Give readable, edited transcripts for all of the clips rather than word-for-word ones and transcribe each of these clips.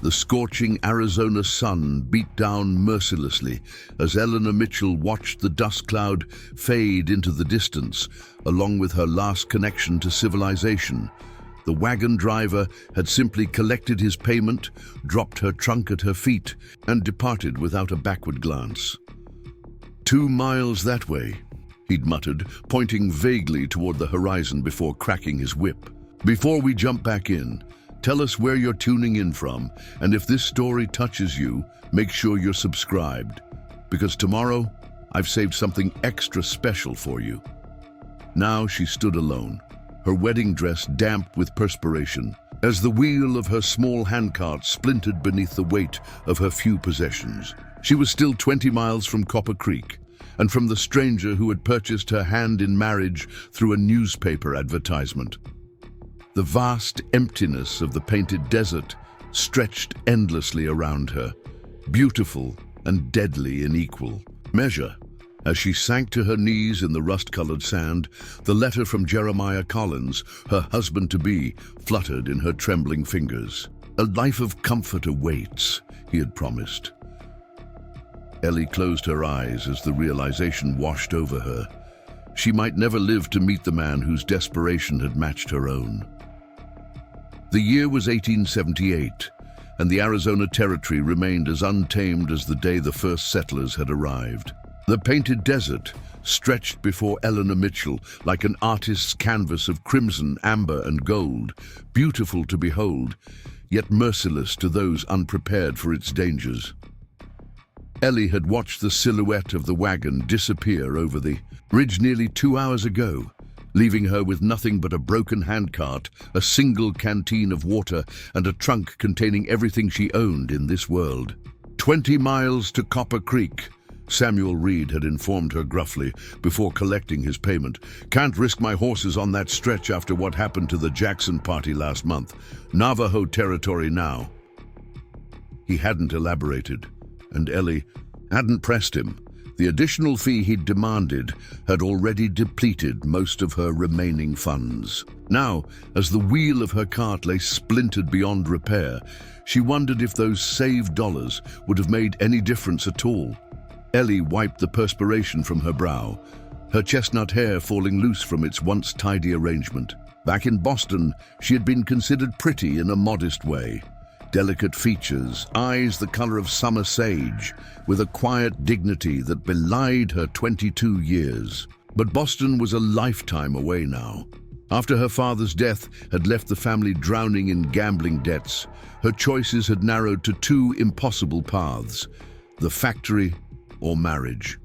The scorching Arizona sun beat down mercilessly as Eleanor Mitchell watched the dust cloud fade into the distance, along with her last connection to civilization. The wagon driver had simply collected his payment, dropped her trunk at her feet, and departed without a backward glance. 2 miles that way, he'd muttered, pointing vaguely toward the horizon before cracking his whip. Before we jump back in, tell us where you're tuning in from, and if this story touches you, make sure you're subscribed, because tomorrow I've saved something extra special for you. Now she stood alone, her wedding dress damp with perspiration, as the wheel of her small handcart splintered beneath the weight of her few possessions. She was still 20 miles from Copper Creek, and from the stranger who had purchased her hand in marriage through a newspaper advertisement. The vast emptiness of the painted desert stretched endlessly around her, beautiful and deadly in equal measure. As she sank to her knees in the rust-colored sand, the letter from Jeremiah Collins, her husband-to-be, fluttered in her trembling fingers. A life of comfort awaits, he had promised. Ellie closed her eyes as the realization washed over her. She might never live to meet the man whose desperation had matched her own. The year was 1878, and the Arizona Territory remained as untamed as the day the first settlers had arrived. The painted desert stretched before Eleanor Mitchell like an artist's canvas of crimson, amber, and gold, beautiful to behold, yet merciless to those unprepared for its dangers. Ellie had watched the silhouette of the wagon disappear over the ridge nearly 2 hours ago, leaving her with nothing but a broken handcart, a single canteen of water, and a trunk containing everything she owned in this world. 20 miles to Copper Creek, Samuel Reed had informed her gruffly before collecting his payment. Can't risk my horses on that stretch after what happened to the Jackson party last month. Navajo territory now. He hadn't elaborated, and Ellie hadn't pressed him. The additional fee he'd demanded had already depleted most of her remaining funds. Now, as the wheel of her cart lay splintered beyond repair, she wondered if those saved dollars would have made any difference at all. Ellie wiped the perspiration from her brow, her chestnut hair falling loose from its once tidy arrangement. Back in Boston, she had been considered pretty in a modest way. Delicate features, eyes the color of summer sage, with a quiet dignity that belied her 22 years. But Boston was a lifetime away now. After her father's death had left the family drowning in gambling debts, her choices had narrowed to 2 impossible paths: the factory or marriage.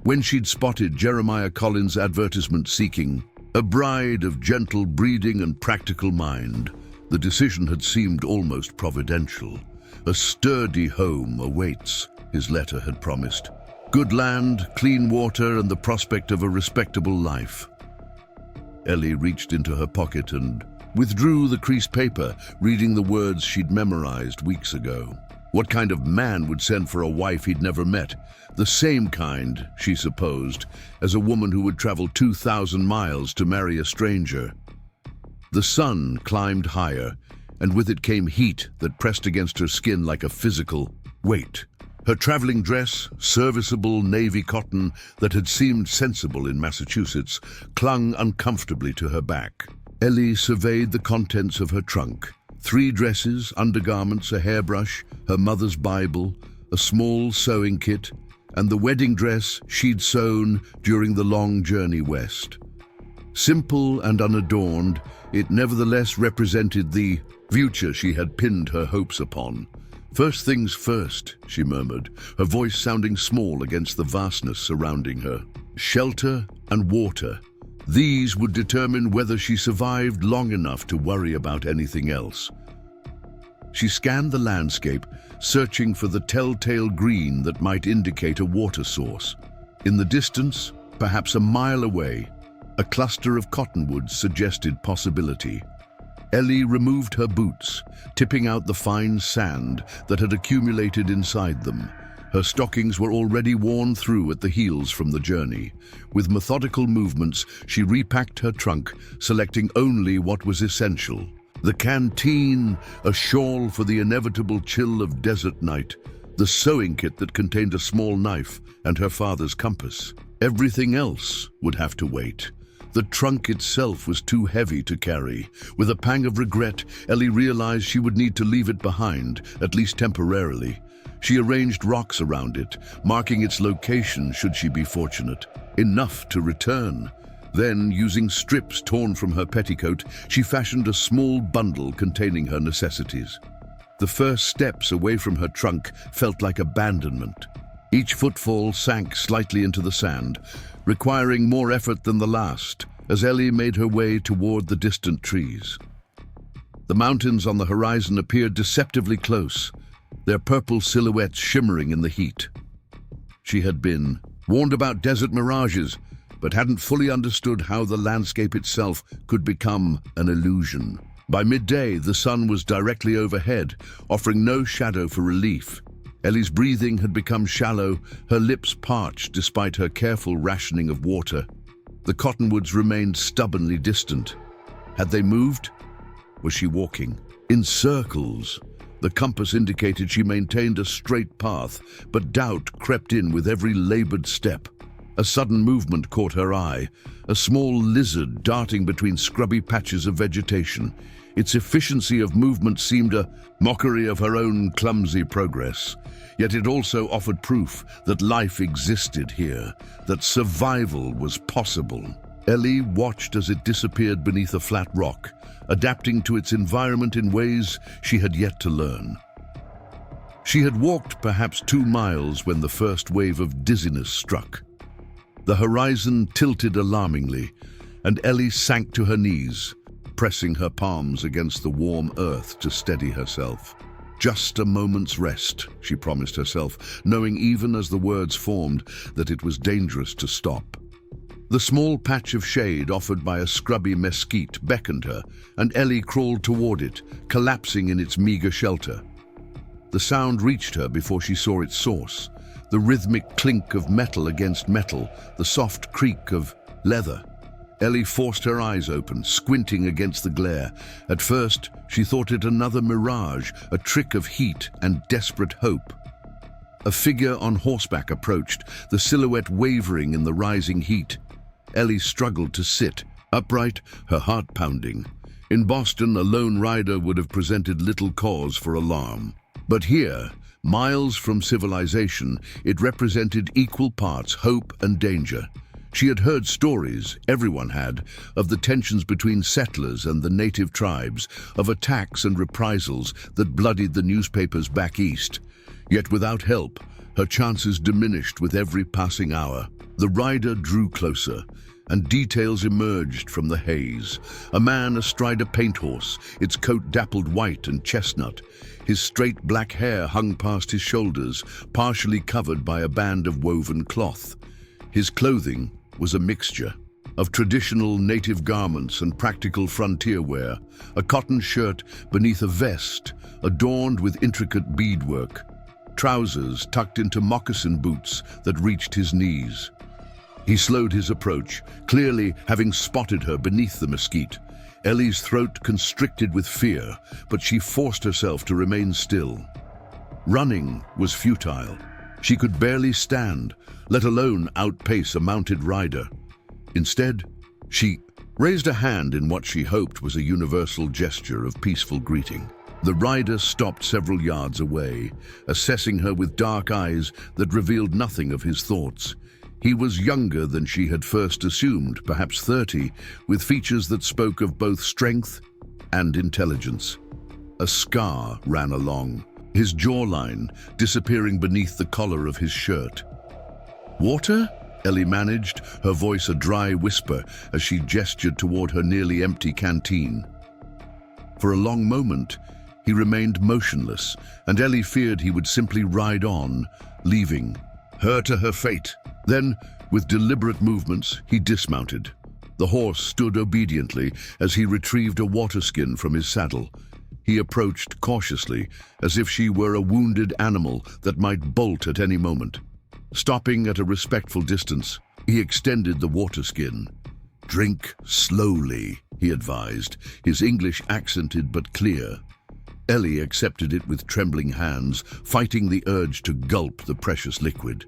When she'd spotted Jeremiah Collins' advertisement seeking a bride of gentle breeding and practical mind, the decision had seemed almost providential. A sturdy home awaits, his letter had promised. Good land, clean water, and the prospect of a respectable life. Ellie reached into her pocket and withdrew the creased paper, reading the words she'd memorized weeks ago. What kind of man would send for a wife he'd never met? The same kind, she supposed, as a woman who would travel 2,000 miles to marry a stranger. The sun climbed higher, and with it came heat that pressed against her skin like a physical weight. Her traveling dress, serviceable navy cotton that had seemed sensible in Massachusetts, clung uncomfortably to her back. Ellie surveyed the contents of her trunk. 3 dresses, undergarments, a hairbrush, her mother's Bible, a small sewing kit, and the wedding dress she'd sewn during the long journey west. Simple and unadorned, it nevertheless represented the future she had pinned her hopes upon. First things first, she murmured, her voice sounding small against the vastness surrounding her. Shelter and water. These would determine whether she survived long enough to worry about anything else. She scanned the landscape, searching for the telltale green that might indicate a water source. In the distance, perhaps a mile away, a cluster of cottonwoods suggested possibility. Ellie removed her boots, tipping out the fine sand that had accumulated inside them. Her stockings were already worn through at the heels from the journey. With methodical movements, she repacked her trunk, selecting only what was essential. The canteen, a shawl for the inevitable chill of desert night, the sewing kit that contained a small knife and her father's compass. Everything else would have to wait. The trunk itself was too heavy to carry. With a pang of regret, Ellie realized she would need to leave it behind, at least temporarily. She arranged rocks around it, marking its location should she be fortunate. Enough to return. Then, using strips torn from her petticoat, she fashioned a small bundle containing her necessities. The first steps away from her trunk felt like abandonment. Each footfall sank slightly into the sand, requiring more effort than the last, as Ellie made her way toward the distant trees. The mountains on the horizon appeared deceptively close, their purple silhouettes shimmering in the heat. She had been warned about desert mirages, but hadn't fully understood how the landscape itself could become an illusion. By midday, the sun was directly overhead, offering no shadow for relief. Ellie's breathing had become shallow, her lips parched despite her careful rationing of water. The cottonwoods remained stubbornly distant. Had they moved? Was she walking? In circles. The compass indicated she maintained a straight path, but doubt crept in with every labored step. A sudden movement caught her eye, a small lizard darting between scrubby patches of vegetation. Its efficiency of movement seemed a mockery of her own clumsy progress. Yet it also offered proof that life existed here, that survival was possible. Ellie watched as it disappeared beneath a flat rock, adapting to its environment in ways she had yet to learn. She had walked perhaps 2 miles when the first wave of dizziness struck. The horizon tilted alarmingly, and Ellie sank to her knees, pressing her palms against the warm earth to steady herself. Just a moment's rest, she promised herself, knowing even as the words formed that it was dangerous to stop. The small patch of shade offered by a scrubby mesquite beckoned her, and Ellie crawled toward it, collapsing in its meager shelter. The sound reached her before she saw its source. The rhythmic clink of metal against metal, the soft creak of leather. Ellie forced her eyes open, squinting against the glare. At first, she thought it another mirage, a trick of heat and desperate hope. A figure on horseback approached, the silhouette wavering in the rising heat. Ellie struggled to sit, upright, her heart pounding. In Boston, a lone rider would have presented little cause for alarm. But here, miles from civilization, it represented equal parts hope and danger. She had heard stories, everyone had, of the tensions between settlers and the native tribes, of attacks and reprisals that bloodied the newspapers back east. Yet without help, her chances diminished with every passing hour. The rider drew closer, and details emerged from the haze. A man astride a paint horse, its coat dappled white and chestnut. His straight black hair hung past his shoulders, partially covered by a band of woven cloth. His clothing was a mixture of traditional native garments and practical frontier wear, a cotton shirt beneath a vest adorned with intricate beadwork, trousers tucked into moccasin boots that reached his knees. He slowed his approach, clearly having spotted her beneath the mesquite. Ellie's throat constricted with fear, but she forced herself to remain still. Running was futile. She could barely stand, let alone outpace a mounted rider. Instead, she raised a hand in what she hoped was a universal gesture of peaceful greeting. The rider stopped several yards away, assessing her with dark eyes that revealed nothing of his thoughts. He was younger than she had first assumed, perhaps 30, with features that spoke of both strength and intelligence. A scar ran along, his jawline disappearing beneath the collar of his shirt. "Water?" Ellie managed, her voice a dry whisper as she gestured toward her nearly empty canteen. For a long moment, he remained motionless, and Ellie feared he would simply ride on, leaving her to her fate. Then, with deliberate movements, he dismounted. The horse stood obediently as he retrieved a water skin from his saddle. He approached cautiously, as if she were a wounded animal that might bolt at any moment. Stopping at a respectful distance, he extended the water skin. Drink slowly, he advised, his English accented but clear. Ellie accepted it with trembling hands, fighting the urge to gulp the precious liquid.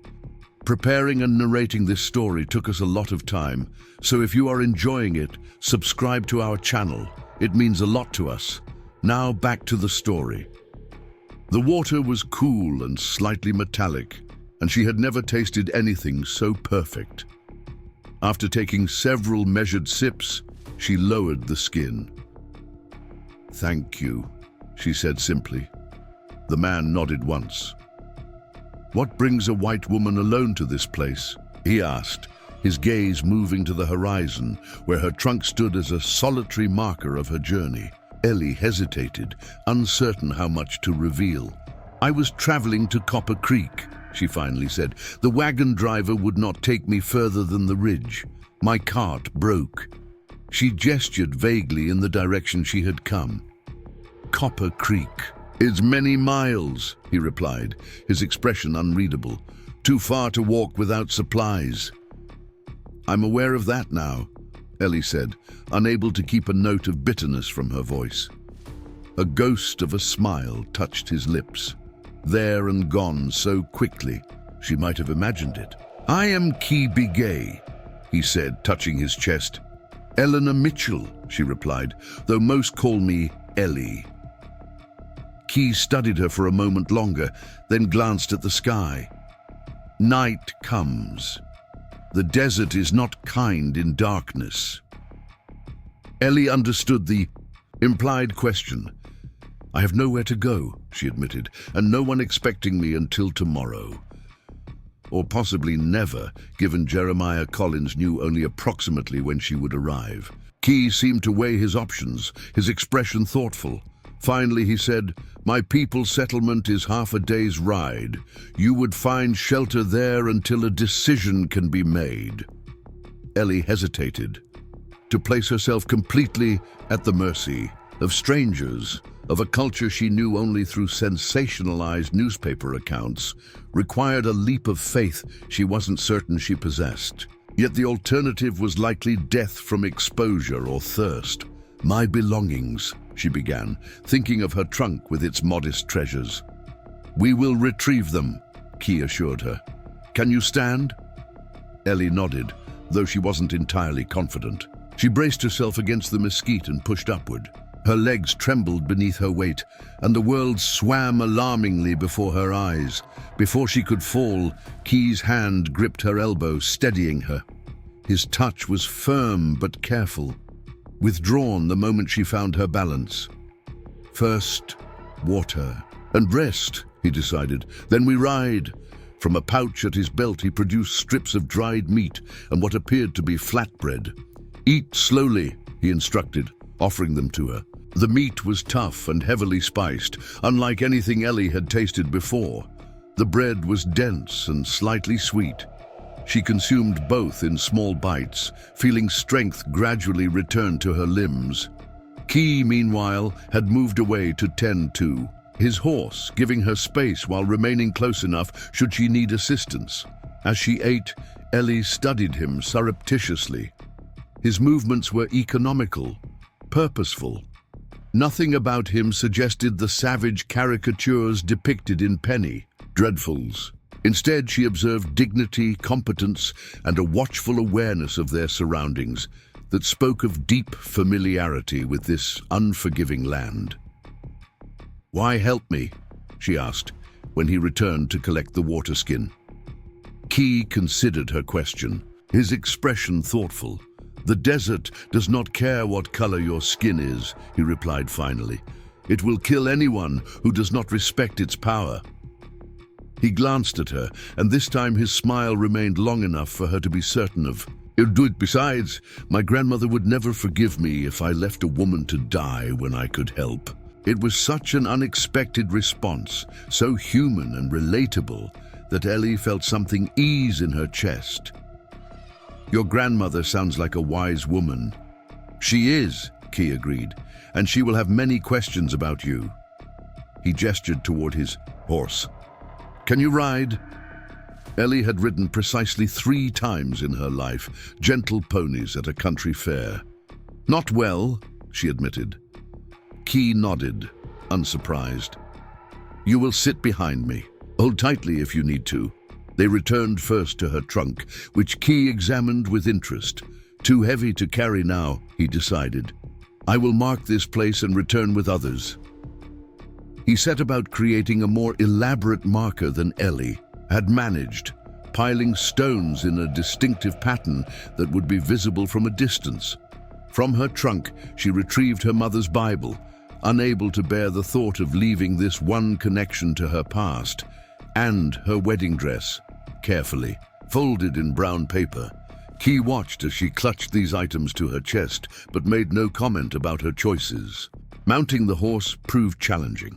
Preparing and narrating this story took us a lot of time, so if you are enjoying it, subscribe to our channel. It means a lot to us. Now back to the story. The water was cool and slightly metallic, and she had never tasted anything so perfect. After taking several measured sips, she lowered the skin. "Thank you," she said simply. The man nodded once. "What brings a white woman alone to this place?" he asked, his gaze moving to the horizon, where her trunk stood as a solitary marker of her journey. Ellie hesitated, uncertain how much to reveal. "I was traveling to Copper Creek," she finally said. "The wagon driver would not take me further than the ridge. My cart broke." She gestured vaguely in the direction she had come. "Copper Creek is many miles," he replied, his expression unreadable. "Too far to walk without supplies." "I'm aware of that now," Ellie said, unable to keep a note of bitterness from her voice. A ghost of a smile touched his lips. There and gone so quickly, she might have imagined it. "I am Key Bigay," he said, touching his chest. "Eleanor Mitchell," she replied, "though most call me Ellie." Key studied her for a moment longer, then glanced at the sky. "Night comes. The desert is not kind in darkness." Ellie understood the implied question. "I have nowhere to go," she admitted, "and no one expecting me until tomorrow." Or possibly never, given Jeremiah Collins knew only approximately when she would arrive. Key seemed to weigh his options, his expression thoughtful. Finally he said, "My people's settlement is half a day's ride. You would find shelter there until a decision can be made." Ellie hesitated. To place herself completely at the mercy of strangers, of a culture she knew only through sensationalized newspaper accounts, required a leap of faith she wasn't certain she possessed. Yet the alternative was likely death from exposure or thirst. "My belongings," she began, thinking of her trunk with its modest treasures. "We will retrieve them," Key assured her. "Can you stand?" Ellie nodded, though she wasn't entirely confident. She braced herself against the mesquite and pushed upward. Her legs trembled beneath her weight, and the world swam alarmingly before her eyes. Before she could fall, Key's hand gripped her elbow, steadying her. His touch was firm but careful, withdrawn the moment she found her balance. "First, water, and rest," he decided. "Then we ride." From a pouch at his belt he produced strips of dried meat and what appeared to be flatbread. "Eat slowly," he instructed, offering them to her. The meat was tough and heavily spiced, unlike anything Ellie had tasted before. The bread was dense and slightly sweet. She consumed both in small bites, feeling strength gradually return to her limbs. Key, meanwhile, had moved away to tend to his horse, giving her space while remaining close enough should she need assistance. As she ate, Ellie studied him surreptitiously. His movements were economical, purposeful. Nothing about him suggested the savage caricatures depicted in penny dreadfuls. Instead, she observed dignity, competence, and a watchful awareness of their surroundings that spoke of deep familiarity with this unforgiving land. "Why help me?" she asked, when he returned to collect the water skin. Key considered her question, his expression thoughtful. "The desert does not care what color your skin is," he replied finally. "It will kill anyone who does not respect its power." He glanced at her, and this time his smile remained long enough for her to be certain of. "You'll do it besides. My grandmother would never forgive me if I left a woman to die when I could help." It was such an unexpected response, so human and relatable, that Ellie felt something ease in her chest. "Your grandmother sounds like a wise woman." "She is," Key agreed, "and she will have many questions about you." He gestured toward his horse. "Can you ride?" Ellie had ridden precisely 3 times in her life, gentle ponies at a country fair. "Not well," she admitted. Key nodded, unsurprised. "You will sit behind me. Hold tightly if you need to." They returned first to her trunk, which Key examined with interest. Too heavy to carry now, he decided. "I will mark this place and return with others." He set about creating a more elaborate marker than Ellie had managed, piling stones in a distinctive pattern that would be visible from a distance. From her trunk, she retrieved her mother's Bible, unable to bear the thought of leaving this one connection to her past, and her wedding dress, carefully folded in brown paper. Key watched as she clutched these items to her chest, but made no comment about her choices. Mounting the horse proved challenging.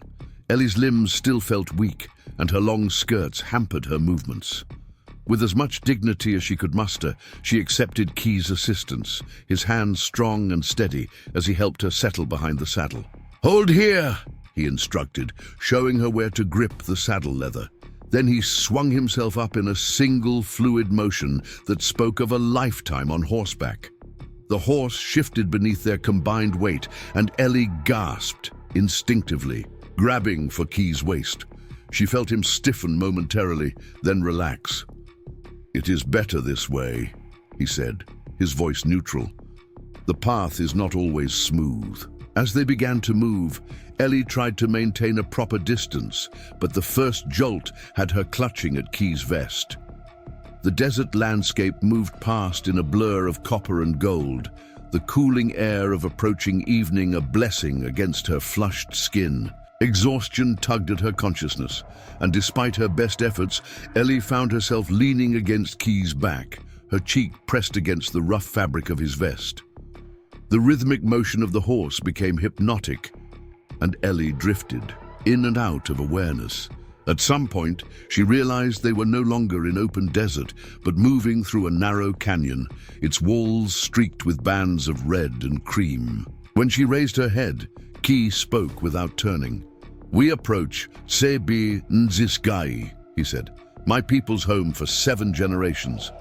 Ellie's limbs still felt weak, and her long skirts hampered her movements. With as much dignity as she could muster, she accepted Key's assistance, his hands strong and steady as he helped her settle behind the saddle. "Hold here," he instructed, showing her where to grip the saddle leather. Then he swung himself up in a single fluid motion that spoke of a lifetime on horseback. The horse shifted beneath their combined weight, and Ellie gasped instinctively, grabbing for Key's waist. She felt him stiffen momentarily, then relax. "It is better this way," he said, his voice neutral. "The path is not always smooth." As they began to move, Ellie tried to maintain a proper distance, but the first jolt had her clutching at Key's vest. The desert landscape moved past in a blur of copper and gold, the cooling air of approaching evening a blessing against her flushed skin. Exhaustion tugged at her consciousness, and despite her best efforts, Ellie found herself leaning against Key's back, her cheek pressed against the rough fabric of his vest. The rhythmic motion of the horse became hypnotic, and Ellie drifted in and out of awareness. At some point, she realized they were no longer in open desert, but moving through a narrow canyon, its walls streaked with bands of red and cream. When she raised her head, Key spoke without turning. "We approach Sebi Nzisgai," he said, "my people's home for 7 generations."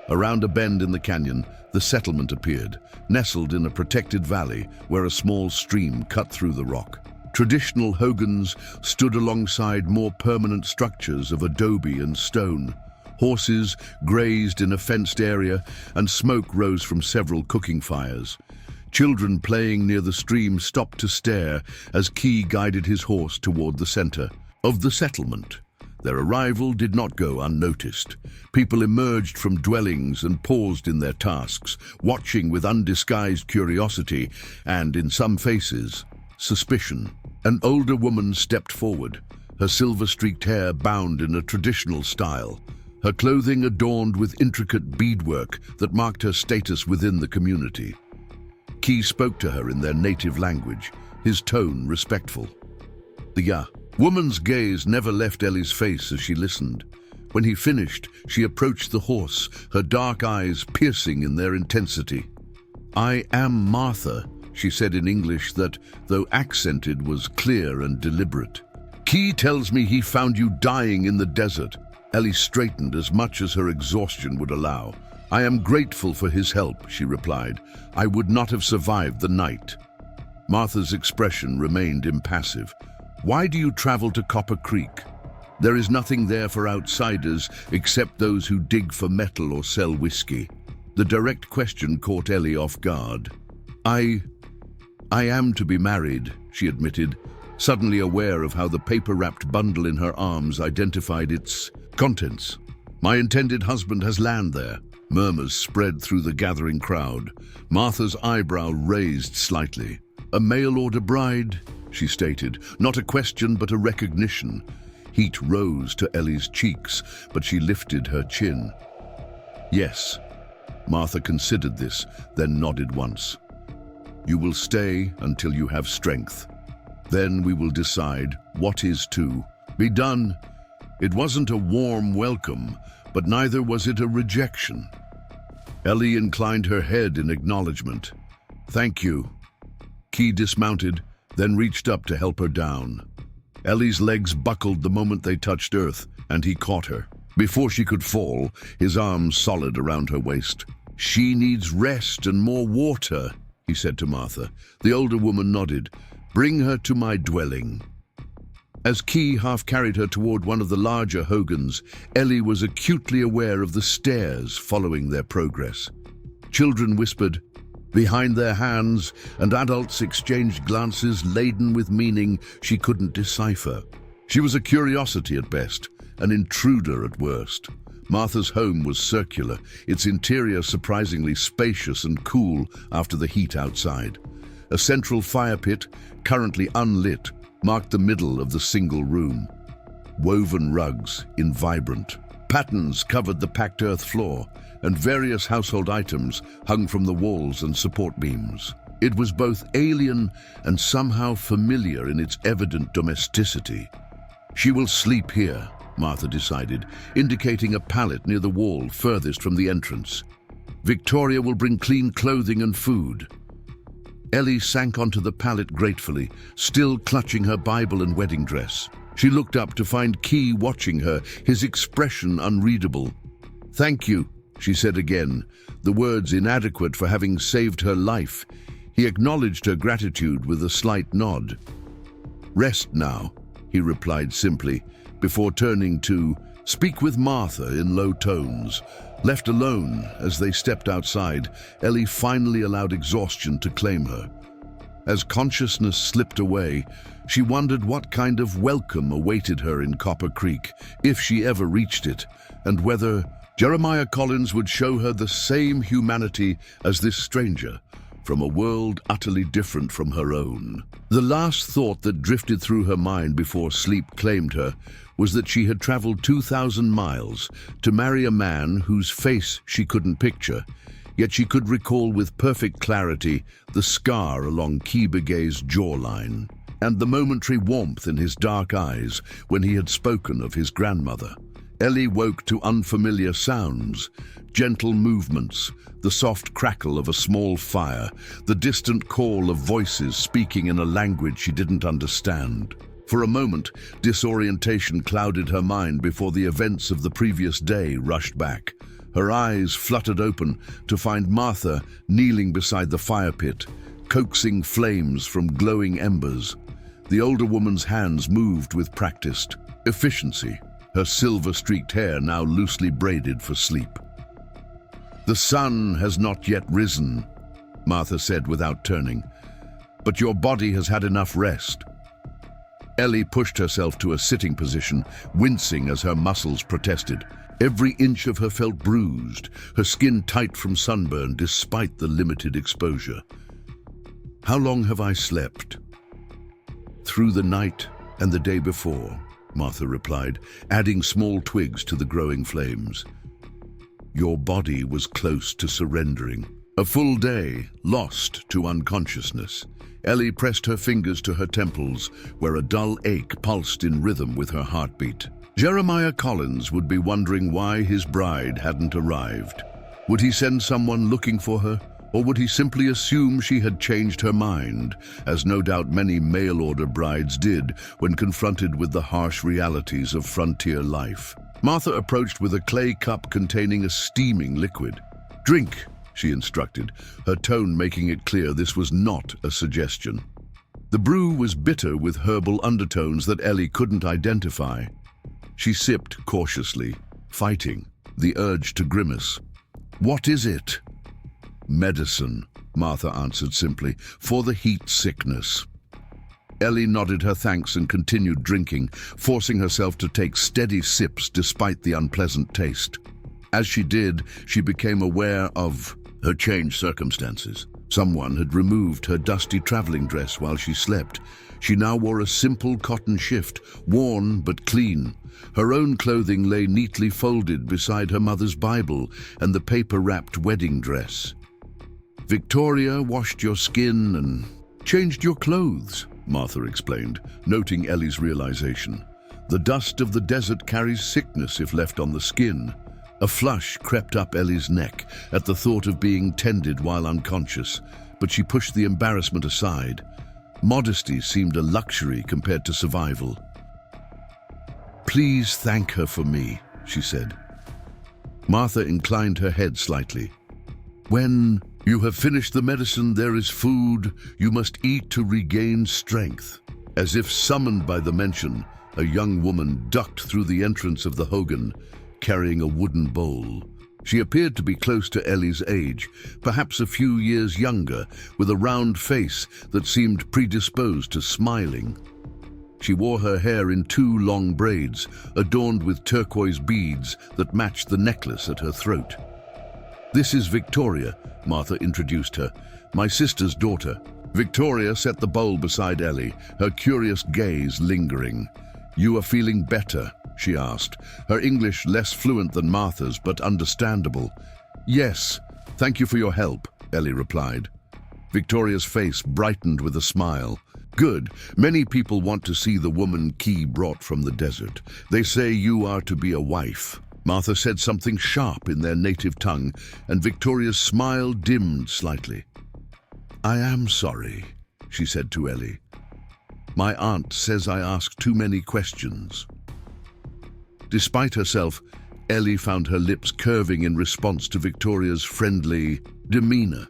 Around a bend in the canyon, the settlement appeared, nestled in a protected valley where a small stream cut through the rock. Traditional hogans stood alongside more permanent structures of adobe and stone. Horses grazed in a fenced area, and smoke rose from several cooking fires. Children playing near the stream stopped to stare as Key guided his horse toward the center of the settlement. Their arrival did not go unnoticed. People emerged from dwellings and paused in their tasks, watching with undisguised curiosity and, in some faces, suspicion. An older woman stepped forward, her silver-streaked hair bound in a traditional style, her clothing adorned with intricate beadwork that marked her status within the community. Key spoke to her in their native language, his tone respectful. The woman's gaze never left Ellie's face as she listened. When he finished, she approached the horse, her dark eyes piercing in their intensity. "I am Martha," she said in English that, though accented, was clear and deliberate. "Key tells me he found you dying in the desert." Ellie straightened as much as her exhaustion would allow. "I am grateful for his help," she replied. "I would not have survived the night." Martha's expression remained impassive. "Why do you travel to Copper Creek?" "There is nothing there for outsiders except those who dig for metal or sell whiskey." The direct question caught Ellie off guard. I am to be married," she admitted, suddenly aware of how the paper-wrapped bundle in her arms identified its contents. "My intended husband has land there." Murmurs spread through the gathering crowd. Martha's eyebrow raised slightly. "A mail-order bride," she stated, not a question but a recognition. Heat rose to Ellie's cheeks, but she lifted her chin. "Yes." Martha considered this, then nodded once. "You will stay until you have strength. Then we will decide what is to be done." It wasn't a warm welcome, but neither was it a rejection. Ellie inclined her head in acknowledgement. "Thank you." Key dismounted, then reached up to help her down. Ellie's legs buckled the moment they touched earth, and he caught her. Before she could fall, his arms solid around her waist. "She needs rest and more water," he said to Martha. The older woman nodded. "Bring her to my dwelling." As Key half-carried her toward one of the larger hogans, Ellie was acutely aware of the stares following their progress. Children whispered behind their hands, and adults exchanged glances laden with meaning she couldn't decipher. She was a curiosity at best, an intruder at worst. Martha's home was circular, its interior surprisingly spacious and cool after the heat outside. A central fire pit, currently unlit, marked the middle of the single room. Woven rugs in vibrant patterns covered the packed earth floor, and various household items hung from the walls and support beams. It was both alien and somehow familiar in its evident domesticity. "She will sleep here," Martha decided, indicating a pallet near the wall furthest from the entrance. "Victoria will bring clean clothing and food." Ellie sank onto the pallet gratefully, still clutching her Bible and wedding dress. She looked up to find Key watching her, his expression unreadable. "Thank you," she said again, the words inadequate for having saved her life. He acknowledged her gratitude with a slight nod. "Rest now," he replied simply, before turning to speak with Martha in low tones. Left alone as they stepped outside, Ellie finally allowed exhaustion to claim her. As consciousness slipped away, she wondered what kind of welcome awaited her in Copper Creek, if she ever reached it, and whether Jeremiah Collins would show her the same humanity as this stranger, from a world utterly different from her own. The last thought that drifted through her mind before sleep claimed her was that she had traveled 2,000 miles to marry a man whose face she couldn't picture, yet she could recall with perfect clarity the scar along Key Begay's jawline, and the momentary warmth in his dark eyes when he had spoken of his grandmother. Ellie woke to unfamiliar sounds, gentle movements, the soft crackle of a small fire, the distant call of voices speaking in a language she didn't understand. For a moment, disorientation clouded her mind before the events of the previous day rushed back. Her eyes fluttered open to find Martha kneeling beside the fire pit, coaxing flames from glowing embers. The older woman's hands moved with practiced efficiency, her silver-streaked hair now loosely braided for sleep. "The sun has not yet risen," Martha said without turning, "but your body has had enough rest." Ellie pushed herself to a sitting position, wincing as her muscles protested. Every inch of her felt bruised, her skin tight from sunburn despite the limited exposure. "How long have I slept?" "Through the night and the day before," Martha replied, adding small twigs to the growing flames. "Your body was close to surrendering. A full day, lost to unconsciousness." Ellie pressed her fingers to her temples, where a dull ache pulsed in rhythm with her heartbeat. Jeremiah Collins would be wondering why his bride hadn't arrived. Would he send someone looking for her, or would he simply assume she had changed her mind, as no doubt many mail-order brides did when confronted with the harsh realities of frontier life? Martha approached with a clay cup containing a steaming liquid. "Drink," she instructed, her tone making it clear this was not a suggestion. The brew was bitter with herbal undertones that Ellie couldn't identify. She sipped cautiously, fighting the urge to grimace. "What is it?" "Medicine," Martha answered simply, "for the heat sickness." Ellie nodded her thanks and continued drinking, forcing herself to take steady sips despite the unpleasant taste. As she did, she became aware of her changed circumstances. Someone had removed her dusty traveling dress while she slept. She now wore a simple cotton shift, worn but clean. Her own clothing lay neatly folded beside her mother's Bible and the paper-wrapped wedding dress. "Victoria washed your skin and changed your clothes," Martha explained, noting Ellie's realization. "The dust of the desert carries sickness if left on the skin." A flush crept up Ellie's neck at the thought of being tended while unconscious, but she pushed the embarrassment aside. Modesty seemed a luxury compared to survival. "Please thank her for me," she said. Martha inclined her head slightly. When you have finished the medicine, there is food you must eat to regain strength. As if summoned by the mention, a young woman ducked through the entrance of the hogan, carrying a wooden bowl. She appeared to be close to Ellie's age, perhaps a few years younger, with a round face that seemed predisposed to smiling. She wore her hair in 2 long braids, adorned with turquoise beads that matched the necklace at her throat. "This is Victoria," Martha introduced her, "my sister's daughter." Victoria set the bowl beside Ellie, her curious gaze lingering. "You are feeling better?" she asked, her English less fluent than Martha's, but understandable. "Yes, thank you for your help," Ellie replied. Victoria's face brightened with a smile. "Good. Many people want to see the woman Key brought from the desert. They say you are to be a wife." Martha said something sharp in their native tongue, and Victoria's smile dimmed slightly. "I am sorry," she said to Ellie. "My aunt says I ask too many questions." Despite herself, Ellie found her lips curving in response to Victoria's friendly demeanor.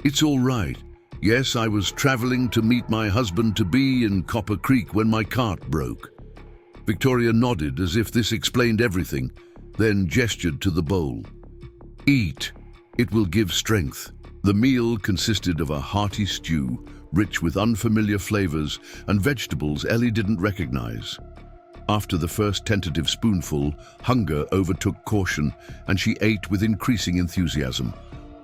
"It's all right. Yes, I was traveling to meet my husband-to-be in Copper Creek when my cart broke." Victoria nodded as if this explained everything, then gestured to the bowl. "Eat. It will give strength." The meal consisted of a hearty stew, rich with unfamiliar flavors and vegetables Ellie didn't recognize. After the first tentative spoonful, hunger overtook caution, and she ate with increasing enthusiasm.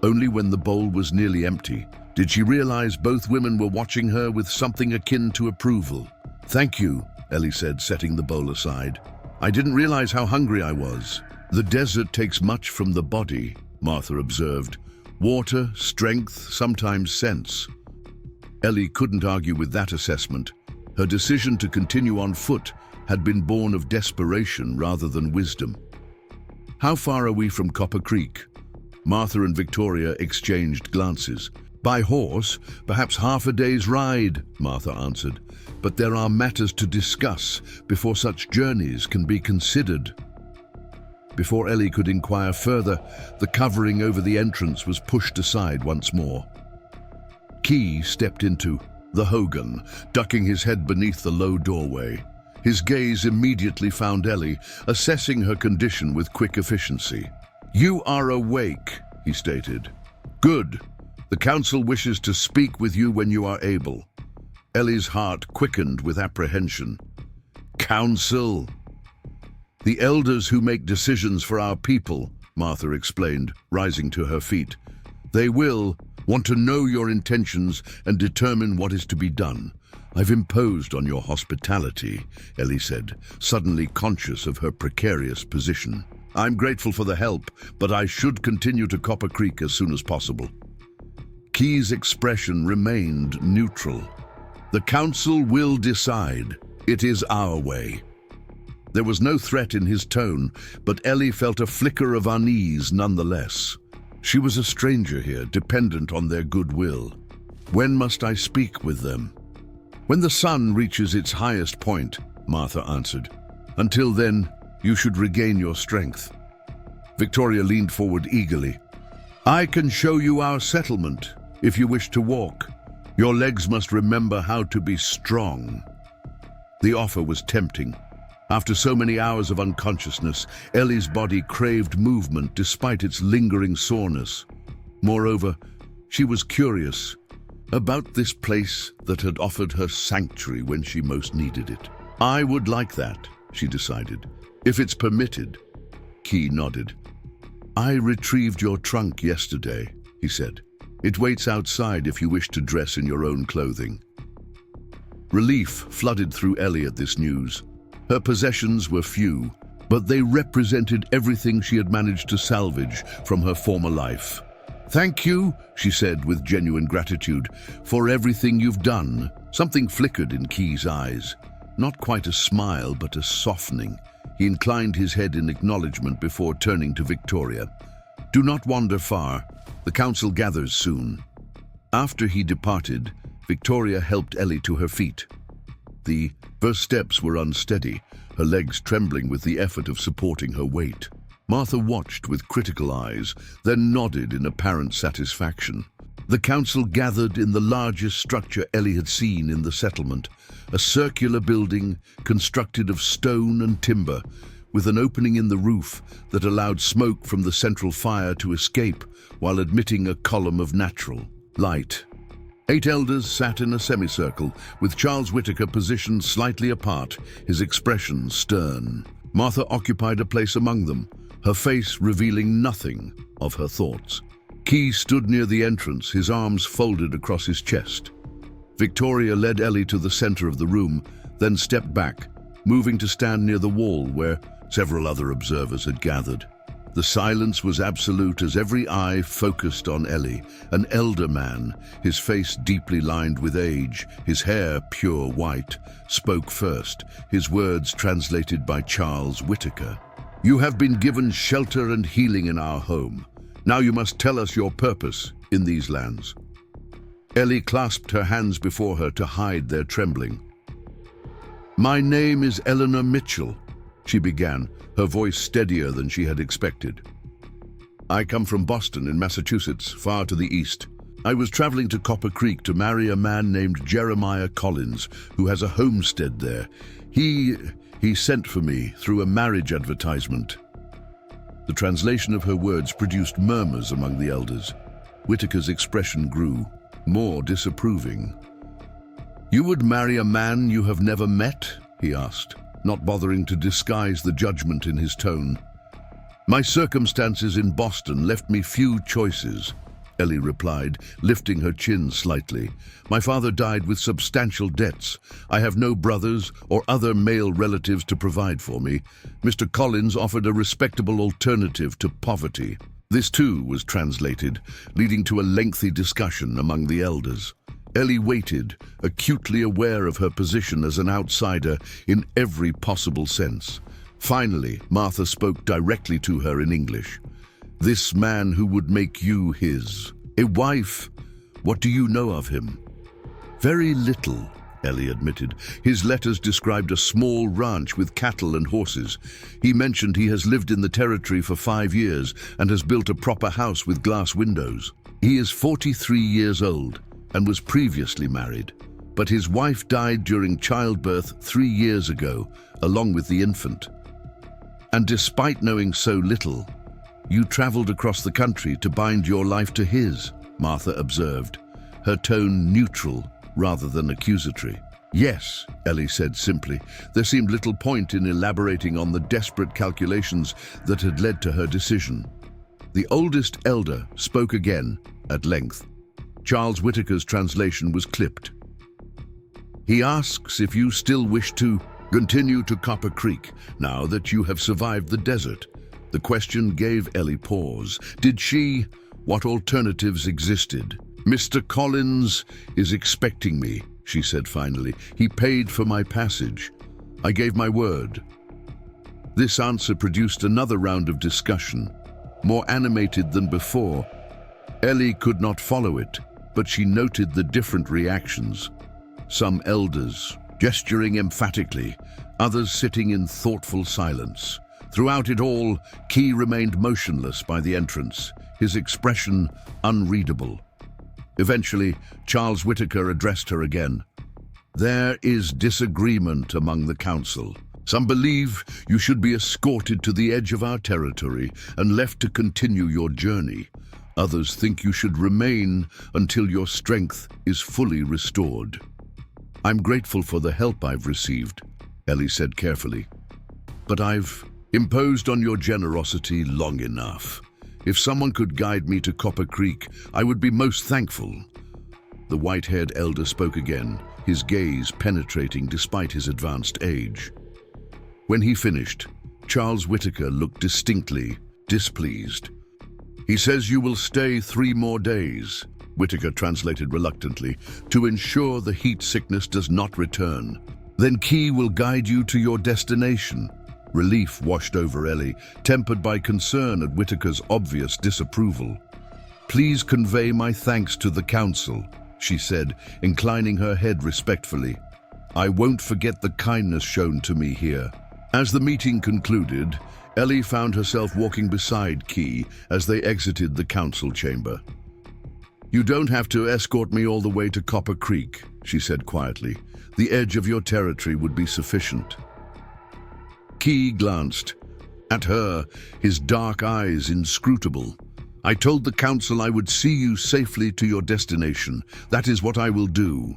Only when the bowl was nearly empty did she realize both women were watching her with something akin to approval. "Thank you," Ellie said, setting the bowl aside. "I didn't realize how hungry I was." "The desert takes much from the body," Martha observed. "Water, strength, sometimes sense." Ellie couldn't argue with that assessment. Her decision to continue on foot had been born of desperation rather than wisdom. "How far are we from Copper Creek?" Martha and Victoria exchanged glances. "By horse, perhaps half a day's ride," Martha answered. "But there are matters to discuss before such journeys can be considered." Before Ellie could inquire further, the covering over the entrance was pushed aside once more. Key stepped into the hogan, ducking his head beneath the low doorway. His gaze immediately found Ellie, assessing her condition with quick efficiency. "You are awake," he stated. "Good. The council wishes to speak with you when you are able." Ellie's heart quickened with apprehension. "Council?" "The elders who make decisions for our people," Martha explained, rising to her feet. "They will want to know your intentions and determine what is to be done. I've imposed on your hospitality," Ellie said, suddenly conscious of her precarious position. "I'm grateful for the help, but I should continue to Copper Creek as soon as possible." Key's expression remained neutral. "The council will decide. It is our way." There was no threat in his tone, but Ellie felt a flicker of unease nonetheless. She was a stranger here, dependent on their goodwill. "When must I speak with them?" "When the sun reaches its highest point," Martha answered. "Until then, you should regain your strength." Victoria leaned forward eagerly. "I can show you our settlement, if you wish to walk. Your legs must remember how to be strong." The offer was tempting. After so many hours of unconsciousness, Ellie's body craved movement despite its lingering soreness. Moreover, she was curious about this place that had offered her sanctuary when she most needed it. "I would like that," she decided, "if it's permitted." Key nodded. "I retrieved your trunk yesterday," he said. "It waits outside if you wish to dress in your own clothing." Relief flooded through Ellie at this news. Her possessions were few, but they represented everything she had managed to salvage from her former life. "Thank you," she said with genuine gratitude, "for everything you've done." Something flickered in Key's eyes. Not quite a smile, but a softening. He inclined his head in acknowledgement before turning to Victoria. "Do not wander far. The council gathers soon." After he departed, Victoria helped Ellie to her feet. The first steps were unsteady, her legs trembling with the effort of supporting her weight. Martha watched with critical eyes, then nodded in apparent satisfaction. The council gathered in the largest structure Ellie had seen in the settlement, a circular building constructed of stone and timber, with an opening in the roof that allowed smoke from the central fire to escape while admitting a column of natural light. 8 elders sat in a semicircle, with Charles Whittaker positioned slightly apart, his expression stern. Martha occupied a place among them, her face revealing nothing of her thoughts. Key stood near the entrance, his arms folded across his chest. Victoria led Ellie to the center of the room, then stepped back, moving to stand near the wall where several other observers had gathered. The silence was absolute as every eye focused on Ellie, an elder man, his face deeply lined with age, his hair pure white, spoke first, his words translated by Charles Whittaker. "You have been given shelter and healing in our home. Now you must tell us your purpose in these lands." Ellie clasped her hands before her to hide their trembling. "My name is Eleanor Mitchell," she began, her voice steadier than she had expected. "I come from Boston in Massachusetts, far to the east. I was traveling to Copper Creek to marry a man named Jeremiah Collins, who has a homestead there. He sent for me through a marriage advertisement." The translation of her words produced murmurs among the elders. Whittaker's expression grew more disapproving. "You would marry a man you have never met?" he asked, not bothering to disguise the judgment in his tone. "My circumstances in Boston left me few choices," Ellie replied, lifting her chin slightly. "My father died with substantial debts. I have no brothers or other male relatives to provide for me. Mr. Collins offered a respectable alternative to poverty." This too was translated, leading to a lengthy discussion among the elders. Ellie waited, acutely aware of her position as an outsider in every possible sense. Finally, Martha spoke directly to her in English. "This man who would make you his a wife, what do you know of him?" "Very little," Ellie admitted. "His letters described a small ranch with cattle and horses. He mentioned he has lived in the territory for 5 years and has built a proper house with glass windows. He is 43 years old and was previously married, but his wife died during childbirth 3 years ago, along with the infant. And despite knowing so little, you traveled across the country to bind your life to his," Martha observed, her tone neutral rather than accusatory. "Yes," Ellie said simply. There seemed little point in elaborating on the desperate calculations that had led to her decision. The oldest elder spoke again, at length. Charles Whittaker's translation was clipped. "He asks if you still wish to continue to Copper Creek, now that you have survived the desert." The question gave Ellie pause. Did she? What alternatives existed? "Mr. Collins is expecting me," she said finally. "He paid for my passage. I gave my word." This answer produced another round of discussion, more animated than before. Ellie could not follow it, but she noted the different reactions. Some elders gesturing emphatically, others sitting in thoughtful silence. Throughout it all, Key remained motionless by the entrance, his expression unreadable. Eventually, Charles Whittaker addressed her again. "There is disagreement among the council. Some believe you should be escorted to the edge of our territory and left to continue your journey. Others think you should remain until your strength is fully restored." "I'm grateful for the help I've received," Ellie said carefully. "But I've imposed on your generosity long enough. If someone could guide me to Copper Creek, I would be most thankful." The white-haired elder spoke again, his gaze penetrating despite his advanced age. When he finished, Charles Whittaker looked distinctly displeased. "He says you will stay 3 more days," Whittaker translated reluctantly, "to ensure the heat sickness does not return. Then Key will guide you to your destination." Relief washed over Ellie, tempered by concern at Whittaker's obvious disapproval. "Please convey my thanks to the council," she said, inclining her head respectfully. I won't forget the kindness shown to me here." As the meeting concluded, Ellie found herself walking beside Key as they exited the council chamber. "You don't have to escort me all the way to Copper Creek," she said quietly. "The edge of your territory would be sufficient." Key glanced at her, his dark eyes inscrutable. "I told the council I would see you safely to your destination. That is what I will do."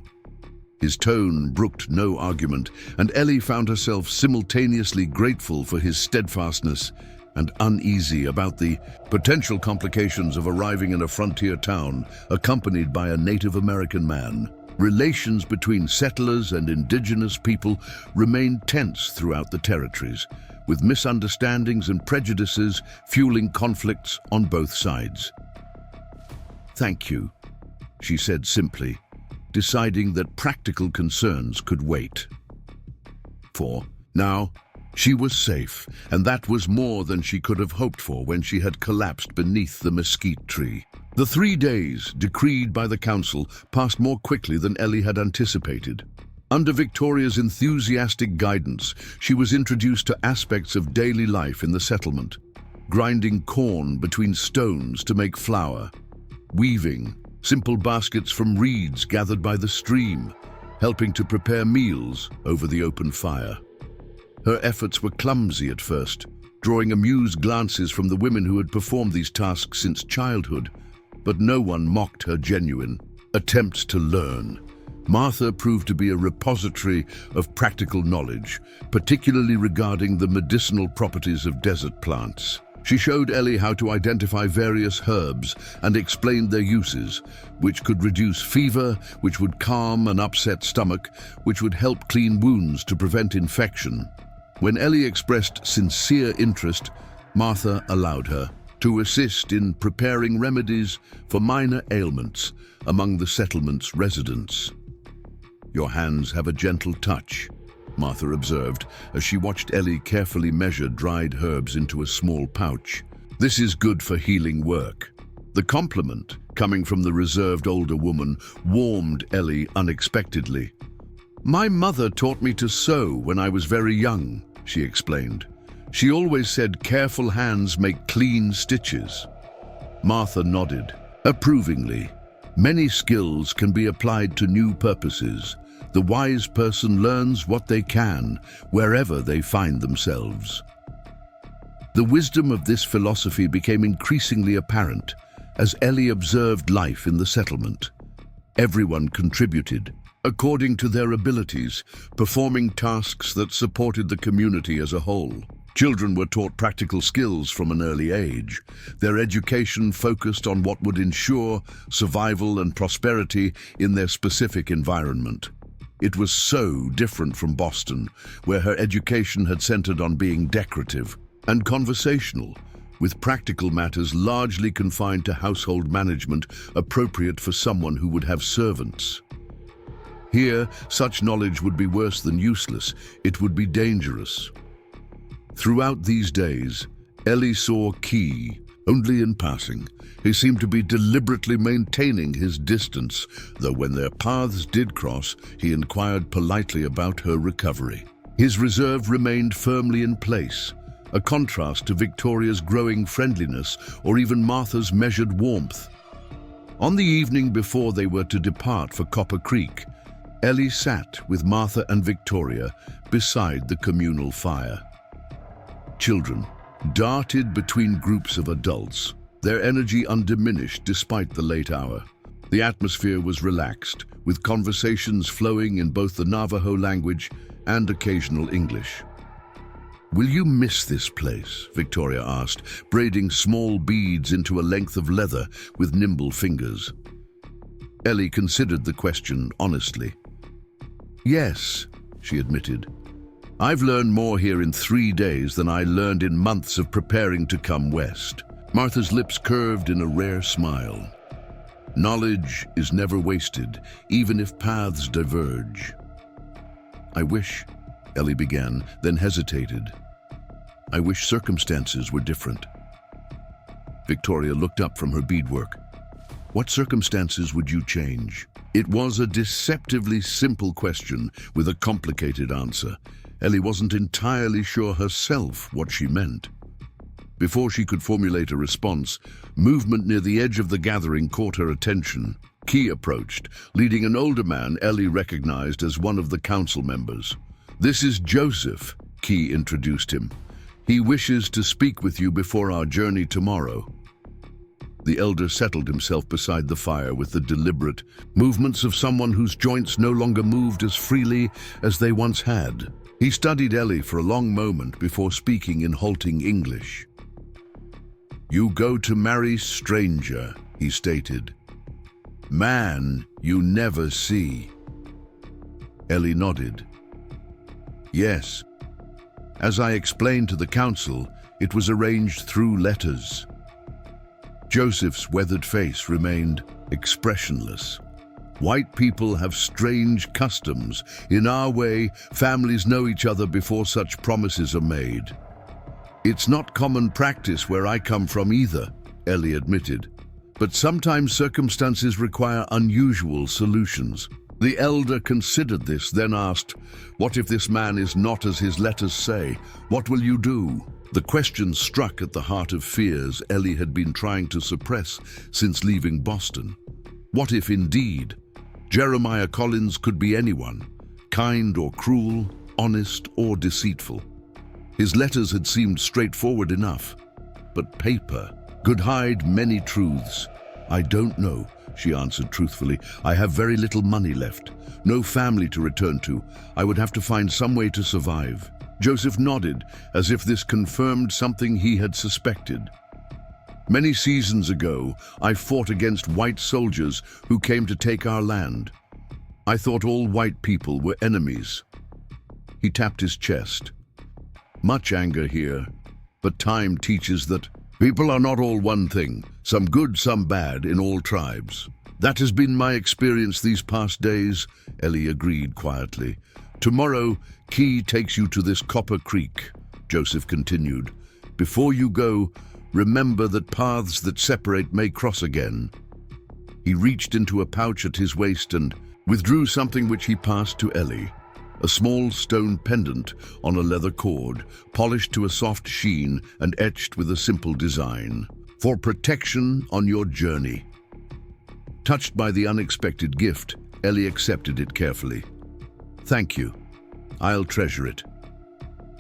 His tone brooked no argument, and Ellie found herself simultaneously grateful for his steadfastness and uneasy about the potential complications of arriving in a frontier town accompanied by a Native American man. Relations between settlers and indigenous people remained tense throughout the territories, with misunderstandings and prejudices fueling conflicts on both sides. "Thank you," she said simply, deciding that practical concerns could wait. For now, she was safe, and that was more than she could have hoped for when she had collapsed beneath the mesquite tree. The 3 days, decreed by the council, passed more quickly than Ellie had anticipated. Under Victoria's enthusiastic guidance, she was introduced to aspects of daily life in the settlement, grinding corn between stones to make flour, weaving simple baskets from reeds gathered by the stream, helping to prepare meals over the open fire. Her efforts were clumsy at first, drawing amused glances from the women who had performed these tasks since childhood, but no one mocked her genuine attempts to learn. Martha proved to be a repository of practical knowledge, particularly regarding the medicinal properties of desert plants. She showed Ellie how to identify various herbs and explained their uses, which could reduce fever, which would calm an upset stomach, which would help clean wounds to prevent infection. When Ellie expressed sincere interest, Martha allowed her to assist in preparing remedies for minor ailments among the settlement's residents. "Your hands have a gentle touch," Martha observed as she watched Ellie carefully measure dried herbs into a small pouch. "This is good for healing work." The compliment, coming from the reserved older woman, warmed Ellie unexpectedly. "My mother taught me to sew when I was very young," she explained. "She always said careful hands make clean stitches." Martha nodded approvingly. Many skills can be applied to new purposes. The wise person learns what they can, wherever they find themselves. The wisdom of this philosophy became increasingly apparent as Ellie observed life in the settlement. Everyone contributed, according to their abilities, performing tasks that supported the community as a whole. Children were taught practical skills from an early age. Their education focused on what would ensure survival and prosperity in their specific environment. It was so different from Boston, where her education had centered on being decorative and conversational, with practical matters largely confined to household management appropriate for someone who would have servants. Here, such knowledge would be worse than useless. It would be dangerous. Throughout these days, Ellie saw Key only in passing. He seemed to be deliberately maintaining his distance, though when their paths did cross, he inquired politely about her recovery. His reserve remained firmly in place, a contrast to Victoria's growing friendliness or even Martha's measured warmth. On the evening before they were to depart for Copper Creek, Ellie sat with Martha and Victoria beside the communal fire. Children darted between groups of adults, their energy undiminished despite the late hour. The atmosphere was relaxed, with conversations flowing in both the Navajo language and occasional English. "Will you miss this place?" Victoria asked, braiding small beads into a length of leather with nimble fingers. Ellie considered the question honestly. "Yes," she admitted. "I've learned more here in 3 days than I learned in months of preparing to come west." Martha's lips curved in a rare smile. "Knowledge is never wasted, even if paths diverge." "I wish," Ellie began, then hesitated. "I wish circumstances were different." Victoria looked up from her beadwork. "What circumstances would you change?" It was a deceptively simple question with a complicated answer. Ellie wasn't entirely sure herself what she meant. Before she could formulate a response, movement near the edge of the gathering caught her attention. Key approached, leading an older man Ellie recognized as one of the council members. "This is Joseph," Key introduced him. "He wishes to speak with you before our journey tomorrow." The elder settled himself beside the fire with the deliberate movements of someone whose joints no longer moved as freely as they once had. He studied Ellie for a long moment before speaking in halting English. "You go to marry stranger," he stated. "Man you never see." Ellie nodded. "Yes. As I explained to the council, it was arranged through letters." Joseph's weathered face remained expressionless. "White people have strange customs. In our way, families know each other before such promises are made." "It's not common practice where I come from either," Ellie admitted. "But sometimes circumstances require unusual solutions." The elder considered this, then asked, "What if this man is not as his letters say? What will you do?" The question struck at the heart of fears Ellie had been trying to suppress since leaving Boston. What if indeed Jeremiah Collins could be anyone, kind or cruel, honest or deceitful? His letters had seemed straightforward enough, but paper could hide many truths. "I don't know," she answered truthfully. "I have very little money left, no family to return to. I would have to find some way to survive." Joseph nodded, as if this confirmed something he had suspected. "Many seasons ago, I fought against white soldiers who came to take our land. I thought all white people were enemies." He tapped his chest. "Much anger here, but time teaches that people are not all one thing, some good, some bad, in all tribes." "That has been my experience these past days," Ellie agreed quietly. "Tomorrow, Key takes you to this copper creek," Joseph continued. "Before you go, remember that paths that separate may cross again." He reached into a pouch at his waist and withdrew something which he passed to Ellie. A small stone pendant on a leather cord, polished to a soft sheen and etched with a simple design. "For protection on your journey." Touched by the unexpected gift, Ellie accepted it carefully. "Thank you. I'll treasure it."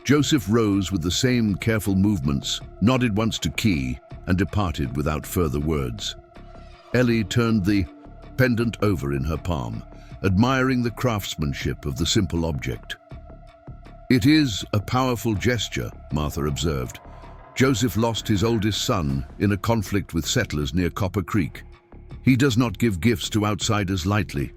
Joseph rose with the same careful movements, nodded once to Key, and departed without further words. Ellie turned the pendant over in her palm, admiring the craftsmanship of the simple object. "It is a powerful gesture," Martha observed. "Joseph lost his oldest son in a conflict with settlers near Copper Creek. He does not give gifts to outsiders lightly."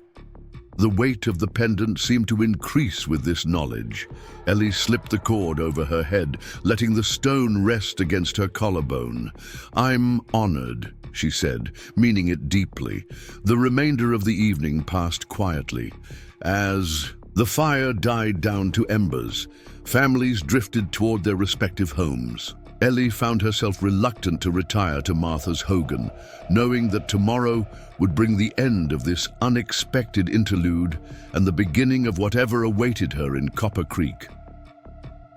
The weight of the pendant seemed to increase with this knowledge. Ellie slipped the cord over her head, letting the stone rest against her collarbone. "I'm honored," she said, meaning it deeply. The remainder of the evening passed quietly. As the fire died down to embers, families drifted toward their respective homes. Ellie found herself reluctant to retire to Martha's hogan, knowing that tomorrow would bring the end of this unexpected interlude and the beginning of whatever awaited her in Copper Creek.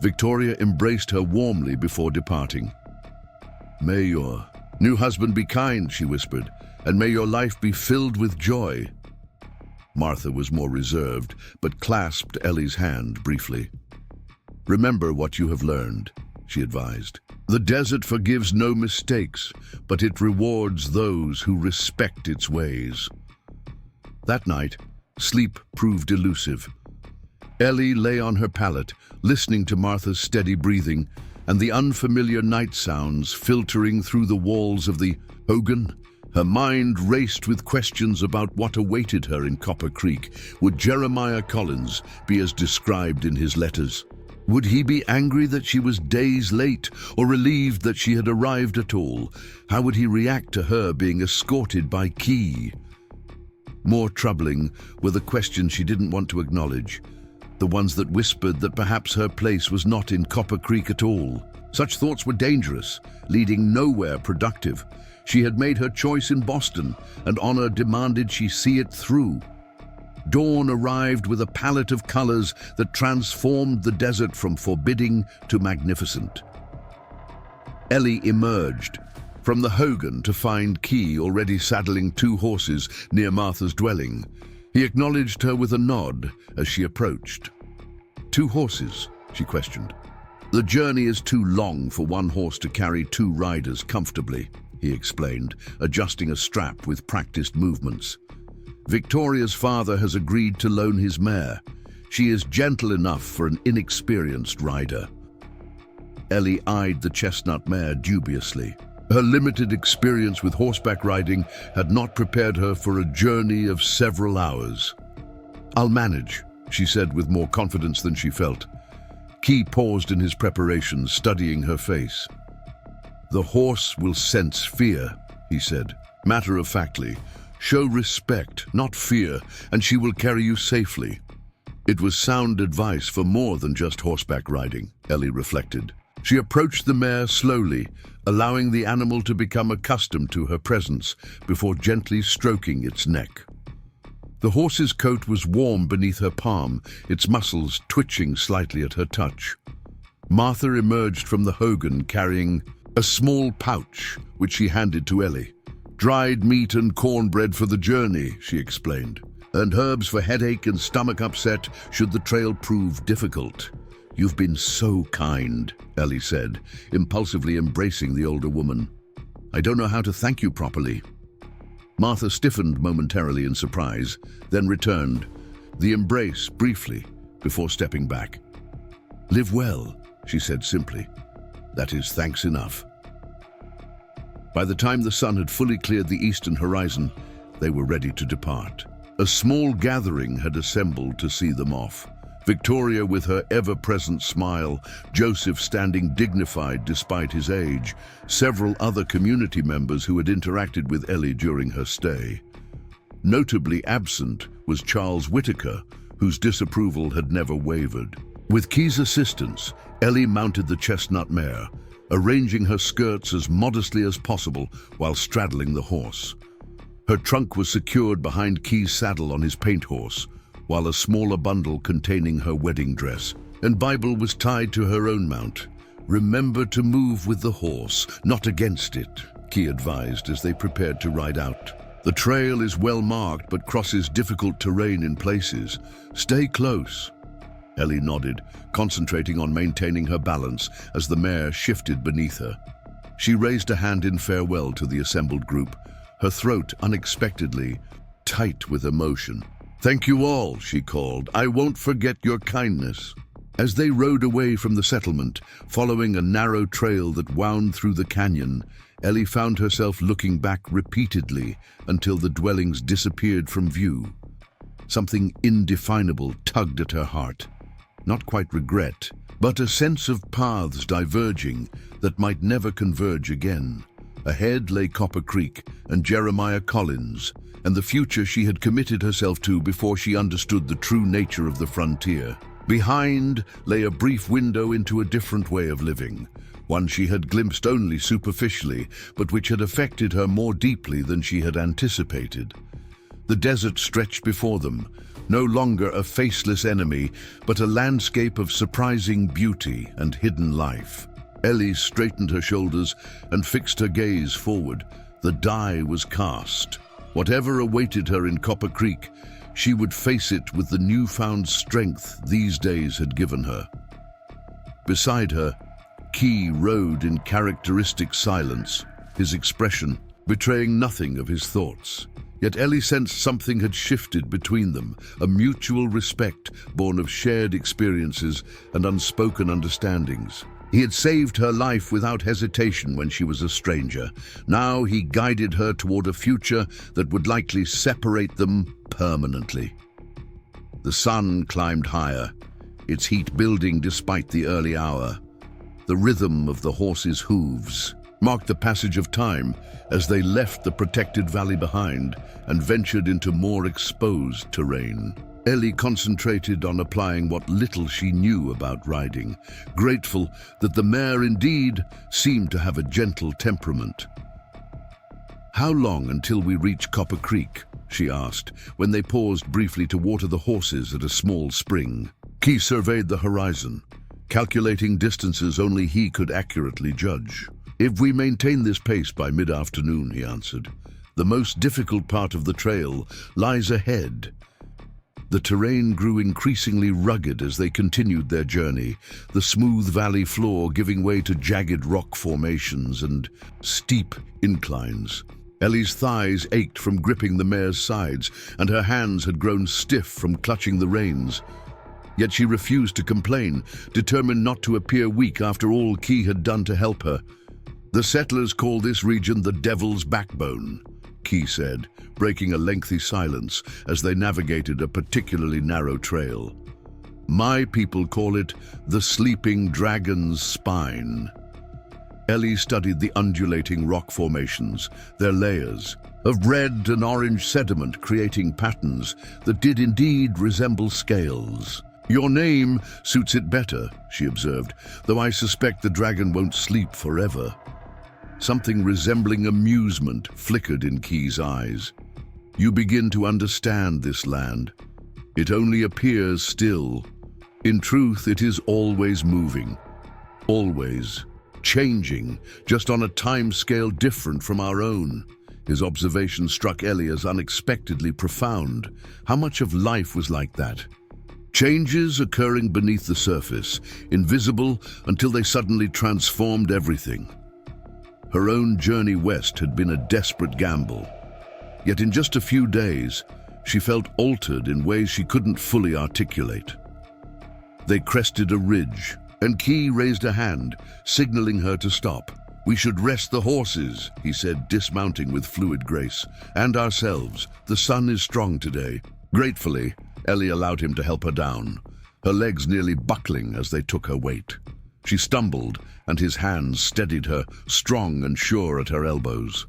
Victoria embraced her warmly before departing. "May your new husband be kind," she whispered, "and may your life be filled with joy." Martha was more reserved, but clasped Ellie's hand briefly. "Remember what you have learned," she advised. "The desert forgives no mistakes, but it rewards those who respect its ways." That night, sleep proved elusive. Ellie lay on her pallet, listening to Martha's steady breathing and the unfamiliar night sounds filtering through the walls of the hogan. Her mind raced with questions about what awaited her in Copper Creek. Would Jeremiah Collins be as described in his letters? Would he be angry that she was days late, or relieved that she had arrived at all? How would he react to her being escorted by Key? More troubling were the questions she didn't want to acknowledge, the ones that whispered that perhaps her place was not in Copper Creek at all. Such thoughts were dangerous, leading nowhere productive. She had made her choice in Boston, and honor demanded she see it through. Dawn arrived with a palette of colors that transformed the desert from forbidding to magnificent. Ellie emerged from the Hogan to find Key already saddling 2 horses near Martha's dwelling. He acknowledged her with a nod as she approached. 2 horses? She questioned. The journey is too long for 1 horse to carry 2 riders comfortably, he explained, adjusting a strap with practiced movements. Victoria's father has agreed to loan his mare. She is gentle enough for an inexperienced rider. Ellie eyed the chestnut mare dubiously. Her limited experience with horseback riding had not prepared her for a journey of several hours. "I'll manage," she said with more confidence than she felt. Key paused in his preparations, studying her face. "The horse will sense fear," he said, matter-of-factly. "Show respect, not fear, and she will carry you safely." It was sound advice for more than just horseback riding, Ellie reflected. She approached the mare slowly, allowing the animal to become accustomed to her presence before gently stroking its neck. The horse's coat was warm beneath her palm, its muscles twitching slightly at her touch. Martha emerged from the Hogan carrying a small pouch, which she handed to Ellie. "Dried meat and cornbread for the journey," she explained, "and herbs for headache and stomach upset should the trail prove difficult." "You've been so kind," Ellie said, impulsively embracing the older woman. "I don't know how to thank you properly." Martha stiffened momentarily in surprise, then returned the embrace briefly before stepping back. "Live well," she said simply. "That is thanks enough." By the time the sun had fully cleared the eastern horizon, they were ready to depart. A small gathering had assembled to see them off. Victoria with her ever-present smile, Joseph standing dignified despite his age, several other community members who had interacted with Ellie during her stay. Notably absent was Charles Whitaker, whose disapproval had never wavered. With Key's assistance, Ellie mounted the chestnut mare, arranging her skirts as modestly as possible while straddling the horse. Her trunk was secured behind Key's saddle on his paint horse, while a smaller bundle containing her wedding dress and Bible was tied to her own mount. "Remember to move with the horse, not against it," Key advised as they prepared to ride out. "The trail is well marked but crosses difficult terrain in places. Stay close." Ellie nodded, concentrating on maintaining her balance as the mare shifted beneath her. She raised a hand in farewell to the assembled group, her throat unexpectedly tight with emotion. "Thank you all," she called. "I won't forget your kindness." As they rode away from the settlement, following a narrow trail that wound through the canyon, Ellie found herself looking back repeatedly until the dwellings disappeared from view. Something indefinable tugged at her heart. Not quite regret, but a sense of paths diverging that might never converge again. Ahead lay Copper Creek and Jeremiah Collins, and the future she had committed herself to before she understood the true nature of the frontier. Behind lay a brief window into a different way of living, one she had glimpsed only superficially, but which had affected her more deeply than she had anticipated. The desert stretched before them, no longer a faceless enemy, but a landscape of surprising beauty and hidden life. Ellie straightened her shoulders and fixed her gaze forward. The die was cast. Whatever awaited her in Copper Creek, she would face it with the newfound strength these days had given her. Beside her, Key rode in characteristic silence, his expression betraying nothing of his thoughts. Yet Ellie sensed something had shifted between them, a mutual respect born of shared experiences and unspoken understandings. He had saved her life without hesitation when she was a stranger. Now he guided her toward a future that would likely separate them permanently. The sun climbed higher, its heat building despite the early hour. The rhythm of the horses' hooves marked the passage of time as they left the protected valley behind and ventured into more exposed terrain. Ellie concentrated on applying what little she knew about riding, grateful that the mare indeed seemed to have a gentle temperament. "How long until we reach Copper Creek?" she asked, when they paused briefly to water the horses at a small spring. Key surveyed the horizon, calculating distances only he could accurately judge. "If we maintain this pace by mid-afternoon," he answered. "The most difficult part of the trail lies ahead." The terrain grew increasingly rugged as they continued their journey, the smooth valley floor giving way to jagged rock formations and steep inclines. Ellie's thighs ached from gripping the mare's sides, and her hands had grown stiff from clutching the reins. Yet she refused to complain, determined not to appear weak after all Key had done to help her. "The settlers call this region the Devil's Backbone," Key said, breaking a lengthy silence as they navigated a particularly narrow trail. "My people call it the Sleeping Dragon's Spine." Ellie studied the undulating rock formations, their layers of red and orange sediment creating patterns that did indeed resemble scales. "Your name suits it better," she observed, "though I suspect the dragon won't sleep forever." Something resembling amusement flickered in Key's eyes. "You begin to understand this land. It only appears still. In truth, it is always moving, always changing, just on a time scale different from our own." His observation struck Ellie as unexpectedly profound. How much of life was like that? Changes occurring beneath the surface, invisible until they suddenly transformed everything. Her own journey west had been a desperate gamble. Yet in just a few days, she felt altered in ways she couldn't fully articulate. They crested a ridge, and Key raised a hand, signaling her to stop. "We should rest the horses," he said, dismounting with fluid grace, "and ourselves. The sun is strong today." Gratefully, Ellie allowed him to help her down, her legs nearly buckling as they took her weight. She stumbled, and his hands steadied her, strong and sure at her elbows.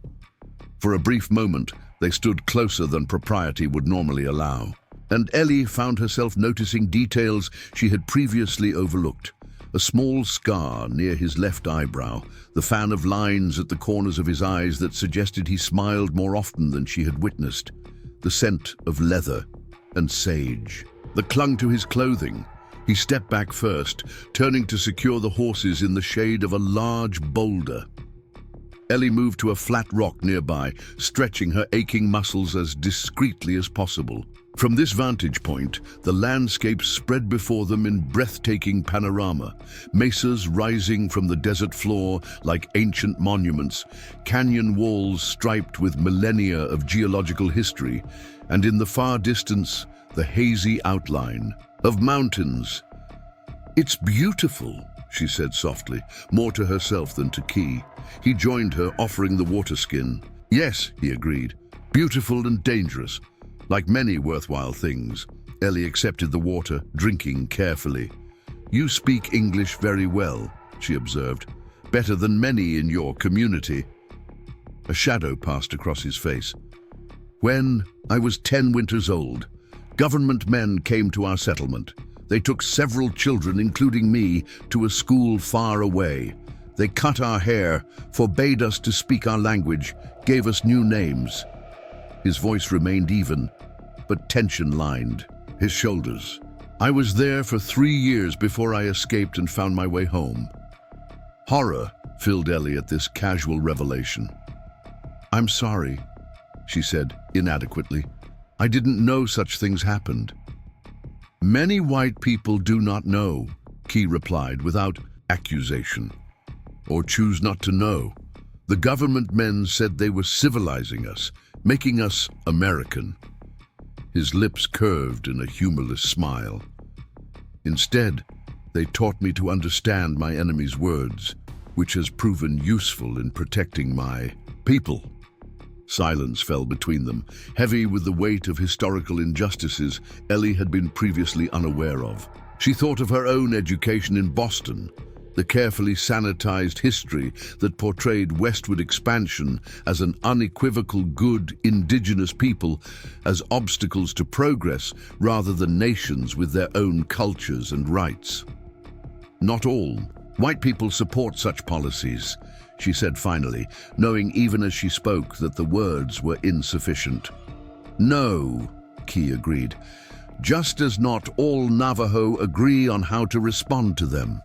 For a brief moment, they stood closer than propriety would normally allow, and Ellie found herself noticing details she had previously overlooked. A small scar near his left eyebrow, the fan of lines at the corners of his eyes that suggested he smiled more often than she had witnessed, the scent of leather and sage that clung to his clothing. He stepped back first, turning to secure the horses in the shade of a large boulder. Ellie moved to a flat rock nearby, stretching her aching muscles as discreetly as possible. From this vantage point, the landscape spread before them in breathtaking panorama, mesas rising from the desert floor like ancient monuments, canyon walls striped with millennia of geological history, and in the far distance, the hazy outline of mountains. "It's beautiful," she said softly, more to herself than to Key. He joined her, offering the water skin. "Yes," he agreed, "beautiful and dangerous. Like many worthwhile things." Ellie accepted the water, drinking carefully. "You speak English very well," she observed. "Better than many in your community." A shadow passed across his face. "When I was 10 winters old, government men came to our settlement. They took several children, including me, to a school far away. They cut our hair, forbade us to speak our language, gave us new names." His voice remained even, but tension lined his shoulders. "I was there for 3 years before I escaped and found my way home." Horror filled Ellie at this casual revelation. "I'm sorry," she said inadequately. "I didn't know such things happened." "Many white people do not know," Key replied without accusation. "Or choose not to know. The government men said they were civilizing us, making us American." His lips curved in a humorless smile. "Instead, they taught me to understand my enemy's words, which has proven useful in protecting my people." Silence fell between them, heavy with the weight of historical injustices Ellie had been previously unaware of. She thought of her own education in Boston, the carefully sanitized history that portrayed westward expansion as an unequivocal good indigenous people, as obstacles to progress rather than nations with their own cultures and rights. "Not all. White people support such policies," she said finally, knowing even as she spoke that the words were insufficient. "No," Key agreed, "just as not all Navajo agree on how to respond to them."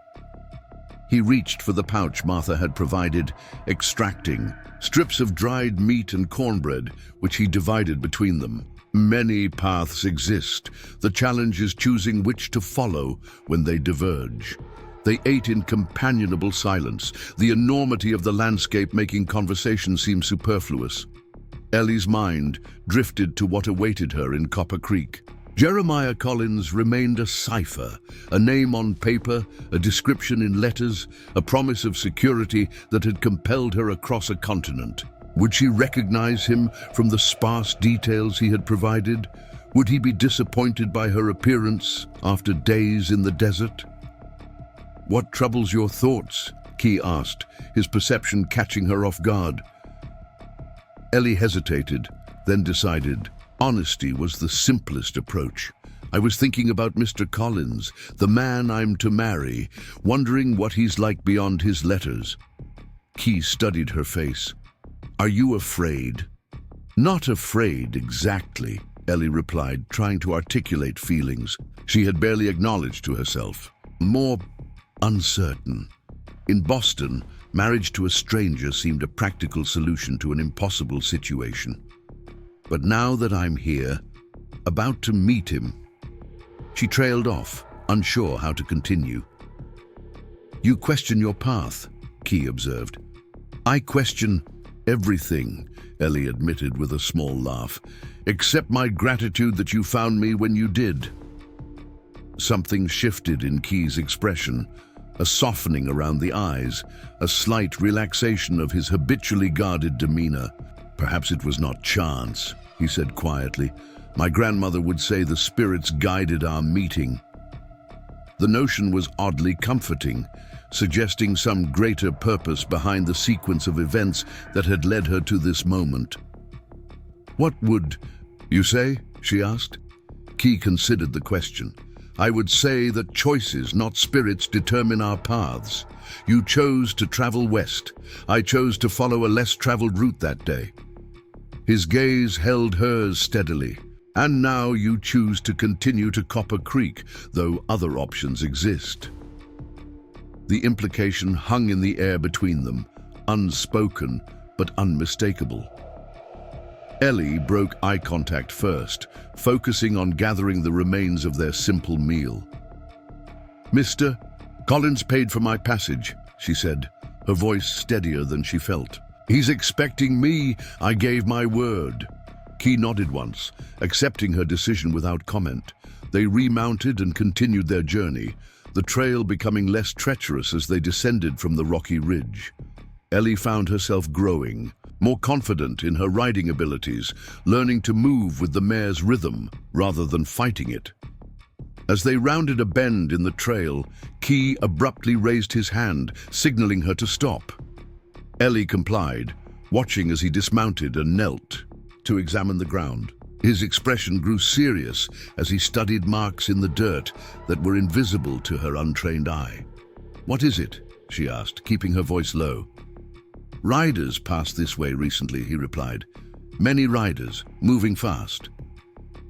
He reached for the pouch Martha had provided, extracting strips of dried meat and cornbread, which he divided between them. "Many paths exist. The challenge is choosing which to follow when they diverge." They ate in companionable silence, the enormity of the landscape making conversation seem superfluous. Ellie's mind drifted to what awaited her in Copper Creek. Jeremiah Collins remained a cipher, a name on paper, a description in letters, a promise of security that had compelled her across a continent. Would she recognize him from the sparse details he had provided? Would he be disappointed by her appearance after days in the desert? "What troubles your thoughts?" Key asked, his perception catching her off guard. Ellie hesitated, then decided honesty was the simplest approach. "I was thinking about Mr. Collins, the man I'm to marry, wondering what he's like beyond his letters." Key studied her face. "Are you afraid?" "Not afraid, exactly," Ellie replied, trying to articulate feelings she had barely acknowledged to herself. "More uncertain. In Boston, marriage to a stranger seemed a practical solution to an impossible situation. But now that I'm here, about to meet him..." She trailed off, unsure how to continue. "You question your path," Key observed. "I question everything," Ellie admitted with a small laugh, "except my gratitude that you found me when you did." Something shifted in Key's expression, a softening around the eyes, a slight relaxation of his habitually guarded demeanor. "Perhaps it was not chance," he said quietly. "My grandmother would say the spirits guided our meeting." The notion was oddly comforting, suggesting some greater purpose behind the sequence of events that had led her to this moment. "What would you say?" she asked. Key considered the question. "I would say that choices, not spirits, determine our paths. You chose to travel west. I chose to follow a less traveled route that day." His gaze held hers steadily. "And now you choose to continue to Copper Creek, though other options exist." The implication hung in the air between them, unspoken but unmistakable. Ellie broke eye contact first, focusing on gathering the remains of their simple meal. "Mr. Collins paid for my passage," she said, her voice steadier than she felt. "He's expecting me. I gave my word." Key nodded once, accepting her decision without comment. They remounted and continued their journey, the trail becoming less treacherous as they descended from the rocky ridge. Ellie found herself growing, more confident in her riding abilities, learning to move with the mare's rhythm rather than fighting it. As they rounded a bend in the trail, Key abruptly raised his hand, signaling her to stop. Ellie complied, watching as he dismounted and knelt to examine the ground. His expression grew serious as he studied marks in the dirt that were invisible to her untrained eye. "What is it?" she asked, keeping her voice low. "Riders passed this way recently," he replied. "Many riders, moving fast."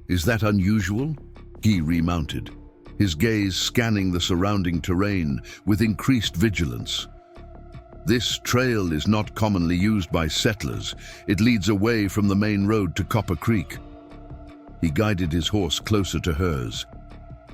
"Is that unusual?" He remounted, his gaze scanning the surrounding terrain with increased vigilance. "This trail is not commonly used by settlers. It leads away from the main road to Copper Creek." He guided his horse closer to hers.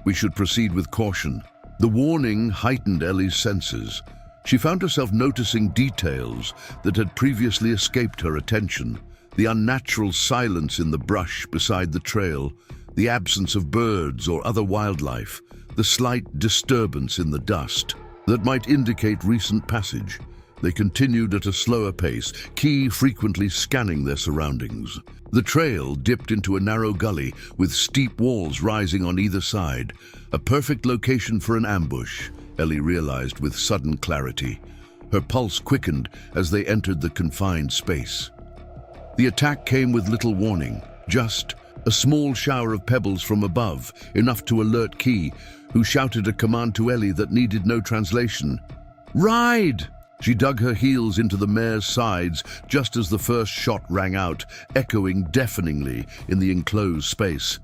"We should proceed with caution." The warning heightened Ellie's senses. She found herself noticing details that had previously escaped her attention. The unnatural silence in the brush beside the trail, the absence of birds or other wildlife, the slight disturbance in the dust that might indicate recent passage. They continued at a slower pace, Key frequently scanning their surroundings. The trail dipped into a narrow gully with steep walls rising on either side, a perfect location for an ambush. Ellie realized with sudden clarity. Her pulse quickened as they entered the confined space. The attack came with little warning, just a small shower of pebbles from above, enough to alert Key, who shouted a command to Ellie that needed no translation. "Ride!" She dug her heels into the mare's sides just as the first shot rang out, echoing deafeningly in the enclosed space.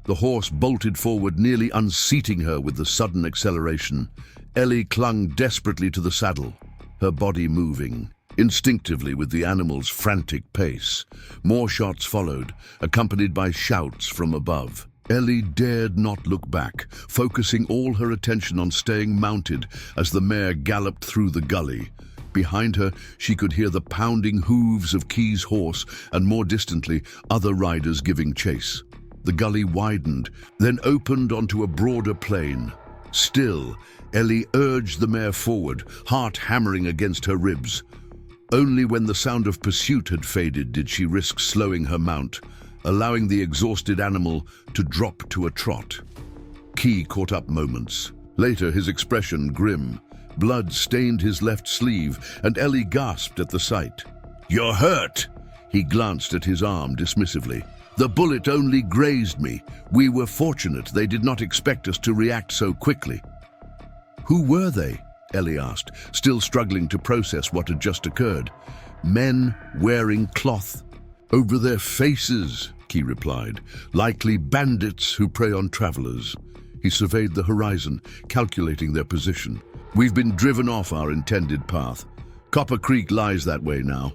The horse bolted forward, nearly unseating her with the sudden acceleration. Ellie clung desperately to the saddle, her body moving instinctively with the animal's frantic pace. More shots followed, accompanied by shouts from above. Ellie dared not look back, focusing all her attention on staying mounted as the mare galloped through the gully. Behind her, she could hear the pounding hooves of Key's horse and, more distantly, other riders giving chase. The gully widened, then opened onto a broader plain. Still, Ellie urged the mare forward, heart hammering against her ribs. Only when the sound of pursuit had faded did she risk slowing her mount, allowing the exhausted animal to drop to a trot. Key caught up moments. Later, his expression grim. Blood stained his left sleeve, and Ellie gasped at the sight. "You're hurt!" He glanced at his arm dismissively. "The bullet only grazed me. We were fortunate. They did not expect us to react so quickly." "Who were they?" Ellie asked, still struggling to process what had just occurred. "Men wearing cloth over their faces," Key replied. "Likely bandits who prey on travelers." He surveyed the horizon, calculating their position. "We've been driven off our intended path. Copper Creek lies that way now."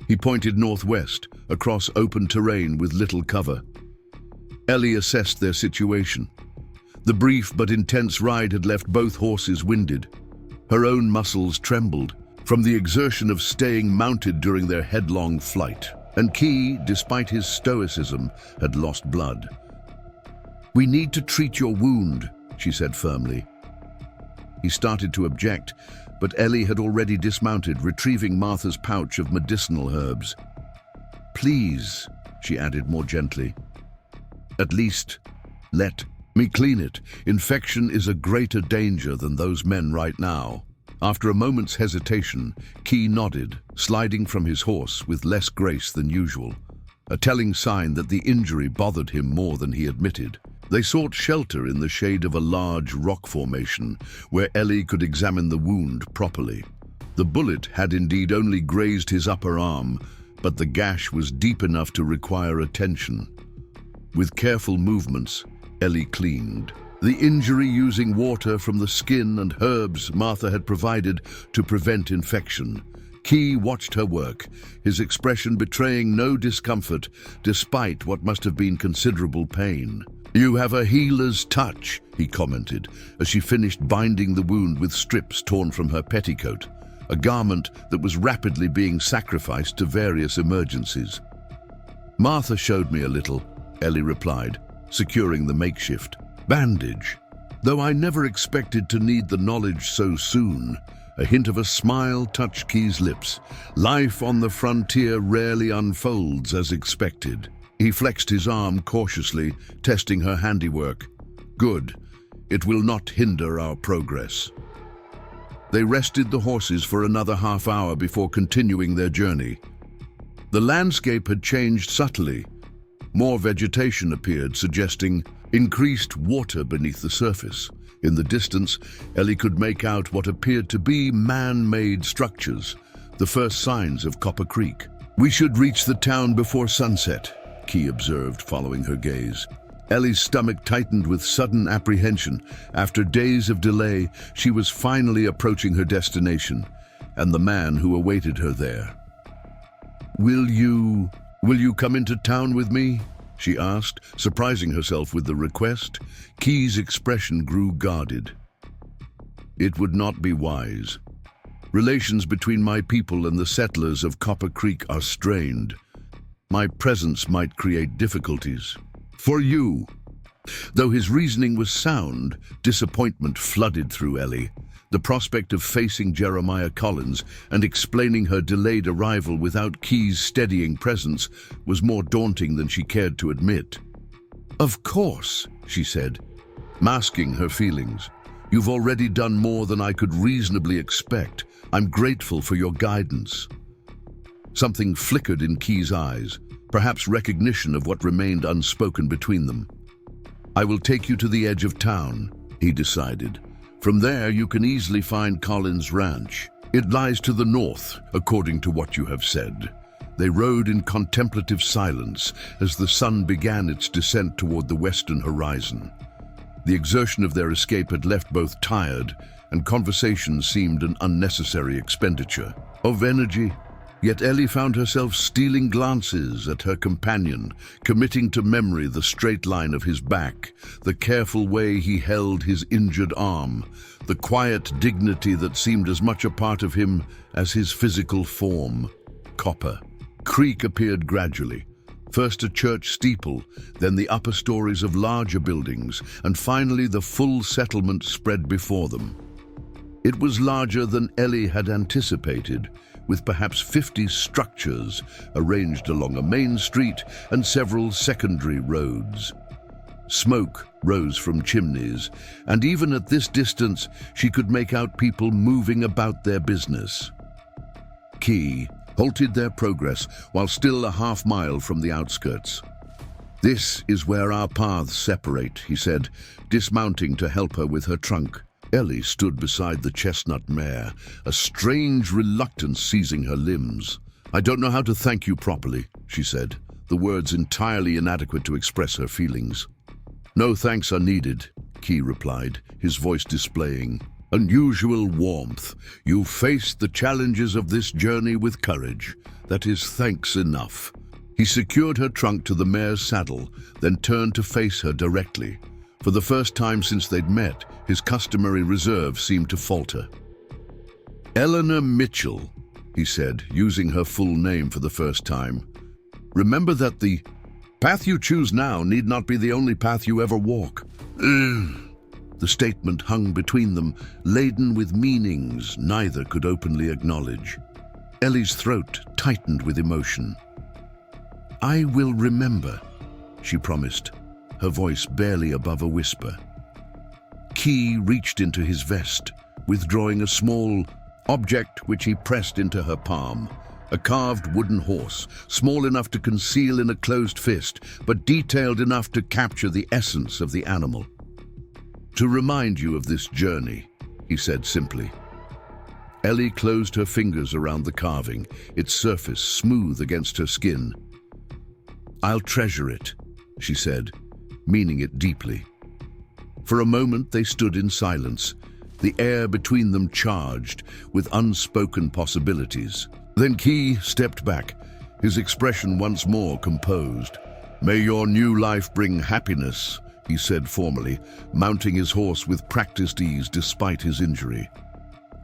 He pointed northwest, across open terrain with little cover. Ellie assessed their situation. The brief but intense ride had left both horses winded. Her own muscles trembled from the exertion of staying mounted during their headlong flight. And Key, despite his stoicism, had lost blood. "We need to treat your wound," she said firmly. He started to object, but Ellie had already dismounted, retrieving Martha's pouch of medicinal herbs. "Please," she added more gently, "at least let me clean it. Infection is a greater danger than those men right now." After a moment's hesitation, Key nodded, sliding from his horse with less grace than usual, a telling sign that the injury bothered him more than he admitted. They sought shelter in the shade of a large rock formation, where Ellie could examine the wound properly. The bullet had indeed only grazed his upper arm, but the gash was deep enough to require attention. With careful movements, Ellie cleaned the injury using water from the skin and herbs Martha had provided to prevent infection. Key watched her work, his expression betraying no discomfort despite what must have been considerable pain. "You have a healer's touch," he commented, as she finished binding the wound with strips torn from her petticoat, a garment that was rapidly being sacrificed to various emergencies. "Martha showed me a little," Ellie replied, securing the makeshift bandage. "Though I never expected to need the knowledge so soon." A hint of a smile touched Key's lips. Life on the frontier rarely unfolds as expected. He flexed his arm cautiously, testing her handiwork. "Good. It will not hinder our progress." They rested the horses for another half hour before continuing their journey. The landscape had changed subtly. More vegetation appeared, suggesting increased water beneath the surface. In the distance, Ellie could make out what appeared to be man-made structures, the first signs of Copper Creek. "We should reach the town before sunset," Key observed, following her gaze. Ellie's stomach tightened with sudden apprehension. After days of delay, she was finally approaching her destination, and the man who awaited her there. Will you come into town with me?" she asked, surprising herself with the request. Key's expression grew guarded. "It would not be wise. Relations between my people and the settlers of Copper Creek are strained. My presence might create difficulties. For you." Though his reasoning was sound, disappointment flooded through Ellie. The prospect of facing Jeremiah Collins and explaining her delayed arrival without Key's steadying presence was more daunting than she cared to admit. "Of course," she said, masking her feelings. You've already done more than I could reasonably expect. I'm grateful for your guidance." Something flickered in Key's eyes, perhaps recognition of what remained unspoken between them. "I will take you to the edge of town," he decided. "From there you can easily find Collins Ranch. It lies to the north, according to what you have said." They rode in contemplative silence as the sun began its descent toward the western horizon. The exertion of their escape had left both tired, and conversation seemed an unnecessary expenditure of energy. Yet Ellie found herself stealing glances at her companion, committing to memory the straight line of his back, the careful way he held his injured arm, the quiet dignity that seemed as much a part of him as his physical form. Copper Creek appeared gradually. First a church steeple, then the upper stories of larger buildings, and finally the full settlement spread before them. It was larger than Ellie had anticipated, with perhaps 50 structures arranged along a main street and several secondary roads. Smoke rose from chimneys, and even at this distance she could make out people moving about their business. Key halted their progress while still a half-mile from the outskirts. "This is where our paths separate," he said, dismounting to help her with her trunk. Ellie stood beside the chestnut mare, a strange reluctance seizing her limbs. "I don't know how to thank you properly," she said, the words entirely inadequate to express her feelings. "No thanks are needed," Key replied, his voice displaying unusual warmth. "You faced the challenges of this journey with courage. That is thanks enough." He secured her trunk to the mare's saddle, then turned to face her directly. For the first time since they'd met, his customary reserve seemed to falter. "Eleanor Mitchell," he said, using her full name for the first time. "Remember that the path you choose now need not be the only path you ever walk." The statement hung between them, laden with meanings neither could openly acknowledge. Ellie's throat tightened with emotion. "I will remember," she promised, her voice barely above a whisper. Key reached into his vest, withdrawing a small object which he pressed into her palm. A carved wooden horse, small enough to conceal in a closed fist, but detailed enough to capture the essence of the animal. "To remind you of this journey," he said simply. Ellie closed her fingers around the carving, its surface smooth against her skin. "I'll treasure it," she said, meaning it deeply. For a moment they stood in silence, the air between them charged with unspoken possibilities. Then Key stepped back, his expression once more composed. "May your new life bring happiness," he said formally, mounting his horse with practiced ease despite his injury.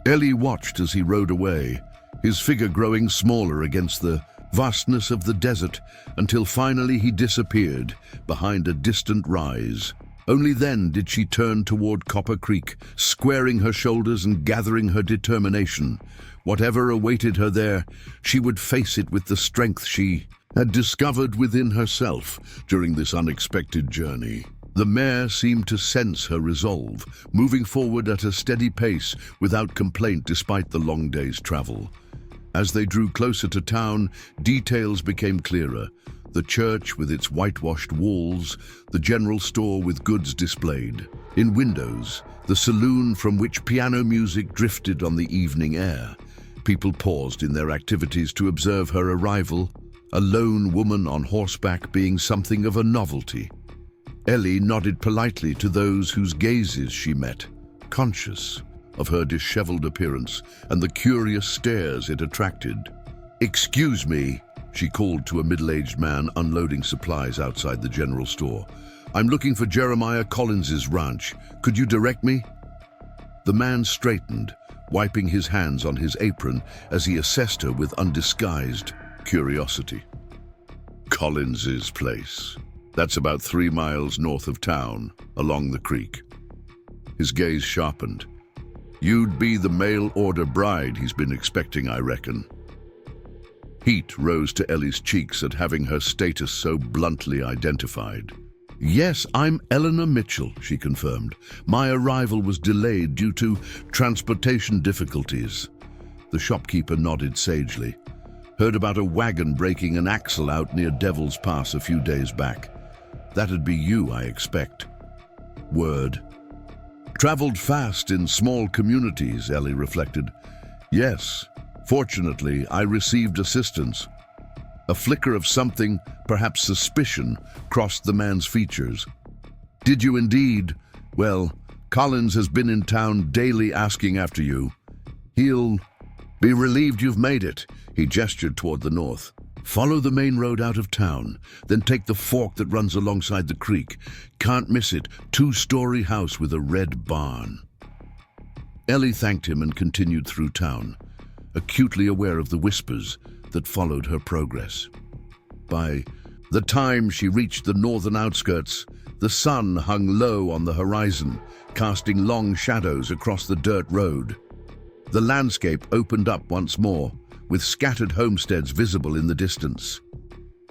Ellie watched as he rode away, his figure growing smaller against the vastness of the desert until finally he disappeared behind a distant rise. Only then did she turn toward Copper Creek, squaring her shoulders and gathering her determination. Whatever awaited her there, she would face it with the strength she had discovered within herself during this unexpected journey. The mare seemed to sense her resolve, moving forward at a steady pace without complaint despite the long day's travel. As they drew closer to town, details became clearer. The church with its whitewashed walls, the general store with goods displayed. In windows, the saloon from which piano music drifted on the evening air. People paused in their activities to observe her arrival, a lone woman on horseback being something of a novelty. Ellie nodded politely to those whose gazes she met, conscious of her disheveled appearance and the curious stares it attracted. "Excuse me," she called to a middle-aged man unloading supplies outside the general store. "I'm looking for Jeremiah Collins's ranch. Could you direct me?" The man straightened, wiping his hands on his apron as he assessed her with undisguised curiosity. "Collins's place. That's about 3 miles north of town, along the creek." His gaze sharpened. "You'd be the mail-order bride he's been expecting, I reckon." Heat rose to Ellie's cheeks at having her status so bluntly identified. "Yes, I'm Eleanor Mitchell," she confirmed. "My arrival was delayed due to transportation difficulties." The shopkeeper nodded sagely. "Heard about a wagon breaking an axle out near Devil's Pass a few days back. That'd be you, I expect." "Word." "Traveled fast in small communities," Ellie reflected. "Yes, fortunately, I received assistance." A flicker of something, perhaps suspicion, crossed the man's features. "Did you indeed? Well, Collins has been in town daily asking after you. He'll be relieved you've made it." He gestured toward the north. "Follow the main road out of town, then take the fork that runs alongside the creek. Can't miss it, 2-story house with a red barn." Ellie thanked him and continued through town, acutely aware of the whispers that followed her progress. By the time she reached the northern outskirts, the sun hung low on the horizon, casting long shadows across the dirt road. The landscape opened up once more, with scattered homesteads visible in the distance.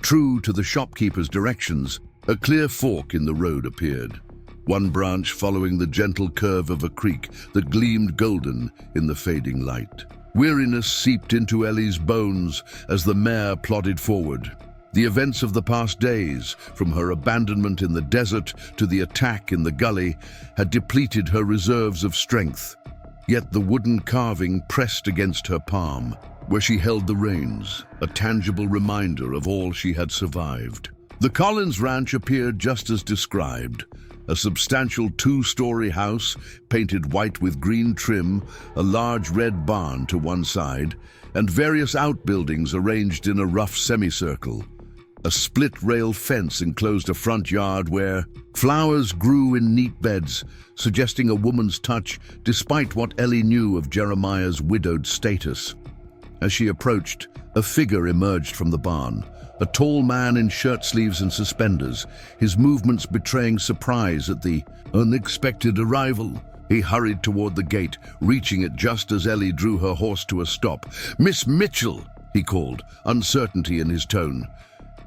True to the shopkeeper's directions, a clear fork in the road appeared, one branch following the gentle curve of a creek that gleamed golden in the fading light. Weariness seeped into Ellie's bones as the mare plodded forward. The events of the past days, from her abandonment in the desert to the attack in the gully, had depleted her reserves of strength. Yet the wooden carving pressed against her palm, where she held the reins, a tangible reminder of all she had survived. The Collins Ranch appeared just as described. A substantial 2-story house, painted white with green trim, a large red barn to one side, and various outbuildings arranged in a rough semicircle. A split-rail fence enclosed a front yard where flowers grew in neat beds, suggesting a woman's touch despite what Ellie knew of Jeremiah's widowed status. As she approached, a figure emerged from the barn, a tall man in shirt sleeves and suspenders, his movements betraying surprise at the unexpected arrival. He hurried toward the gate, reaching it just as Ellie drew her horse to a stop. "Miss Mitchell," he called, uncertainty in his tone.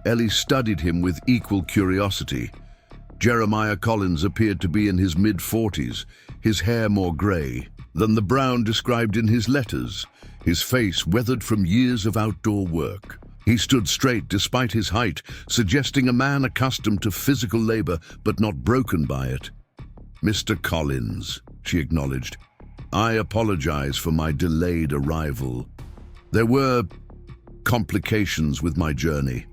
Ellie studied him with equal curiosity. Jeremiah Collins appeared to be in his mid-40s, his hair more grey than the brown described in his letters, his face weathered from years of outdoor work. He stood straight despite his height, suggesting a man accustomed to physical labor but not broken by it. "Mr. Collins," she acknowledged. "I apologize for my delayed arrival. There were complications with my journey."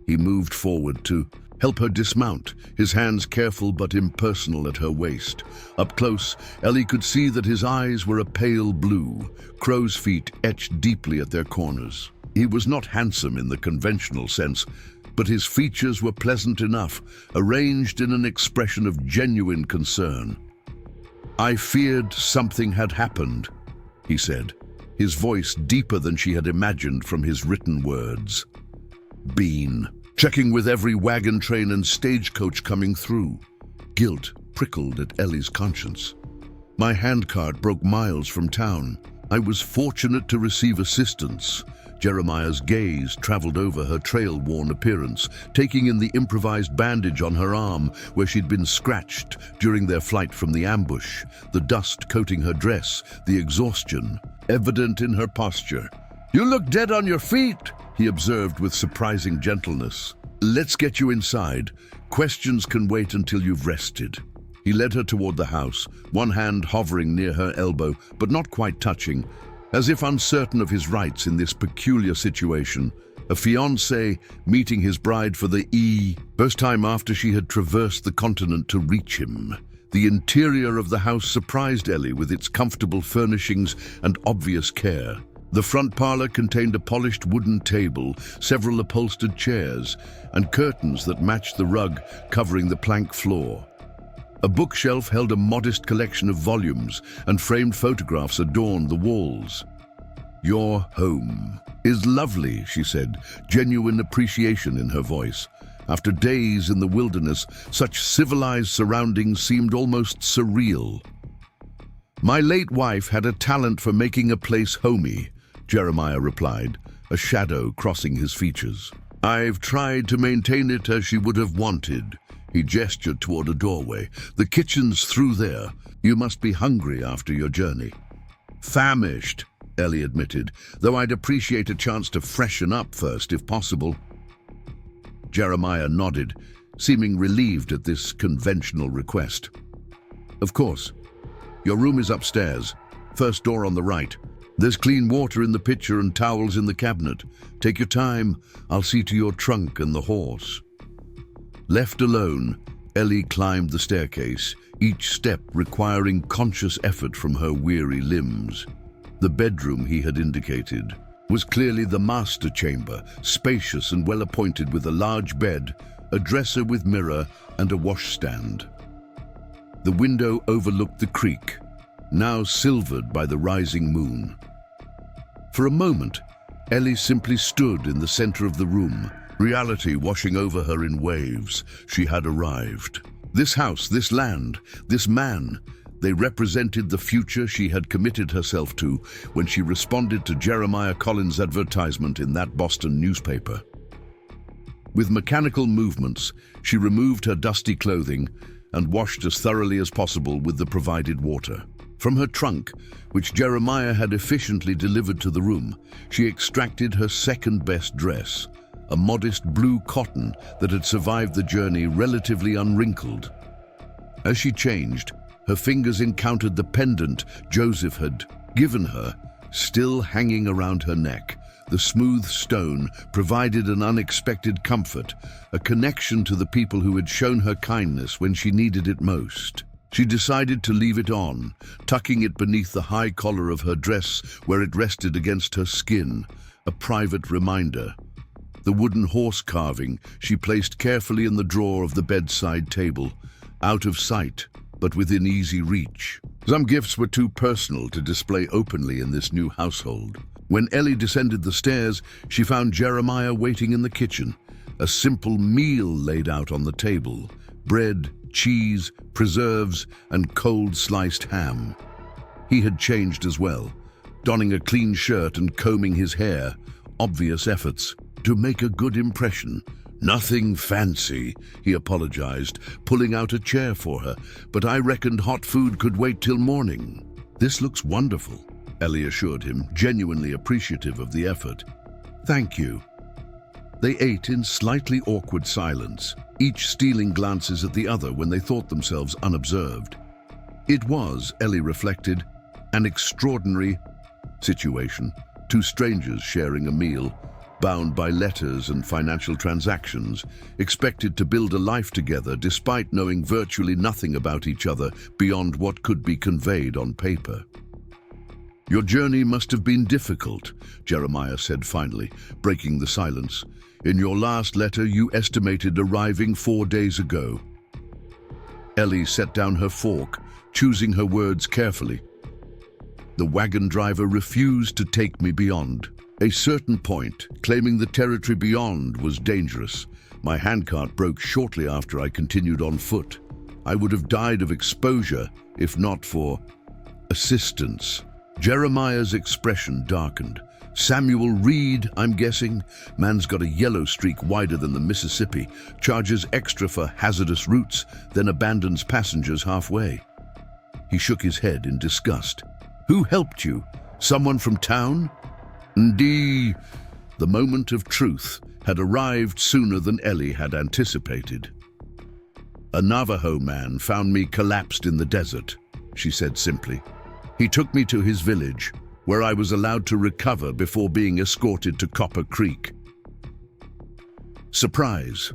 He moved forward to help her dismount, his hands careful but impersonal at her waist. Up close, Ellie could see that his eyes were a pale blue, crow's feet etched deeply at their corners. He was not handsome in the conventional sense, but his features were pleasant enough, arranged in an expression of genuine concern. "I feared something had happened," he said, his voice deeper than she had imagined from his written words. "Been checking with every wagon train and stagecoach coming through." Guilt prickled at Ellie's conscience. "My handcart broke miles from town. I was fortunate to receive assistance." Jeremiah's gaze traveled over her trail-worn appearance, taking in the improvised bandage on her arm where she'd been scratched during their flight from the ambush, the dust coating her dress, the exhaustion evident in her posture. "You look dead on your feet," he observed with surprising gentleness. "Let's get you inside. Questions can wait until you've rested." He led her toward the house, one hand hovering near her elbow, but not quite touching, as if uncertain of his rights in this peculiar situation. A fiancé meeting his bride for the first time after she had traversed the continent to reach him. The interior of the house surprised Ellie with its comfortable furnishings and obvious care. The front parlor contained a polished wooden table, several upholstered chairs, and curtains that matched the rug covering the plank floor. A bookshelf held a modest collection of volumes, and framed photographs adorned the walls. "Your home is lovely," she said, genuine appreciation in her voice. After days in the wilderness, such civilized surroundings seemed almost surreal. "My late wife had a talent for making a place homey," Jeremiah replied, a shadow crossing his features. "I've tried to maintain it as she would have wanted," He gestured toward a doorway. "The kitchen's through there. You must be hungry after your journey." "Famished," Ellie admitted, "though I'd appreciate a chance to freshen up first, if possible." Jeremiah nodded, seeming relieved at this conventional request. "Of course. Your room is upstairs. First door on the right. There's clean water in the pitcher and towels in the cabinet. Take your time. I'll see to your trunk and the horse." Left alone, Ellie climbed the staircase, each step requiring conscious effort from her weary limbs. The bedroom he had indicated was clearly the master chamber, spacious and well-appointed with a large bed, a dresser with mirror, and a washstand. The window overlooked the creek, now silvered by the rising moon. For a moment, Ellie simply stood in the center of the room, reality washing over her in waves. She had arrived. This house, this land, this man, they represented the future she had committed herself to when she responded to Jeremiah Collins' advertisement in that Boston newspaper. With mechanical movements, she removed her dusty clothing and washed as thoroughly as possible with the provided water. From her trunk, which Jeremiah had efficiently delivered to the room, she extracted her second-best dress, a modest blue cotton that had survived the journey relatively unwrinkled. As she changed, her fingers encountered the pendant Joseph had given her, still hanging around her neck. The smooth stone provided an unexpected comfort, a connection to the people who had shown her kindness when she needed it most. She decided to leave it on, tucking it beneath the high collar of her dress where it rested against her skin, a private reminder. The wooden horse carving she placed carefully in the drawer of the bedside table, out of sight, but within easy reach. Some gifts were too personal to display openly in this new household. When Ellie descended the stairs, she found Jeremiah waiting in the kitchen, a simple meal laid out on the table: bread, cheese, preserves, and cold sliced ham. He had changed as well, donning a clean shirt and combing his hair, obvious efforts to make a good impression. "Nothing fancy," he apologized, pulling out a chair for her, "but I reckoned hot food could wait till morning." "This looks wonderful," Ellie assured him, genuinely appreciative of the effort. "Thank you." They ate in slightly awkward silence, each stealing glances at the other when they thought themselves unobserved. It was, Ellie reflected, an extraordinary situation. Two strangers sharing a meal, bound by letters and financial transactions, expected to build a life together despite knowing virtually nothing about each other beyond what could be conveyed on paper. "Your journey must have been difficult," Jeremiah said finally, breaking the silence. "In your last letter, you estimated arriving 4 days ago." Ellie set down her fork, choosing her words carefully. "The wagon driver refused to take me beyond a certain point, claiming the territory beyond was dangerous. My handcart broke shortly after I continued on foot. I would have died of exposure if not for assistance." Jeremiah's expression darkened. "Samuel Reed, I'm guessing. Man's got a yellow streak wider than the Mississippi, charges extra for hazardous routes, then abandons passengers halfway." He shook his head in disgust. "Who helped you? Someone from town?" "Indeed." The moment of truth had arrived sooner than Ellie had anticipated. "A Navajo man found me collapsed in the desert," she said simply. "He took me to his village, where I was allowed to recover before being escorted to Copper Creek." Surprise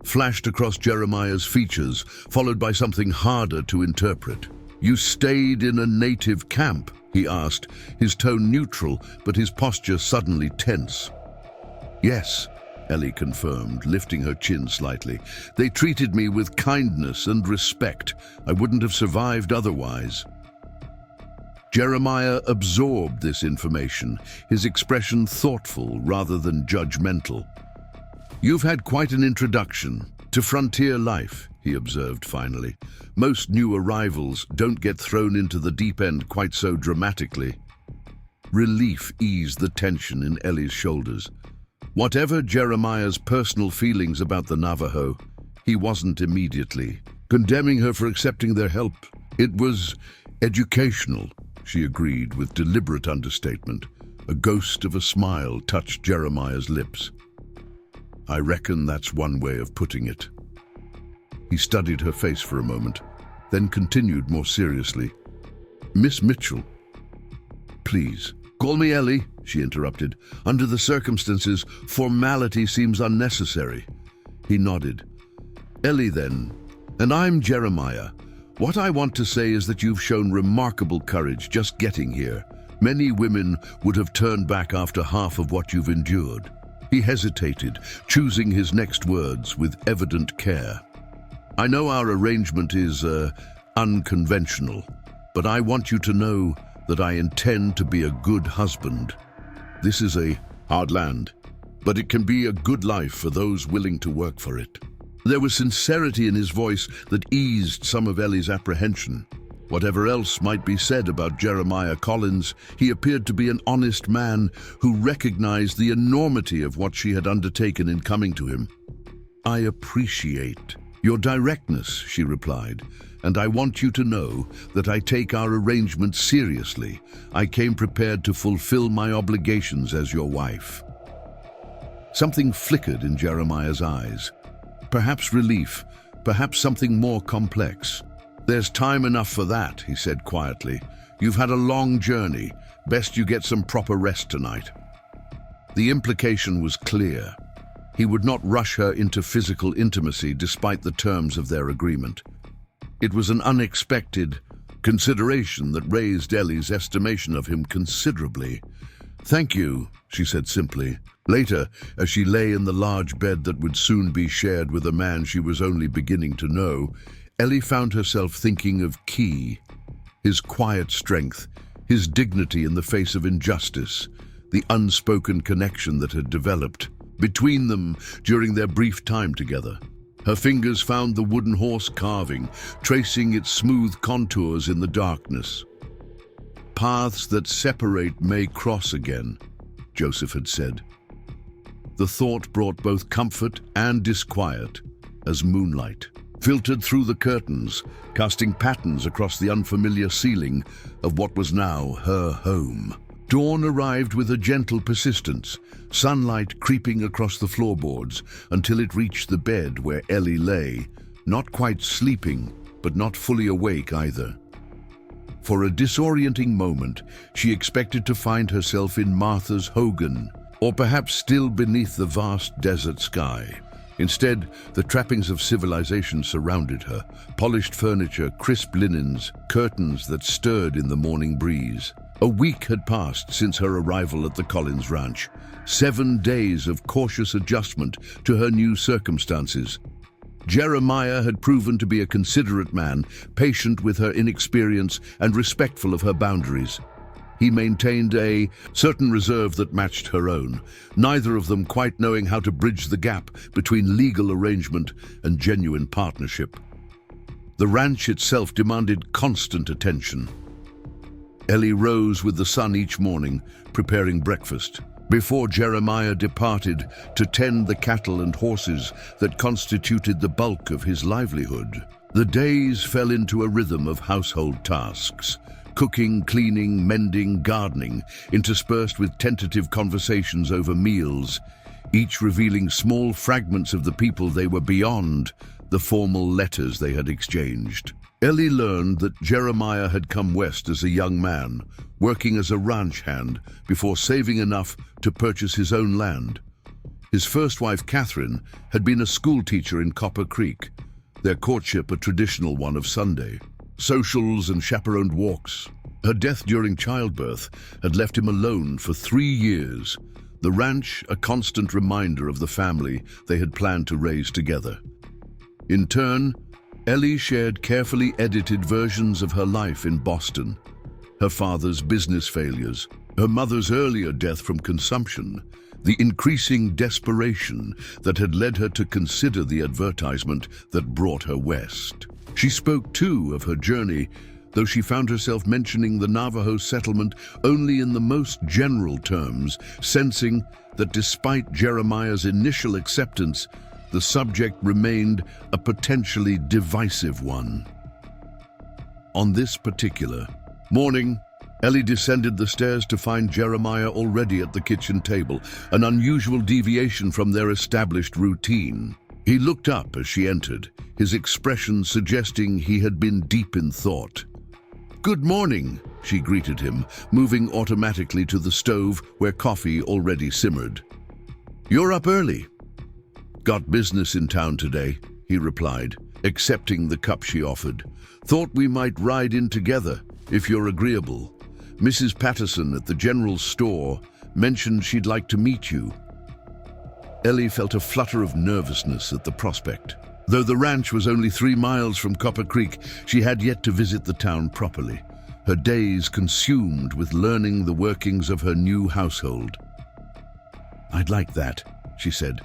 flashed across Jeremiah's features, followed by something harder to interpret. "You stayed in a native camp?" he asked, his tone neutral, but his posture suddenly tense. "Yes," Ellie confirmed, lifting her chin slightly. "They treated me with kindness and respect. I wouldn't have survived otherwise." Jeremiah absorbed this information, his expression thoughtful rather than judgmental. "You've had quite an introduction to frontier life," he observed finally. "Most new arrivals don't get thrown into the deep end quite so dramatically." Relief eased the tension in Ellie's shoulders. Whatever Jeremiah's personal feelings about the Navajo, He wasn't immediately condemning her for accepting their help. It was educational, she agreed with deliberate understatement. A ghost of a smile touched Jeremiah's lips. I reckon that's one way of putting it. He studied her face for a moment, then continued more seriously. Miss Mitchell. Please. Call me Ellie, she interrupted. Under the circumstances, formality seems unnecessary. He nodded. Ellie, then. And I'm Jeremiah. What I want to say is that you've shown remarkable courage just getting here. Many women would have turned back after half of what you've endured. He hesitated, choosing his next words with evident care. I know our arrangement is unconventional, but I want you to know that I intend to be a good husband. This is a hard land, but it can be a good life for those willing to work for it. There was sincerity in his voice that eased some of Ellie's apprehension. Whatever else might be said about Jeremiah Collins, he appeared to be an honest man who recognized the enormity of what she had undertaken in coming to him. I appreciate your directness, she replied, and I want you to know that I take our arrangement seriously. I came prepared to fulfill my obligations as your wife. Something flickered in Jeremiah's eyes. Perhaps relief, perhaps something more complex. There's time enough for that, he said quietly. You've had a long journey. Best you get some proper rest tonight. The implication was clear. He would not rush her into physical intimacy despite the terms of their agreement. It was an unexpected consideration that raised Ellie's estimation of him considerably. Thank you, she said simply. Later, as she lay in the large bed that would soon be shared with a man she was only beginning to know, Ellie found herself thinking of Key, his quiet strength, his dignity in the face of injustice, the unspoken connection that had developed between them during their brief time together. Her fingers found the wooden horse carving, tracing its smooth contours in the darkness. Paths that separate may cross again, Joseph had said. The thought brought both comfort and disquiet as moonlight filtered through the curtains, casting patterns across the unfamiliar ceiling of what was now her home. Dawn arrived with a gentle persistence, sunlight creeping across the floorboards until it reached the bed where Ellie lay, not quite sleeping, but not fully awake either. For a disorienting moment, she expected to find herself in Martha's Hogan, or perhaps still beneath the vast desert sky. Instead, the trappings of civilization surrounded her, polished furniture, crisp linens, curtains that stirred in the morning breeze. A week had passed since her arrival at the Collins Ranch, 7 days of cautious adjustment to her new circumstances. Jeremiah had proven to be a considerate man, patient with her inexperience and respectful of her boundaries. He maintained a certain reserve that matched her own, neither of them quite knowing how to bridge the gap between legal arrangement and genuine partnership. The ranch itself demanded constant attention. Ellie rose with the sun each morning, preparing breakfast, before Jeremiah departed to tend the cattle and horses that constituted the bulk of his livelihood. The days fell into a rhythm of household tasks, cooking, cleaning, mending, gardening, interspersed with tentative conversations over meals, each revealing small fragments of the people they were beyond the formal letters they had exchanged. Ellie learned that Jeremiah had come west as a young man, working as a ranch hand before saving enough to purchase his own land. His first wife, Catherine, had been a school teacher in Copper Creek, their courtship a traditional one of Sunday. Socials and chaperoned walks. Her death during childbirth had left him alone for 3 years, the ranch a constant reminder of the family they had planned to raise together. In turn, Ellie shared carefully edited versions of her life in Boston, her father's business failures, her mother's earlier death from consumption, the increasing desperation that had led her to consider the advertisement that brought her west. She spoke, too, of her journey, though she found herself mentioning the Navajo settlement only in the most general terms, sensing that despite Jeremiah's initial acceptance, The subject remained a potentially divisive one. On this particular morning, Ellie descended the stairs to find Jeremiah already at the kitchen table, an unusual deviation from their established routine. He looked up as she entered, his expression suggesting he had been deep in thought. "Good morning," she greeted him, moving automatically to the stove where coffee already simmered. "You're up early." "Got business in town today," he replied, accepting the cup she offered. "Thought we might ride in together, if you're agreeable. Mrs. Patterson at the general store mentioned she'd like to meet you." Ellie felt a flutter of nervousness at the prospect. Though the ranch was only 3 miles from Copper Creek, she had yet to visit the town properly, her days consumed with learning the workings of her new household. "I'd like that," she said,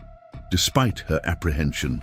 despite her apprehension.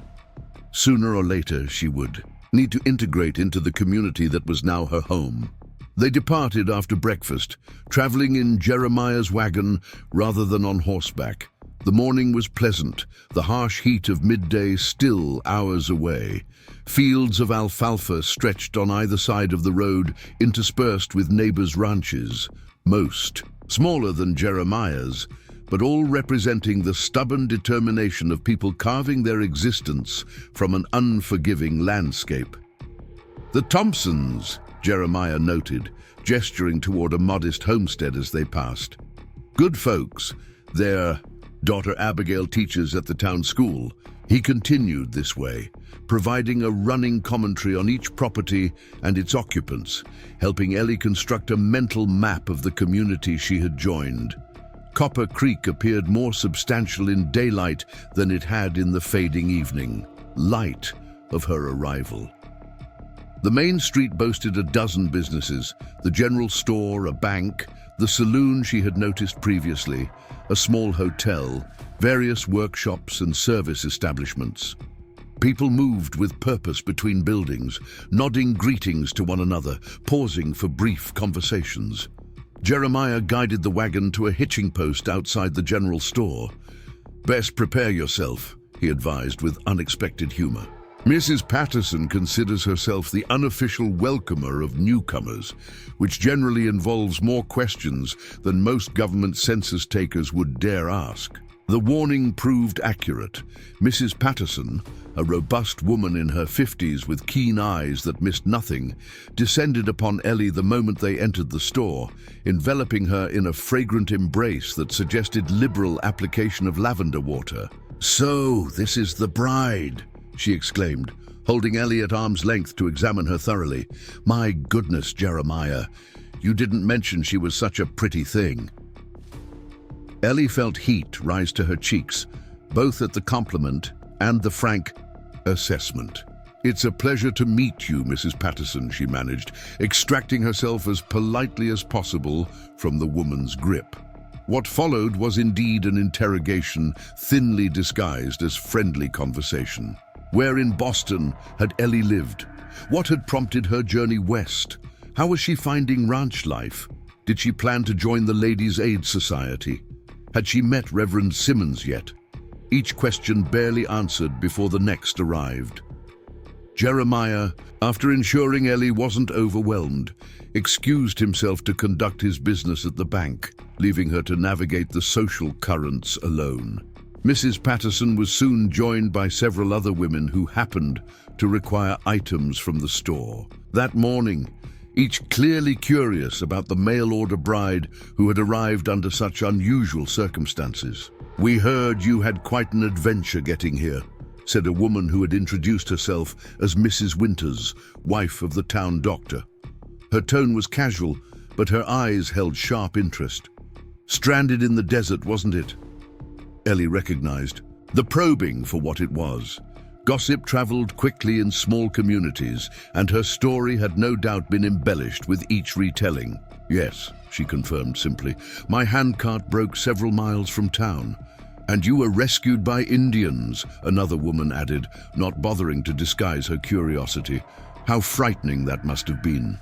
Sooner or later, she would need to integrate into the community that was now her home. They departed after breakfast, traveling in Jeremiah's wagon rather than on horseback. The morning was pleasant, the harsh heat of midday still hours away. Fields of alfalfa stretched on either side of the road, interspersed with neighbors' ranches, most smaller than Jeremiah's, but all representing the stubborn determination of people carving their existence from an unforgiving landscape. "The Thompsons," Jeremiah noted, gesturing toward a modest homestead as they passed. "Good folks. Their daughter Abigail teaches at the town school." He continued this way, providing a running commentary on each property and its occupants, helping Ellie construct a mental map of the community she had joined. Copper Creek appeared more substantial in daylight than it had in the fading evening light of her arrival. The main street boasted a dozen businesses, the general store, a bank, the saloon she had noticed previously, a small hotel, various workshops and service establishments. People moved with purpose between buildings, nodding greetings to one another, pausing for brief conversations. Jeremiah guided the wagon to a hitching post outside the general store. "Best prepare yourself," he advised with unexpected humor. "Mrs. Patterson considers herself the unofficial welcomer of newcomers, which generally involves more questions than most government census takers would dare ask." The warning proved accurate. Mrs. Patterson, a robust woman in her 50s with keen eyes that missed nothing, descended upon Ellie the moment they entered the store, enveloping her in a fragrant embrace that suggested liberal application of lavender water. "So, this is the bride," she exclaimed, holding Ellie at arm's length to examine her thoroughly. "My goodness, Jeremiah, you didn't mention she was such a pretty thing." Ellie felt heat rise to her cheeks, both at the compliment and the frank assessment. "It's a pleasure to meet you, Mrs. Patterson," she managed, extracting herself as politely as possible from the woman's grip. What followed was indeed an interrogation, thinly disguised as friendly conversation. Where in Boston had Ellie lived? What had prompted her journey west? How was she finding ranch life? Did she plan to join the Ladies' Aid Society? Had she met Reverend Simmons yet? Each question barely answered before the next arrived. Jeremiah, after ensuring Ellie wasn't overwhelmed, excused himself to conduct his business at the bank, leaving her to navigate the social currents alone. Mrs. Patterson was soon joined by several other women who happened to require items from the store. That morning, each clearly curious about the mail-order bride who had arrived under such unusual circumstances. "We heard you had quite an adventure getting here," said a woman who had introduced herself as Mrs. Winters, wife of the town doctor. Her tone was casual, but her eyes held sharp interest. "Stranded in the desert, wasn't it?" Ellie recognized the probing for what it was. Gossip traveled quickly in small communities, and her story had no doubt been embellished with each retelling. "Yes," she confirmed simply. "My handcart broke several miles from town." "And you were rescued by Indians," another woman added, not bothering to disguise her curiosity. How frightening that must have been.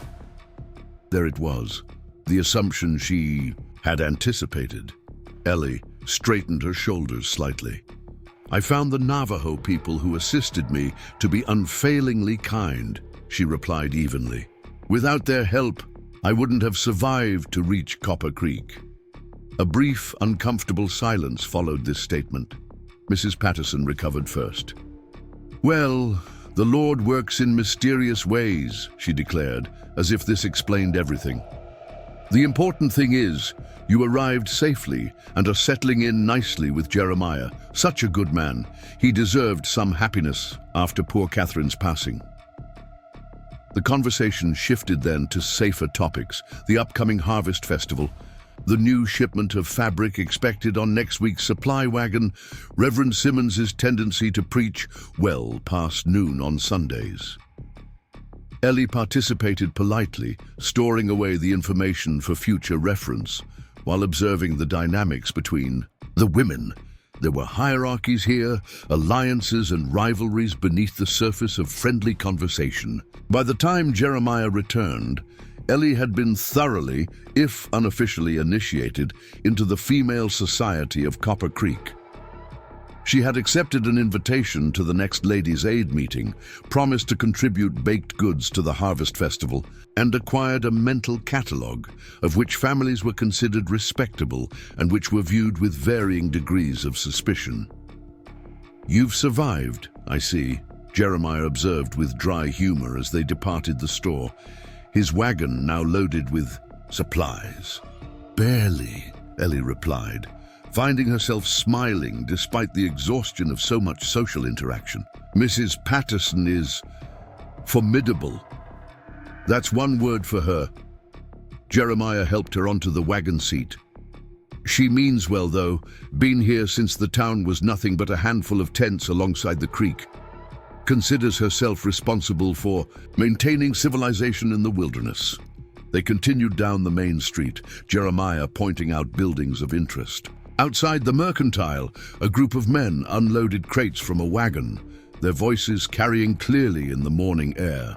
There it was, the assumption she had anticipated. Ellie straightened her shoulders slightly. I found the Navajo people who assisted me to be unfailingly kind, she replied evenly. Without their help, I wouldn't have survived to reach Copper Creek. A brief, uncomfortable silence followed this statement. Mrs. Patterson recovered first. Well, the Lord works in mysterious ways, she declared, as if this explained everything. The important thing is, you arrived safely and are settling in nicely with Jeremiah. Such a good man. He deserved some happiness after poor Catherine's passing. The conversation shifted then to safer topics, the upcoming harvest festival, the new shipment of fabric expected on next week's supply wagon, Reverend Simmons's tendency to preach well past noon on Sundays. Ellie participated politely, storing away the information for future reference, while observing the dynamics between the women. There were hierarchies here, alliances and rivalries beneath the surface of friendly conversation. By the time Jeremiah returned, Ellie had been thoroughly, if unofficially, initiated into the female society of Copper Creek. She had accepted an invitation to the next Ladies' Aid meeting, promised to contribute baked goods to the harvest festival, and acquired a mental catalogue of which families were considered respectable and which were viewed with varying degrees of suspicion. "You've survived, I see," Jeremiah observed with dry humor as they departed the store, his wagon now loaded with supplies. "Barely," Ellie replied, finding herself smiling despite the exhaustion of so much social interaction. "Mrs. Patterson is formidable. That's one word for her." Jeremiah helped her onto the wagon seat. "She means well, though, been here since the town was nothing but a handful of tents alongside the creek. Considers herself responsible for maintaining civilization in the wilderness." They continued down the main street, Jeremiah pointing out buildings of interest. Outside the mercantile, a group of men unloaded crates from a wagon, their voices carrying clearly in the morning air.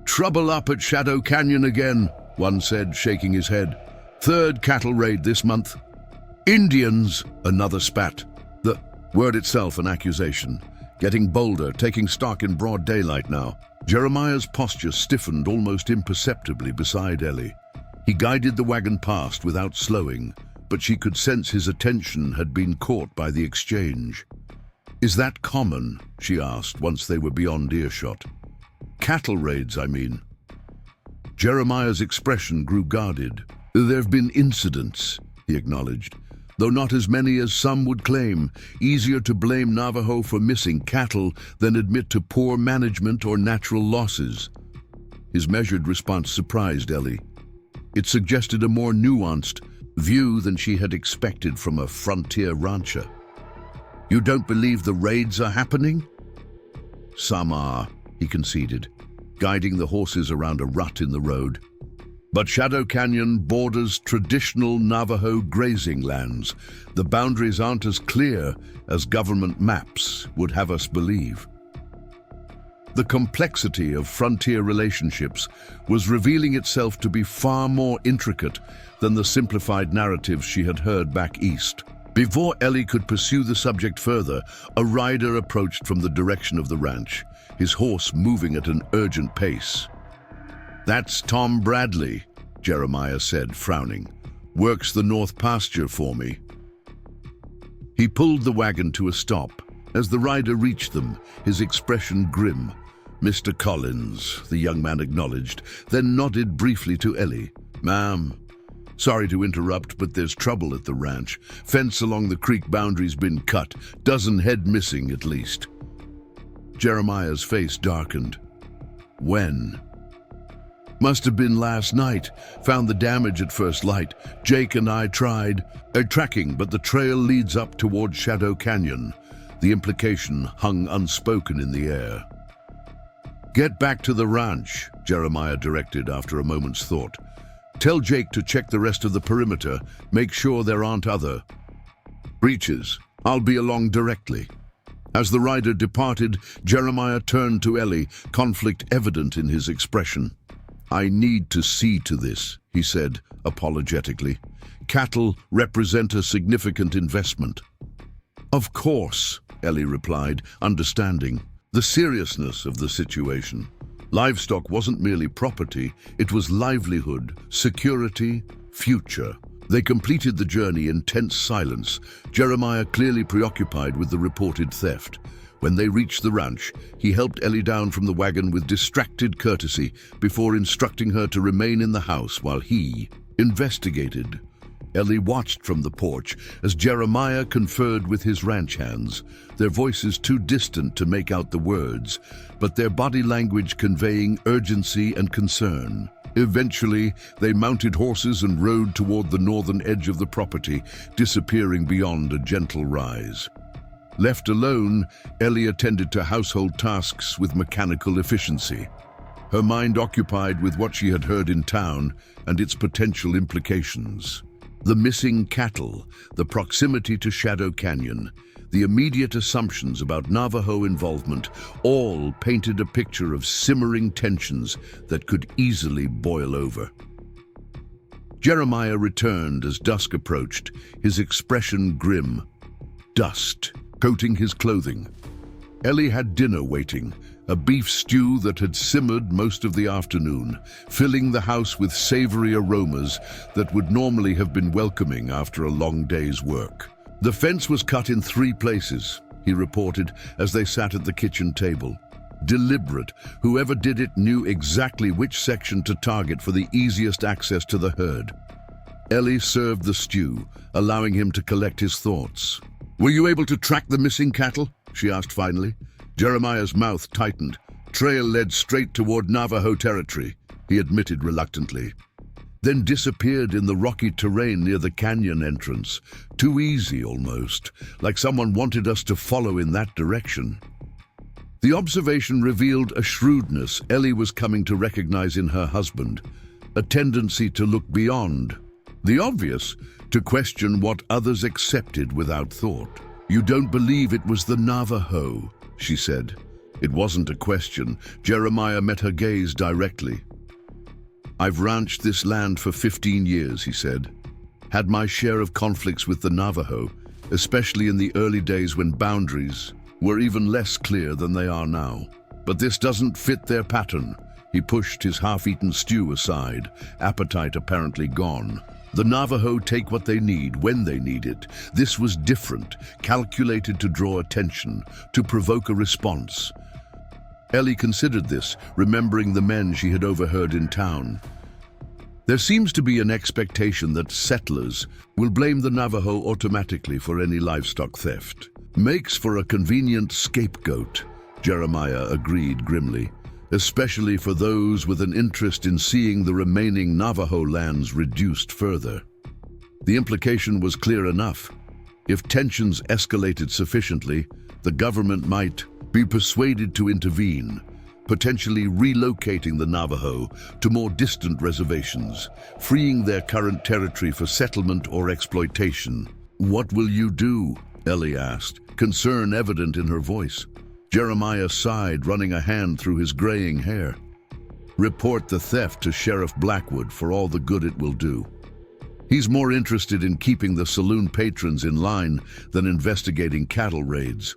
"Trouble up at Shadow Canyon again," one said, shaking his head. "Third cattle raid this month." "Indians," another spat. The word itself an accusation. Getting bolder, taking stock in broad daylight now. Jeremiah's posture stiffened almost imperceptibly beside Ellie. He guided the wagon past without slowing, but she could sense his attention had been caught by the exchange. "Is that common?" she asked once they were beyond earshot. "Cattle raids, I mean." Jeremiah's expression grew guarded. "There've been incidents," he acknowledged, "though not as many as some would claim. Easier to blame Navajo for missing cattle than admit to poor management or natural losses." His measured response surprised Ellie. It suggested a more nuanced view than she had expected from a frontier rancher. "You don't believe the raids are happening?" "Some are," he conceded, guiding the horses around a rut in the road. "But Shadow Canyon borders traditional Navajo grazing lands. The boundaries aren't as clear as government maps would have us believe." The complexity of frontier relationships was revealing itself to be far more intricate than the simplified narratives she had heard back east. Before Ellie could pursue the subject further, a rider approached from the direction of the ranch, his horse moving at an urgent pace. "That's Tom Bradley," Jeremiah said, frowning. "Works the north pasture for me." He pulled the wagon to a stop. As the rider reached them, his expression grim. "Mr. Collins," the young man acknowledged, then nodded briefly to Ellie. "Ma'am, sorry to interrupt, but there's trouble at the ranch. Fence along the creek boundary's been cut. Dozen head missing, at least." Jeremiah's face darkened. "When?" "Must have been last night. Found the damage at first light. Jake and I tried tracking, but the trail leads up toward Shadow Canyon." The implication hung unspoken in the air. "Get back to the ranch," Jeremiah directed after a moment's thought. "Tell Jake to check the rest of the perimeter. Make sure there aren't other breaches. I'll be along directly." As the rider departed, Jeremiah turned to Ellie, conflict evident in his expression. "I need to see to this," he said apologetically. "Cattle represent a significant investment." "Of course," Ellie replied, understanding the seriousness of the situation. Livestock wasn't merely property, it was livelihood, security, future. They completed the journey in tense silence, Jeremiah clearly preoccupied with the reported theft. When they reached the ranch, he helped Ellie down from the wagon with distracted courtesy before instructing her to remain in the house while he investigated. Ellie watched from the porch as Jeremiah conferred with his ranch hands, their voices too distant to make out the words, but their body language conveying urgency and concern. Eventually, they mounted horses and rode toward the northern edge of the property, disappearing beyond a gentle rise. Left alone, Ellie attended to household tasks with mechanical efficiency, her mind occupied with what she had heard in town and its potential implications. The missing cattle, the proximity to Shadow Canyon, the immediate assumptions about Navajo involvement all painted a picture of simmering tensions that could easily boil over. Jeremiah returned as dusk approached, his expression grim, dust coating his clothing. Ellie had dinner waiting, a beef stew that had simmered most of the afternoon, filling the house with savory aromas that would normally have been welcoming after a long day's work. The fence was cut in 3 places, he reported as they sat at the kitchen table. Deliberate, whoever did it knew exactly which section to target for the easiest access to the herd. Ellie served the stew, allowing him to collect his thoughts. "Were you able to track the missing cattle?" she asked finally. Jeremiah's mouth tightened. "Trail led straight toward Navajo territory," he admitted reluctantly. "Then disappeared in the rocky terrain near the canyon entrance. Too easy almost, like someone wanted us to follow in that direction." The observation revealed a shrewdness Ellie was coming to recognize in her husband, a tendency to look beyond the obvious, to question what others accepted without thought. "You don't believe it was the Navajo?" she said. It wasn't a question. Jeremiah met her gaze directly. "I've ranched this land for 15 years, he said. Had my share of conflicts with the Navajo, especially in the early days when boundaries were even less clear than they are now. But this doesn't fit their pattern." He pushed his half-eaten stew aside, appetite apparently gone. "The Navajo take what they need when they need it. This was different, calculated to draw attention, to provoke a response." Ellie considered this, remembering the men she had overheard in town. There seems to be an expectation that settlers will blame the Navajo automatically for any livestock theft. "Makes for a convenient scapegoat," Jeremiah agreed grimly, "especially for those with an interest in seeing the remaining Navajo lands reduced further." The implication was clear enough. If tensions escalated sufficiently, the government might be persuaded to intervene, potentially relocating the Navajo to more distant reservations, freeing their current territory for settlement or exploitation. "What will you do?" Ellie asked, concern evident in her voice. Jeremiah sighed, running a hand through his graying hair. "Report the theft to Sheriff Blackwood for all the good it will do. He's more interested in keeping the saloon patrons in line than investigating cattle raids."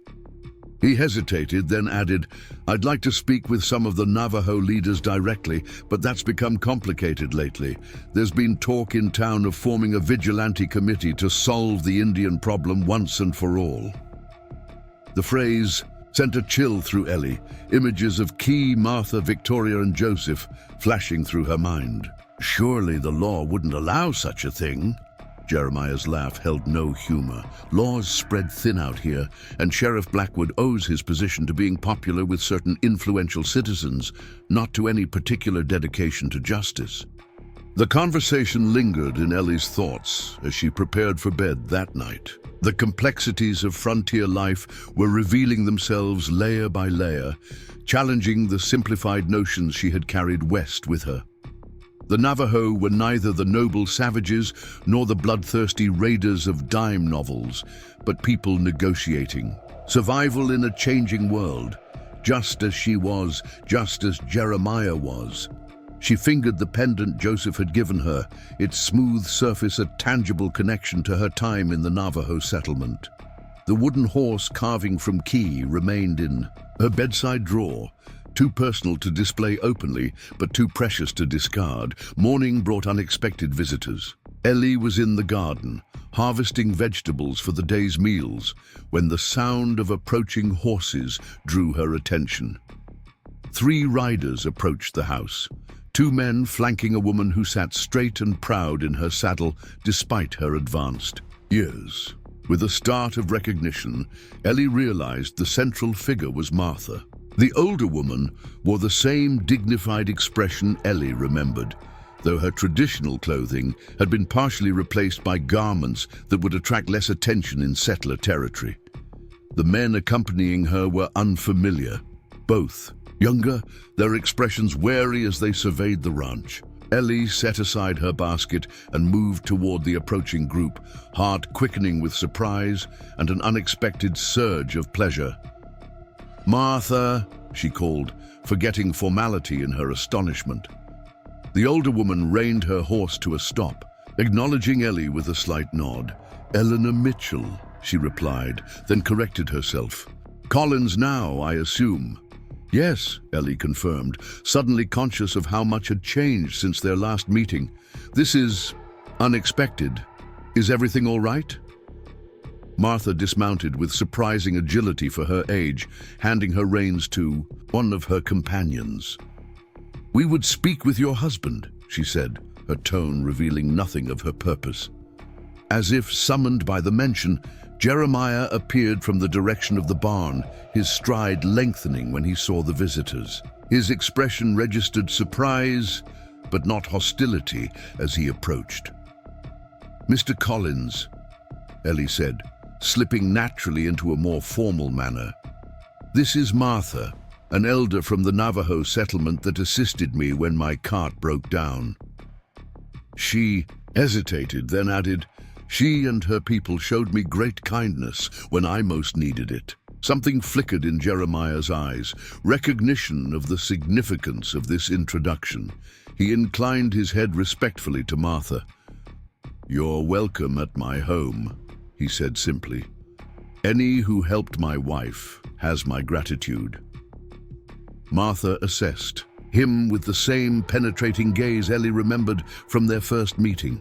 He hesitated, then added, "I'd like to speak with some of the Navajo leaders directly, but that's become complicated lately. There's been talk in town of forming a vigilante committee to solve the Indian problem once and for all." The phrase sent a chill through Ellie, images of Key, Martha, Victoria, and Joseph flashing through her mind. "Surely the law wouldn't allow such a thing?" Jeremiah's laugh held no humor. "Laws spread thin out here, and Sheriff Blackwood owes his position to being popular with certain influential citizens, not to any particular dedication to justice." The conversation lingered in Ellie's thoughts as she prepared for bed that night. The complexities of frontier life were revealing themselves layer by layer, challenging the simplified notions she had carried west with her. The Navajo were neither the noble savages nor the bloodthirsty raiders of dime novels, but people negotiating. Survival in a changing world, just as she was, just as Jeremiah was. She fingered the pendant Joseph had given her, its smooth surface a tangible connection to her time in the Navajo settlement. The wooden horse carving from key remained in her bedside drawer, too personal to display openly, but too precious to discard. Morning brought unexpected visitors. Ellie was in the garden, harvesting vegetables for the day's meals, when the sound of approaching horses drew her attention. 3 riders approached the house, 2 men flanking a woman who sat straight and proud in her saddle despite her advanced years. With a start of recognition, Ellie realized the central figure was Martha. The older woman wore the same dignified expression Ellie remembered, though her traditional clothing had been partially replaced by garments that would attract less attention in settler territory. The men accompanying her were unfamiliar, both younger, their expressions wary as they surveyed the ranch. Ellie set aside her basket and moved toward the approaching group, heart quickening with surprise and an unexpected surge of pleasure. "Martha," she called, forgetting formality in her astonishment. The older woman reined her horse to a stop, acknowledging Ellie with a slight nod. "Eleanor Mitchell," she replied, then corrected herself. "Collins now, I assume." "Yes," Ellie confirmed, suddenly conscious of how much had changed since their last meeting. "This is unexpected. Is everything all right?" Martha dismounted with surprising agility for her age, handing her reins to one of her companions. "We would speak with your husband," she said, her tone revealing nothing of her purpose. As if summoned by the mention, Jeremiah appeared from the direction of the barn, his stride lengthening when he saw the visitors. His expression registered surprise, but not hostility, as he approached. "Mr. Collins," Ellie said, slipping naturally into a more formal manner. "This is Martha, an elder from the Navajo settlement that assisted me when my cart broke down." She hesitated, then added, "She and her people showed me great kindness when I most needed it." Something flickered in Jeremiah's eyes, recognition of the significance of this introduction. He inclined his head respectfully to Martha. "You're welcome at my home," he said simply. "Any who helped my wife has my gratitude." Martha assessed, him with the same penetrating gaze Ellie remembered from their first meeting.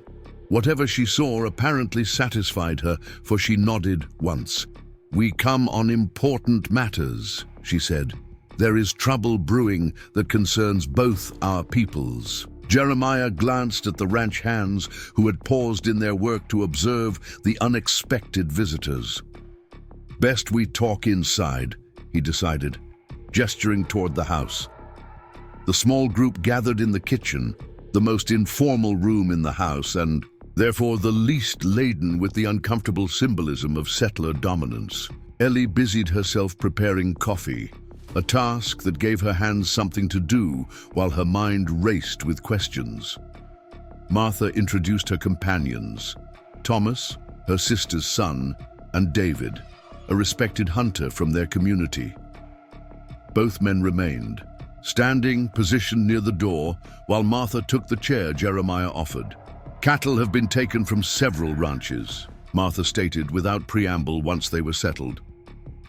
Whatever she saw apparently satisfied her, for she nodded once. "We come on important matters," she said. "There is trouble brewing that concerns both our peoples." Jeremiah glanced at the ranch hands who had paused in their work to observe the unexpected visitors. "Best we talk inside," he decided, gesturing toward the house. The small group gathered in the kitchen, the most informal room in the house and therefore the least laden with the uncomfortable symbolism of settler dominance. Ellie busied herself preparing coffee, a task that gave her hands something to do while her mind raced with questions. Martha introduced her companions, Thomas, her sister's son, and David, a respected hunter from their community. Both men remained, standing positioned near the door, while Martha took the chair Jeremiah offered. "Cattle have been taken from several ranches," Martha stated without preamble once they were settled.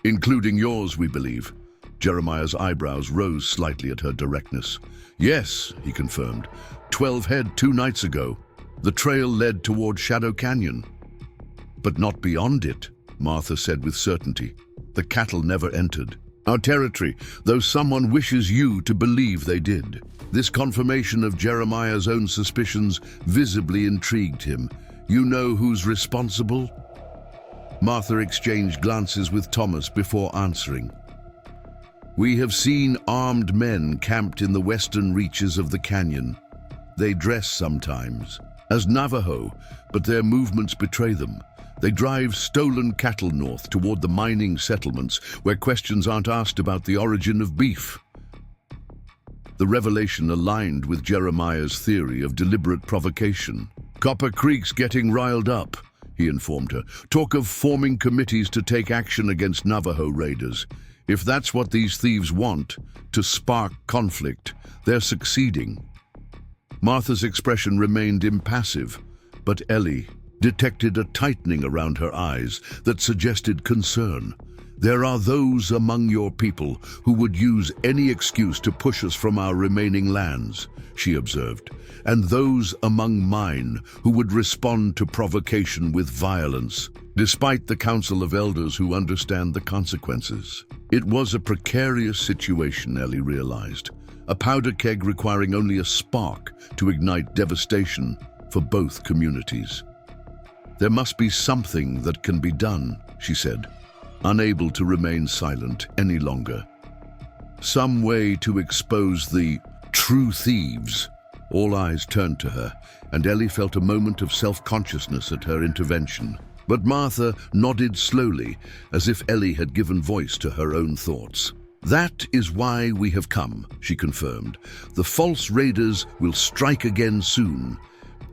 "Including yours, we believe." Jeremiah's eyebrows rose slightly at her directness. "Yes," he confirmed. 12 head 2 nights ago. The trail led toward Shadow Canyon." "But not beyond it," Martha said with certainty. "The cattle never entered our territory, though someone wishes you to believe they did." This confirmation of Jeremiah's own suspicions visibly intrigued him. "You know who's responsible?" Martha exchanged glances with Thomas before answering. "We have seen armed men camped in the western reaches of the canyon. They dress sometimes as Navajo, but their movements betray them. They drive stolen cattle north toward the mining settlements where questions aren't asked about the origin of beef." The revelation aligned with Jeremiah's theory of deliberate provocation. "Copper Creek's getting riled up," he informed her. "Talk of forming committees to take action against Navajo raiders. If that's what these thieves want, to spark conflict, they're succeeding." Martha's expression remained impassive, but Ellie detected a tightening around her eyes that suggested concern. "There are those among your people who would use any excuse to push us from our remaining lands," she observed, "and those among mine who would respond to provocation with violence, despite the council of elders who understand the consequences." It was a precarious situation, Ellie realized, a powder keg requiring only a spark to ignite devastation for both communities. "There must be something that can be done," she said, unable to remain silent any longer. "Some way to expose the true thieves." All eyes turned to her, and Ellie felt a moment of self-consciousness at her intervention. But Martha nodded slowly, as if Ellie had given voice to her own thoughts. "That is why we have come," she confirmed. "The false raiders will strike again soon.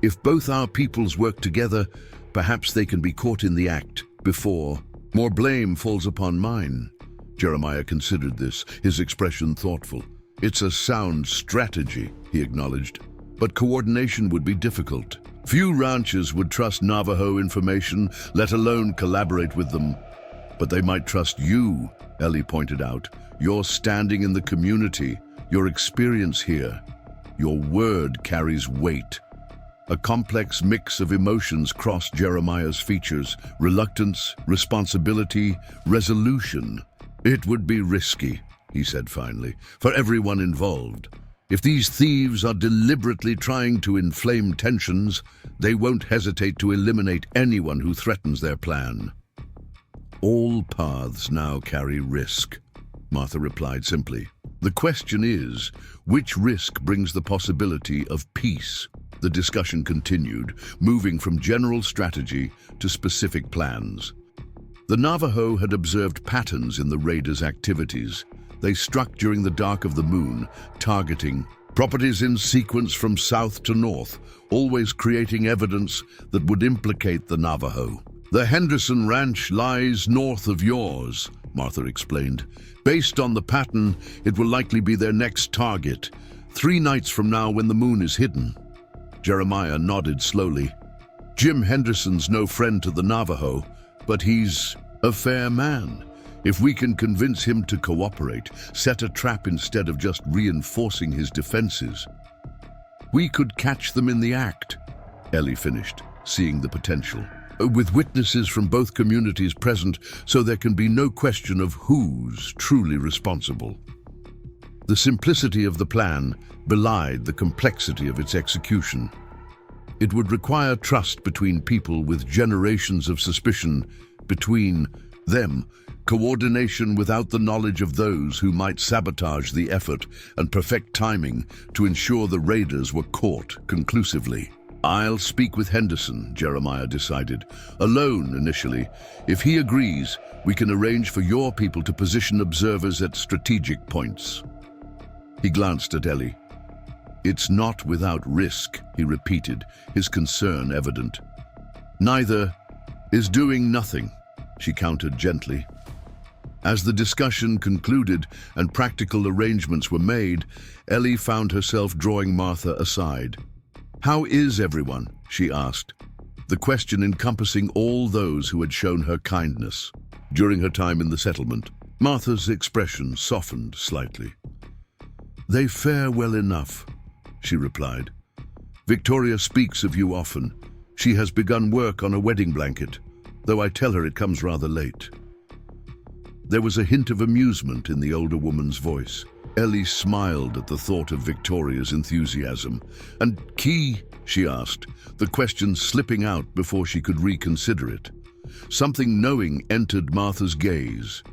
If both our peoples work together, perhaps they can be caught in the act before more blame falls upon mine." Jeremiah considered this, his expression thoughtful. "It's a sound strategy," he acknowledged, "but coordination would be difficult. Few ranchers would trust Navajo information, let alone collaborate with them. But they might trust you," Ellie pointed out. "Your standing in the community, your experience here, your word carries weight." A complex mix of emotions crossed Jeremiah's features: reluctance, responsibility, resolution. "It would be risky," he said finally, "for everyone involved. If these thieves are deliberately trying to inflame tensions, they won't hesitate to eliminate anyone who threatens their plan." "All paths now carry risk," Martha replied simply. "The question is, which risk brings the possibility of peace?" The discussion continued, moving from general strategy to specific plans. The Navajo had observed patterns in the raiders' activities. They struck during the dark of the moon, targeting properties in sequence from south to north, always creating evidence that would implicate the Navajo. "The Henderson Ranch lies north of yours," Martha explained. "Based on the pattern, it will likely be their next target, 3 nights from now when the moon is hidden." Jeremiah nodded slowly. "Jim Henderson's no friend to the Navajo, but he's a fair man. If we can convince him to cooperate, set a trap instead of just reinforcing his defenses, we could catch them in the act," Ellie finished, seeing the potential. "With witnesses from both communities present, so there can be no question of who's truly responsible." The simplicity of the plan belied the complexity of its execution. It would require trust between people with generations of suspicion between them, coordination without the knowledge of those who might sabotage the effort, and perfect timing to ensure the raiders were caught conclusively. "I'll speak with Henderson," Jeremiah decided. "Alone initially. If he agrees, we can arrange for your people to position observers at strategic points." He glanced at Ellie. "It's not without risk," he repeated, his concern evident. "Neither is doing nothing," she countered gently. As the discussion concluded and practical arrangements were made, Ellie found herself drawing Martha aside. "How is everyone?" she asked, the question encompassing all those who had shown her kindness during her time in the settlement. Martha's expression softened slightly. "They fare well enough," she replied. "Victoria speaks of you often. She has begun work on a wedding blanket, though I tell her it comes rather late." There was a hint of amusement in the older woman's voice. Ellie smiled at the thought of Victoria's enthusiasm. "And Key?" she asked, the question slipping out before she could reconsider it. Something knowing entered Martha's gaze.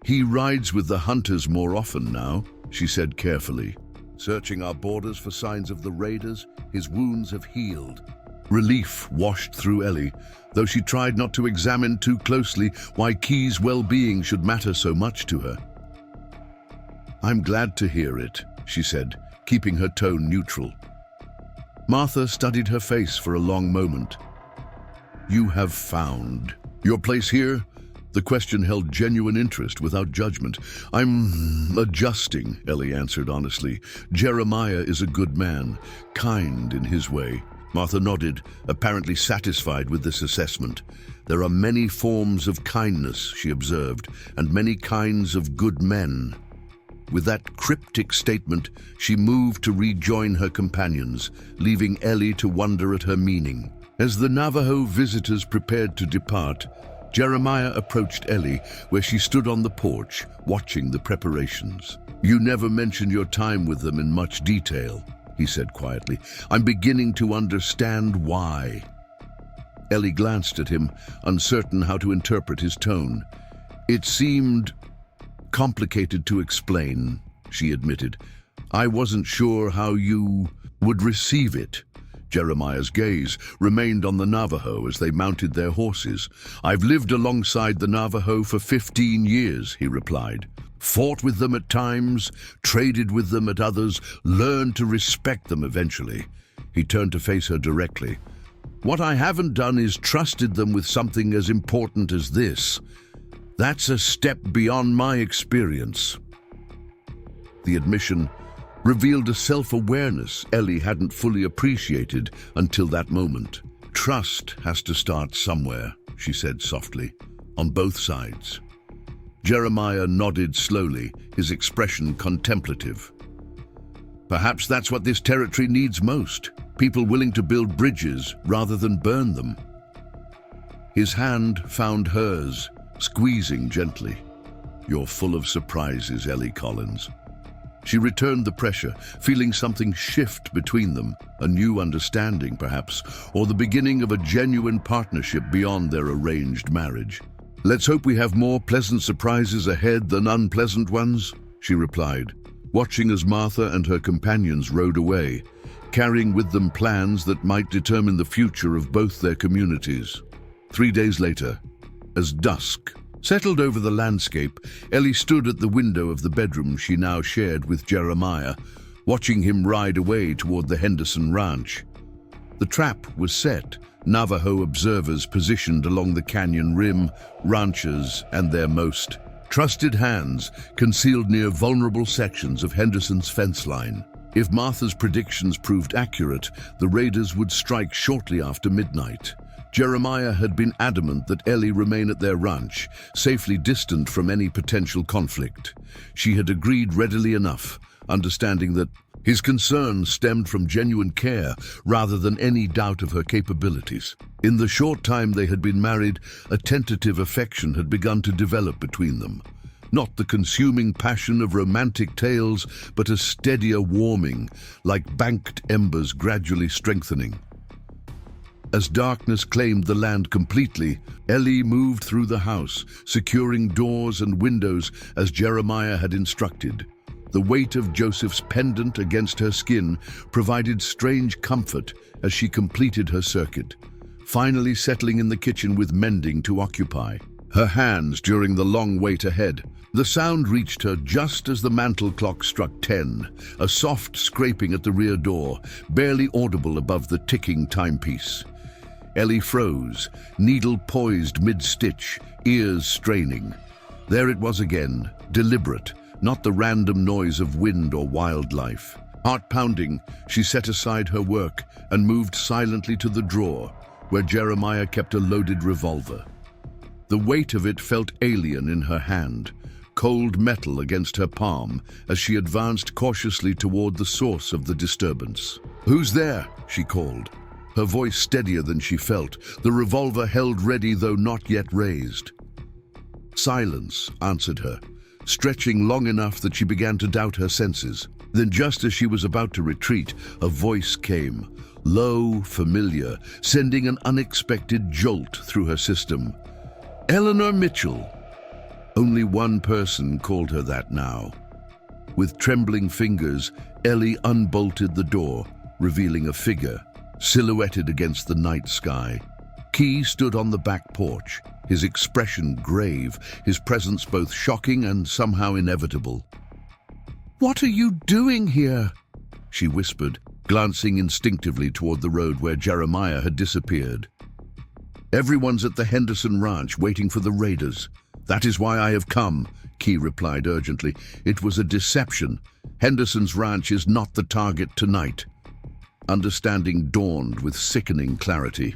"He rides with the hunters more often now," she said carefully. "Searching our borders for signs of the raiders, his wounds have healed." Relief washed through Ellie, though she tried not to examine too closely why Key's well-being should matter so much to her. "I'm glad to hear it," she said, keeping her tone neutral. Martha studied her face for a long moment. "You have found your place here?" The question held genuine interest without judgment. "I'm adjusting," Ellie answered honestly. "Jeremiah is a good man, kind in his way. Martha nodded, apparently satisfied with this assessment. There are many forms of kindness, she observed, and many kinds of good men. With that cryptic statement, she moved to rejoin her companions, leaving Ellie to wonder at her meaning. As the Navajo visitors prepared to depart, Jeremiah approached Ellie, where she stood on the porch, watching the preparations. "You never mentioned your time with them in much detail," he said quietly. "I'm beginning to understand why." Ellie glanced at him, uncertain how to interpret his tone. "It seemed complicated to explain," she admitted. "I wasn't sure how you would receive it." Jeremiah's gaze remained on the Navajo as they mounted their horses. "I've lived alongside the Navajo for 15 years, he replied. "Fought with them at times, traded with them at others, learned to respect them eventually." He turned to face her directly. "What I haven't done is trusted them with something as important as this. That's a step beyond my experience." The admission revealed a self-awareness Ellie hadn't fully appreciated until that moment. "Trust has to start somewhere," she said softly, "on both sides." Jeremiah nodded slowly, his expression contemplative. "Perhaps that's what this territory needs most, people willing to build bridges rather than burn them." His hand found hers, squeezing gently. "You're full of surprises, Ellie Collins." She returned the pressure, feeling something shift between them, a new understanding perhaps, or the beginning of a genuine partnership beyond their arranged marriage. "Let's hope we have more pleasant surprises ahead than unpleasant ones," she replied, watching as Martha and her companions rode away, carrying with them plans that might determine the future of both their communities. 3 days later, as dusk settled over the landscape, Ellie stood at the window of the bedroom she now shared with Jeremiah, watching him ride away toward the Henderson ranch. The trap was set, Navajo observers positioned along the canyon rim, ranchers and their most trusted hands concealed near vulnerable sections of Henderson's fence line. If Martha's predictions proved accurate, the raiders would strike shortly after midnight. Jeremiah had been adamant that Ellie remain at their ranch, safely distant from any potential conflict. She had agreed readily enough, understanding that his concerns stemmed from genuine care rather than any doubt of her capabilities. In the short time they had been married, a tentative affection had begun to develop between them. Not the consuming passion of romantic tales, but a steadier warming, like banked embers gradually strengthening. As darkness claimed the land completely, Ellie moved through the house, securing doors and windows as Jeremiah had instructed. The weight of Joseph's pendant against her skin provided strange comfort as she completed her circuit, finally settling in the kitchen with mending to occupy. Her hands during the long wait ahead. The sound reached her just as the mantel clock struck 10, a soft scraping at the rear door, barely audible above the ticking timepiece. Ellie froze, needle poised mid-stitch, ears straining. There it was again, deliberate, not the random noise of wind or wildlife. Heart pounding, she set aside her work and moved silently to the drawer, where Jeremiah kept a loaded revolver. The weight of it felt alien in her hand, cold metal against her palm as she advanced cautiously toward the source of the disturbance. "Who's there?" she called, her voice steadier than she felt, the revolver held ready though not yet raised. Silence answered her, stretching long enough that she began to doubt her senses. Then just as she was about to retreat, a voice came, low, familiar, sending an unexpected jolt through her system. "Eleanor Mitchell." Only one person called her that now. With trembling fingers, Ellie unbolted the door, revealing a figure, silhouetted against the night sky. Key stood on the back porch, his expression grave, his presence both shocking and somehow inevitable. "What are you doing here?" she whispered, glancing instinctively toward the road where Jeremiah had disappeared. "Everyone's at the Henderson ranch waiting for the raiders. That is why I have come," Key replied urgently. "It was a deception. Henderson's ranch is not the target tonight." understanding dawned with sickening clarity.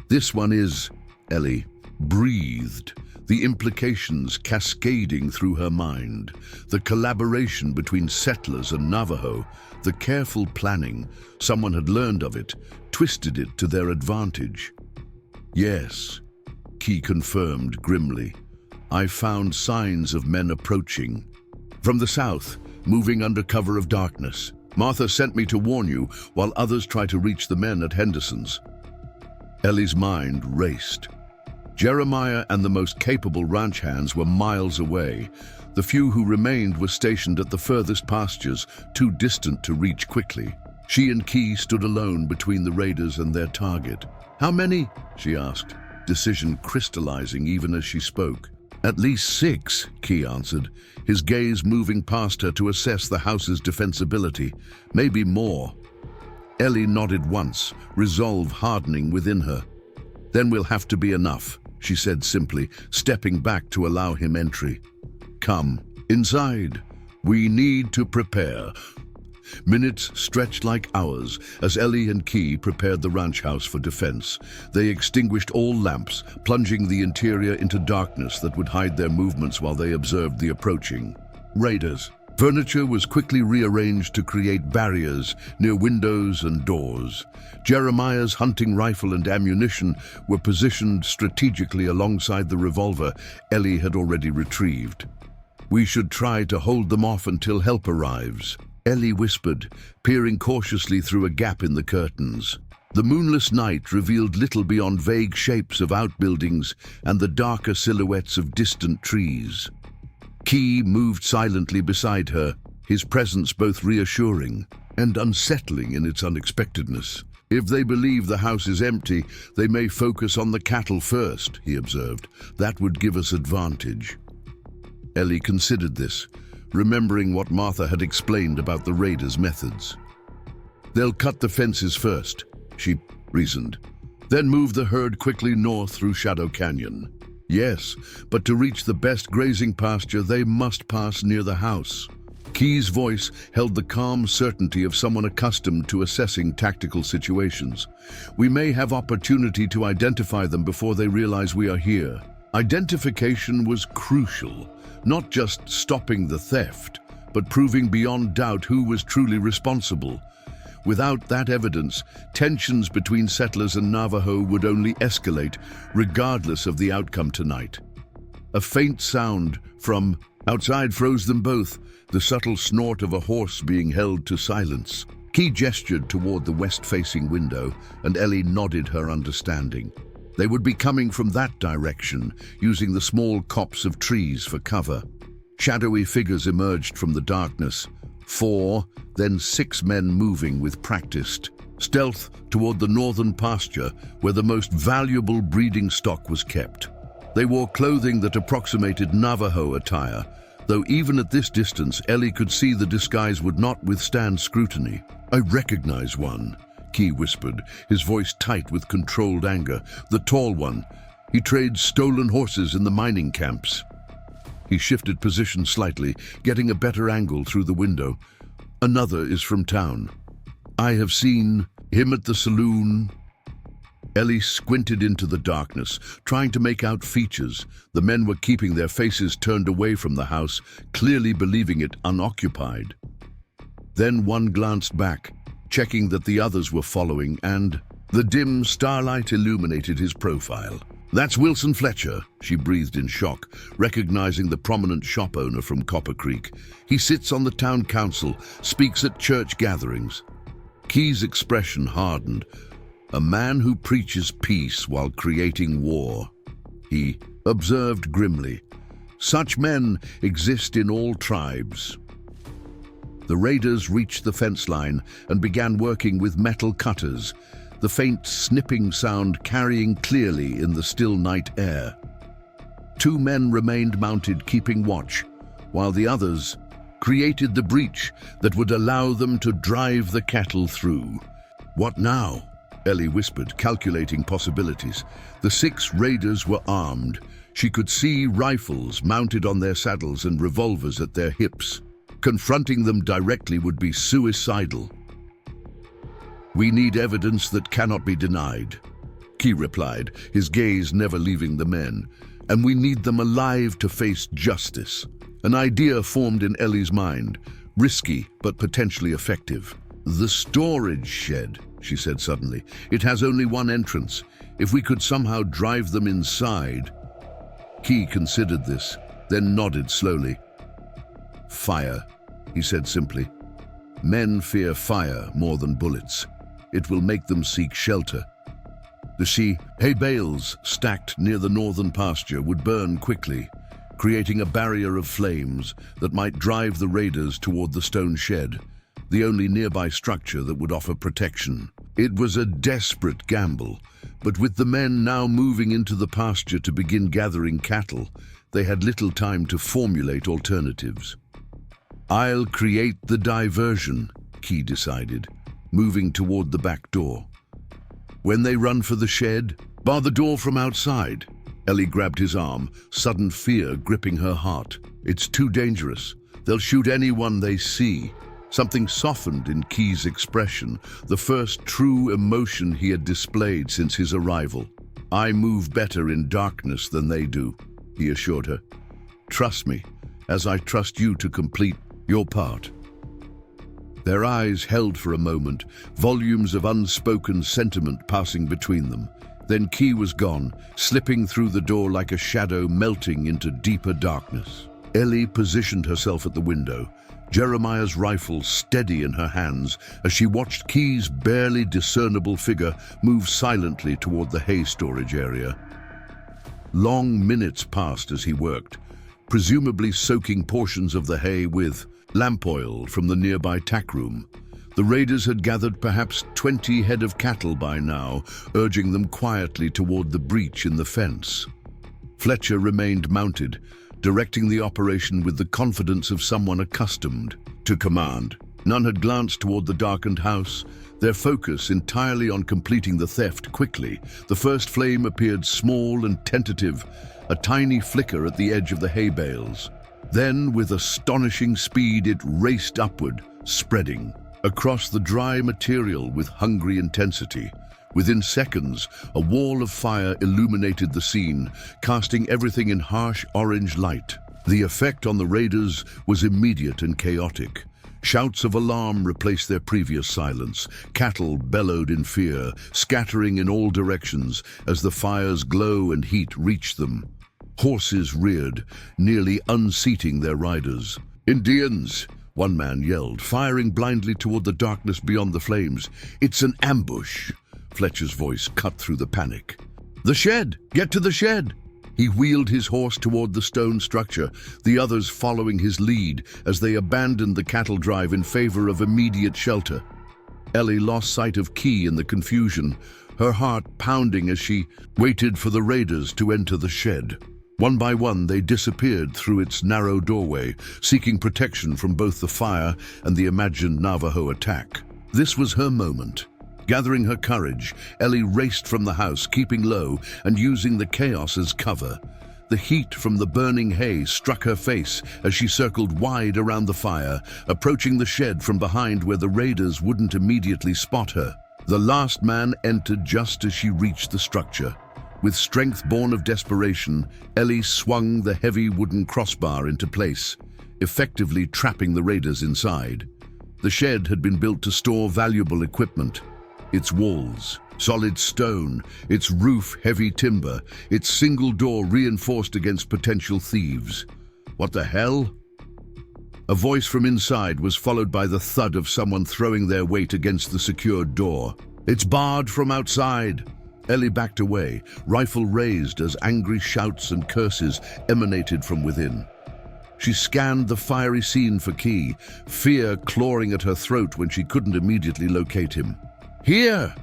This one is, Ellie breathed, the implications cascading through her mind. The collaboration between settlers and Navajo, the careful planning, someone had learned of it, twisted it to their advantage. Yes, Key confirmed grimly. I found signs of men approaching. From the south, moving under cover of darkness. Martha sent me to warn you while others try to reach the men at Henderson's. Ellie's mind raced. Jeremiah and the most capable ranch hands were miles away. The few who remained were stationed at the furthest pastures, too distant to reach quickly. She and Key stood alone between the raiders and their target. How many? She asked, decision crystallizing even as she spoke. At least 6, Key answered, his gaze moving past her to assess the house's defensibility. Maybe more. Ellie nodded once, resolve hardening within her. Then we'll have to be enough, she said simply, stepping back to allow him entry. Come, inside. We need to prepare. Minutes stretched like hours as Ellie and Key prepared the ranch house for defense. They extinguished all lamps, plunging the interior into darkness that would hide their movements while they observed the approaching raiders. Furniture was quickly rearranged to create barriers near windows and doors. Jeremiah's hunting rifle and ammunition were positioned strategically alongside the revolver Ellie had already retrieved. We should try to hold them off until help arrives, Ellie whispered, peering cautiously through a gap in the curtains. The moonless night revealed little beyond vague shapes of outbuildings and the darker silhouettes of distant trees. Key moved silently beside her, his presence both reassuring and unsettling in its unexpectedness. If they believe the house is empty, they may focus on the cattle first, he observed. That would give us advantage. Ellie considered this, remembering what Martha had explained about the raiders' methods. They'll cut the fences first, she reasoned, then move the herd quickly north through Shadow Canyon. Yes, but to reach the best grazing pasture, they must pass near the house. Key's voice held the calm certainty of someone accustomed to assessing tactical situations. We may have opportunity to identify them before they realize we are here. Identification was crucial, not just stopping the theft, but proving beyond doubt who was truly responsible. Without that evidence, tensions between settlers and Navajo would only escalate, regardless of the outcome tonight. A faint sound from outside froze them both, the subtle snort of a horse being held to silence. Key gestured toward the west-facing window, and Ellie nodded her understanding. They would be coming from that direction, using the small copse of trees for cover. Shadowy figures emerged from the darkness. 4, then 6 men moving with practiced stealth toward the northern pasture where the most valuable breeding stock was kept. They wore clothing that approximated Navajo attire, though even at this distance Ellie could see the disguise would not withstand scrutiny. I recognize one, Key whispered, his voice tight with controlled anger. The tall one. He trades stolen horses in the mining camps. He shifted position slightly, getting a better angle through the window. Another is from town. I have seen him at the saloon. Ellie squinted into the darkness, trying to make out features. The men were keeping their faces turned away from the house, clearly believing it unoccupied. Then one glanced back, checking that the others were following, and the dim starlight illuminated his profile. That's Wilson Fletcher, she breathed in shock, recognizing the prominent shop owner from Copper Creek. He sits on the town council, speaks at church gatherings. Key's expression hardened. A man who preaches peace while creating war, he observed grimly. Such men exist in all tribes. The raiders reached the fence line and began working with metal cutters, the faint snipping sound carrying clearly in the still night air. 2 men remained mounted, keeping watch, while the others created the breach that would allow them to drive the cattle through. What now? Ellie whispered, calculating possibilities. The 6 raiders were armed. She could see rifles mounted on their saddles and revolvers at their hips. Confronting them directly would be suicidal. "We need evidence that cannot be denied," Key replied, his gaze never leaving the men. "And we need them alive to face justice." An idea formed in Ellie's mind, risky but potentially effective. "The storage shed," she said suddenly. "It has only one entrance. If we could somehow drive them inside." Key considered this, then nodded slowly. "Fire," he said simply. "Men fear fire more than bullets. It will make them seek shelter." The hay bales stacked near the northern pasture would burn quickly, creating a barrier of flames that might drive the raiders toward the stone shed, the only nearby structure that would offer protection. It was a desperate gamble, but with the men now moving into the pasture to begin gathering cattle, they had little time to formulate alternatives. "I'll create the diversion," Key decided, moving toward the back door. "When they run for the shed, bar the door from outside." Ellie grabbed his arm, sudden fear gripping her heart. "It's too dangerous. They'll shoot anyone they see." Something softened in Key's expression, the first true emotion he had displayed since his arrival. "I move better in darkness than they do," he assured her. "Trust me, as I trust you to complete your part." Their eyes held for a moment, volumes of unspoken sentiment passing between them. Then Key was gone, slipping through the door like a shadow melting into deeper darkness. Ellie positioned herself at the window, Jeremiah's rifle steady in her hands as she watched Key's barely discernible figure move silently toward the hay storage area. Long minutes passed as he worked, presumably soaking portions of the hay with lamp oil from the nearby tack room. The raiders had gathered perhaps 20 head of cattle by now, urging them quietly toward the breach in the fence. Fletcher remained mounted, directing the operation with the confidence of someone accustomed to command. None had glanced toward the darkened house, their focus entirely on completing the theft quickly. The first flame appeared small and tentative, a tiny flicker at the edge of the hay bales. Then, with astonishing speed, it raced upward, spreading across the dry material with hungry intensity. Within seconds, a wall of fire illuminated the scene, casting everything in harsh orange light. The effect on the raiders was immediate and chaotic. Shouts of alarm replaced their previous silence. Cattle bellowed in fear, scattering in all directions as the fire's glow and heat reached them. Horses reared, nearly unseating their riders. "Indians!" one man yelled, firing blindly toward the darkness beyond the flames. "It's an ambush!" Fletcher's voice cut through the panic. "The shed! Get to the shed!" He wheeled his horse toward the stone structure, the others following his lead as they abandoned the cattle drive in favor of immediate shelter. Ellie lost sight of Key in the confusion, her heart pounding as she waited for the raiders to enter the shed. One by one, they disappeared through its narrow doorway, seeking protection from both the fire and the imagined Navajo attack. This was her moment. Gathering her courage, Ellie raced from the house, keeping low and using the chaos as cover. The heat from the burning hay struck her face as she circled wide around the fire, approaching the shed from behind where the raiders wouldn't immediately spot her. The last man entered just as she reached the structure. With strength born of desperation, Ellie swung the heavy wooden crossbar into place, effectively trapping the raiders inside. The shed had been built to store valuable equipment. Its walls, solid stone, its roof, heavy timber, its single door reinforced against potential thieves. "What the hell?" A voice from inside was followed by the thud of someone throwing their weight against the secured door. "It's barred from outside." Ellie backed away, rifle raised as angry shouts and curses emanated from within. She scanned the fiery scene for Key, fear clawing at her throat when she couldn't immediately locate him. "Here!"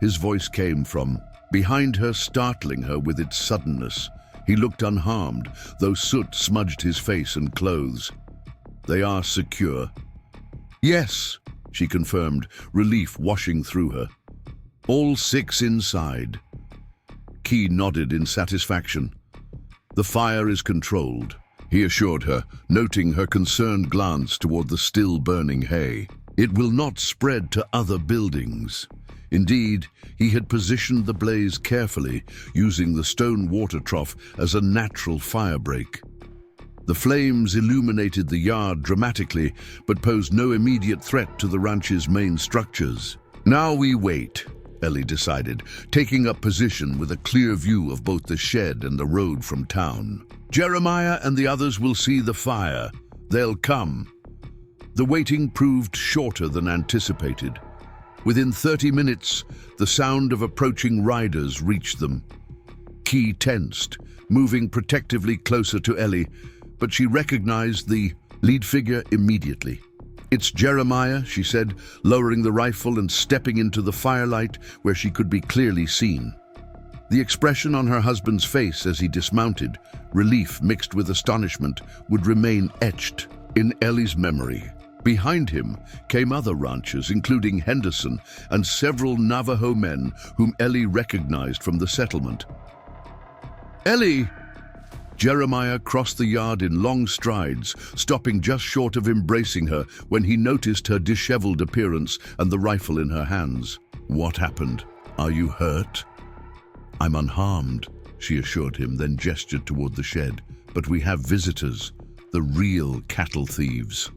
his voice came from behind her, startling her with its suddenness. He looked unharmed, though soot smudged his face and clothes. "They are secure." "Yes," she confirmed, relief washing through her. "All 6 inside." Key nodded in satisfaction. "The fire is controlled," he assured her, noting her concerned glance toward the still burning hay. It will not spread to other buildings. Indeed, he had positioned the blaze carefully, using the stone water trough as a natural firebreak. The flames illuminated the yard dramatically, but posed no immediate threat to the ranch's main structures. Now we wait, Ellie decided, taking up position with a clear view of both the shed and the road from town. Jeremiah and the others will see the fire. They'll come. The waiting proved shorter than anticipated. Within 30 minutes, the sound of approaching riders reached them. Key tensed, moving protectively closer to Ellie, but she recognized the lead figure immediately. "It's Jeremiah," she said, lowering the rifle and stepping into the firelight where she could be clearly seen. The expression on her husband's face as he dismounted, relief mixed with astonishment, would remain etched in Ellie's memory. Behind him came other ranchers, including Henderson and several Navajo men whom Ellie recognized from the settlement. "Ellie!" Jeremiah crossed the yard in long strides, stopping just short of embracing her when he noticed her disheveled appearance and the rifle in her hands. "What happened? Are you hurt?" "I'm unharmed," she assured him, then gestured toward the shed. "But we have visitors, the real cattle thieves."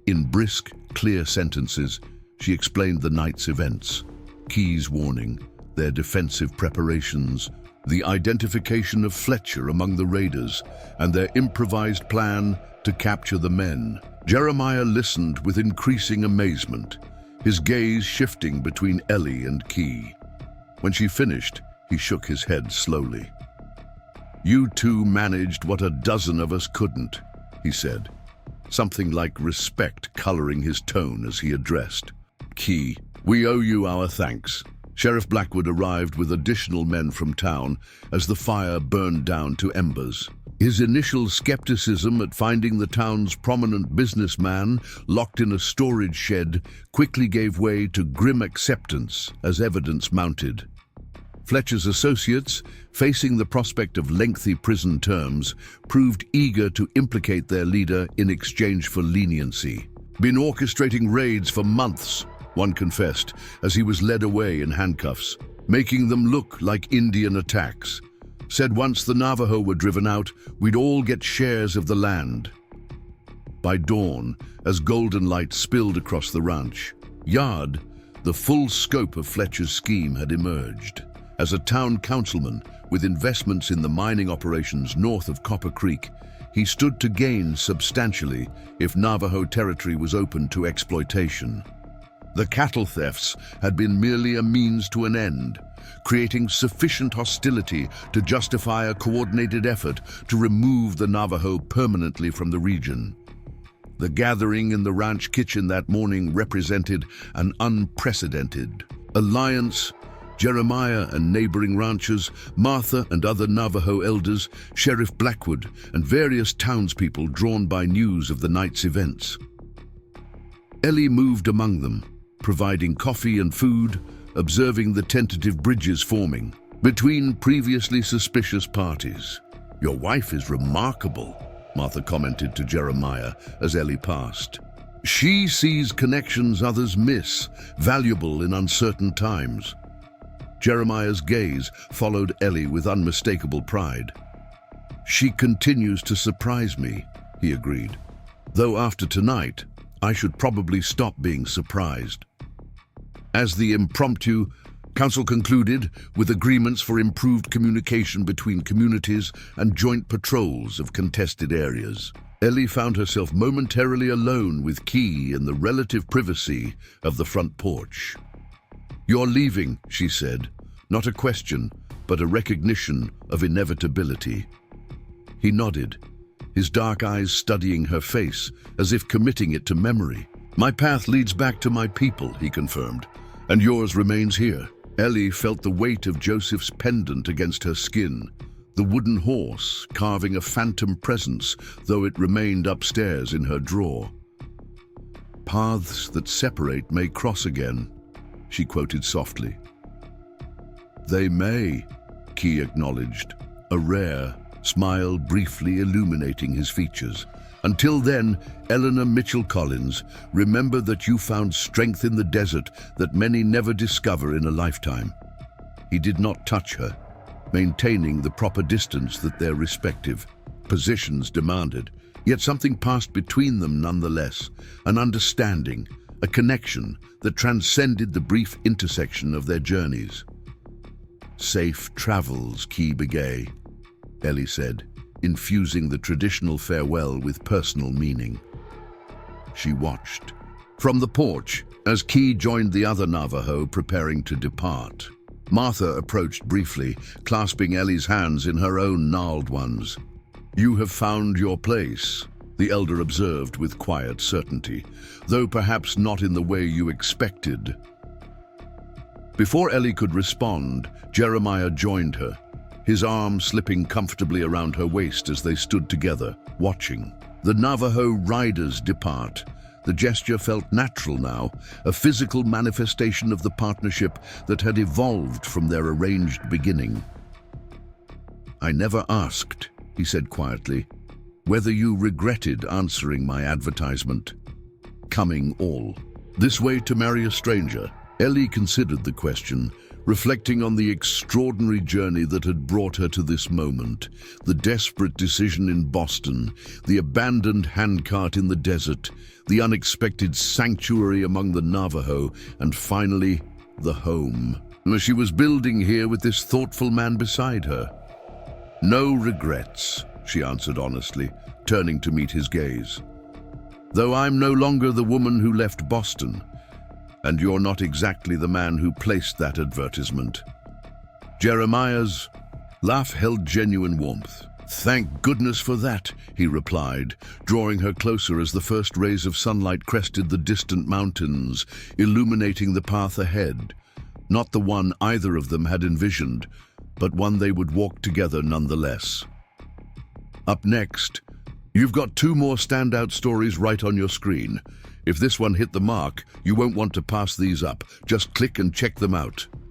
In brisk, clear sentences, she explained the night's events: Key's warning, their defensive preparations, the identification of Fletcher among the raiders, and their improvised plan to capture the men. Jeremiah listened with increasing amazement, his gaze shifting between Ellie and Key. When she finished, he shook his head slowly. "You two managed what a dozen of us couldn't," he said, something like respect coloring his tone as he addressed Key. "We owe you our thanks." Sheriff Blackwood arrived with additional men from town as the fire burned down to embers. His initial skepticism at finding the town's prominent businessman locked in a storage shed quickly gave way to grim acceptance as evidence mounted. Fletcher's associates, facing the prospect of lengthy prison terms, proved eager to implicate their leader in exchange for leniency. "Been orchestrating raids for months," one confessed, as he was led away in handcuffs, "making them look like Indian attacks. Said once the Navajo were driven out, we'd all get shares of the land." By dawn, as golden light spilled across the ranch yard, the full scope of Fletcher's scheme had emerged. As a town councilman with investments in the mining operations north of Copper Creek, he stood to gain substantially if Navajo territory was open to exploitation. The cattle thefts had been merely a means to an end, creating sufficient hostility to justify a coordinated effort to remove the Navajo permanently from the region. The gathering in the ranch kitchen that morning represented an unprecedented alliance. Jeremiah and neighboring ranchers, Martha and other Navajo elders, Sheriff Blackwood, and various townspeople drawn by news of the night's events. Ellie moved among them, providing coffee and food, observing the tentative bridges forming between previously suspicious parties. "Your wife is remarkable," Martha commented to Jeremiah as Ellie passed. "She sees connections others miss, valuable in uncertain times." Jeremiah's gaze followed Ellie with unmistakable pride. "She continues to surprise me," he agreed. "Though after tonight, I should probably stop being surprised." As the impromptu council concluded with agreements for improved communication between communities and joint patrols of contested areas, Ellie found herself momentarily alone with Key in the relative privacy of the front porch. "You're leaving," she said, not a question, but a recognition of inevitability. He nodded, his dark eyes studying her face as if committing it to memory. "My path leads back to my people," he confirmed, "and yours remains here." Ellie felt the weight of Joseph's pendant against her skin, the wooden horse carving a phantom presence, though it remained upstairs in her drawer. "Paths that separate may cross again," she quoted softly. "They may," Key acknowledged, a rare smile briefly illuminating his features. Until then, Eleanor Mitchell Collins, remember that you found strength in the desert that many never discover in a lifetime. He did not touch her, maintaining the proper distance that their respective positions demanded. Yet something passed between them nonetheless, an understanding, a connection that transcended the brief intersection of their journeys. "Safe travels, Key Begay," Ellie said, infusing the traditional farewell with personal meaning. She watched from the porch as Key joined the other Navajo preparing to depart. Martha approached briefly, clasping Ellie's hands in her own gnarled ones. "You have found your place," the elder observed with quiet certainty, "though perhaps not in the way you expected." Before Ellie could respond, Jeremiah joined her, his arm slipping comfortably around her waist as they stood together, watching. The Navajo riders depart. The gesture felt natural now, a physical manifestation of the partnership that had evolved from their arranged beginning. "I never asked," he said quietly, "whether you regretted answering my advertisement. Coming all this way to marry a stranger?" Ellie considered the question, reflecting on the extraordinary journey that had brought her to this moment, the desperate decision in Boston, the abandoned handcart in the desert, the unexpected sanctuary among the Navajo, and finally, the home she was building here with this thoughtful man beside her. "No regrets," she answered honestly, turning to meet his gaze. "Though I'm no longer the woman who left Boston, and you're not exactly the man who placed that advertisement." Jeremiah's laugh held genuine warmth. "Thank goodness for that," he replied, drawing her closer as the first rays of sunlight crested the distant mountains, illuminating the path ahead. Not the one either of them had envisioned, but one they would walk together nonetheless. Up next, you've got 2 more standout stories right on your screen. If this one hit the mark, you won't want to pass these up. Just click and check them out.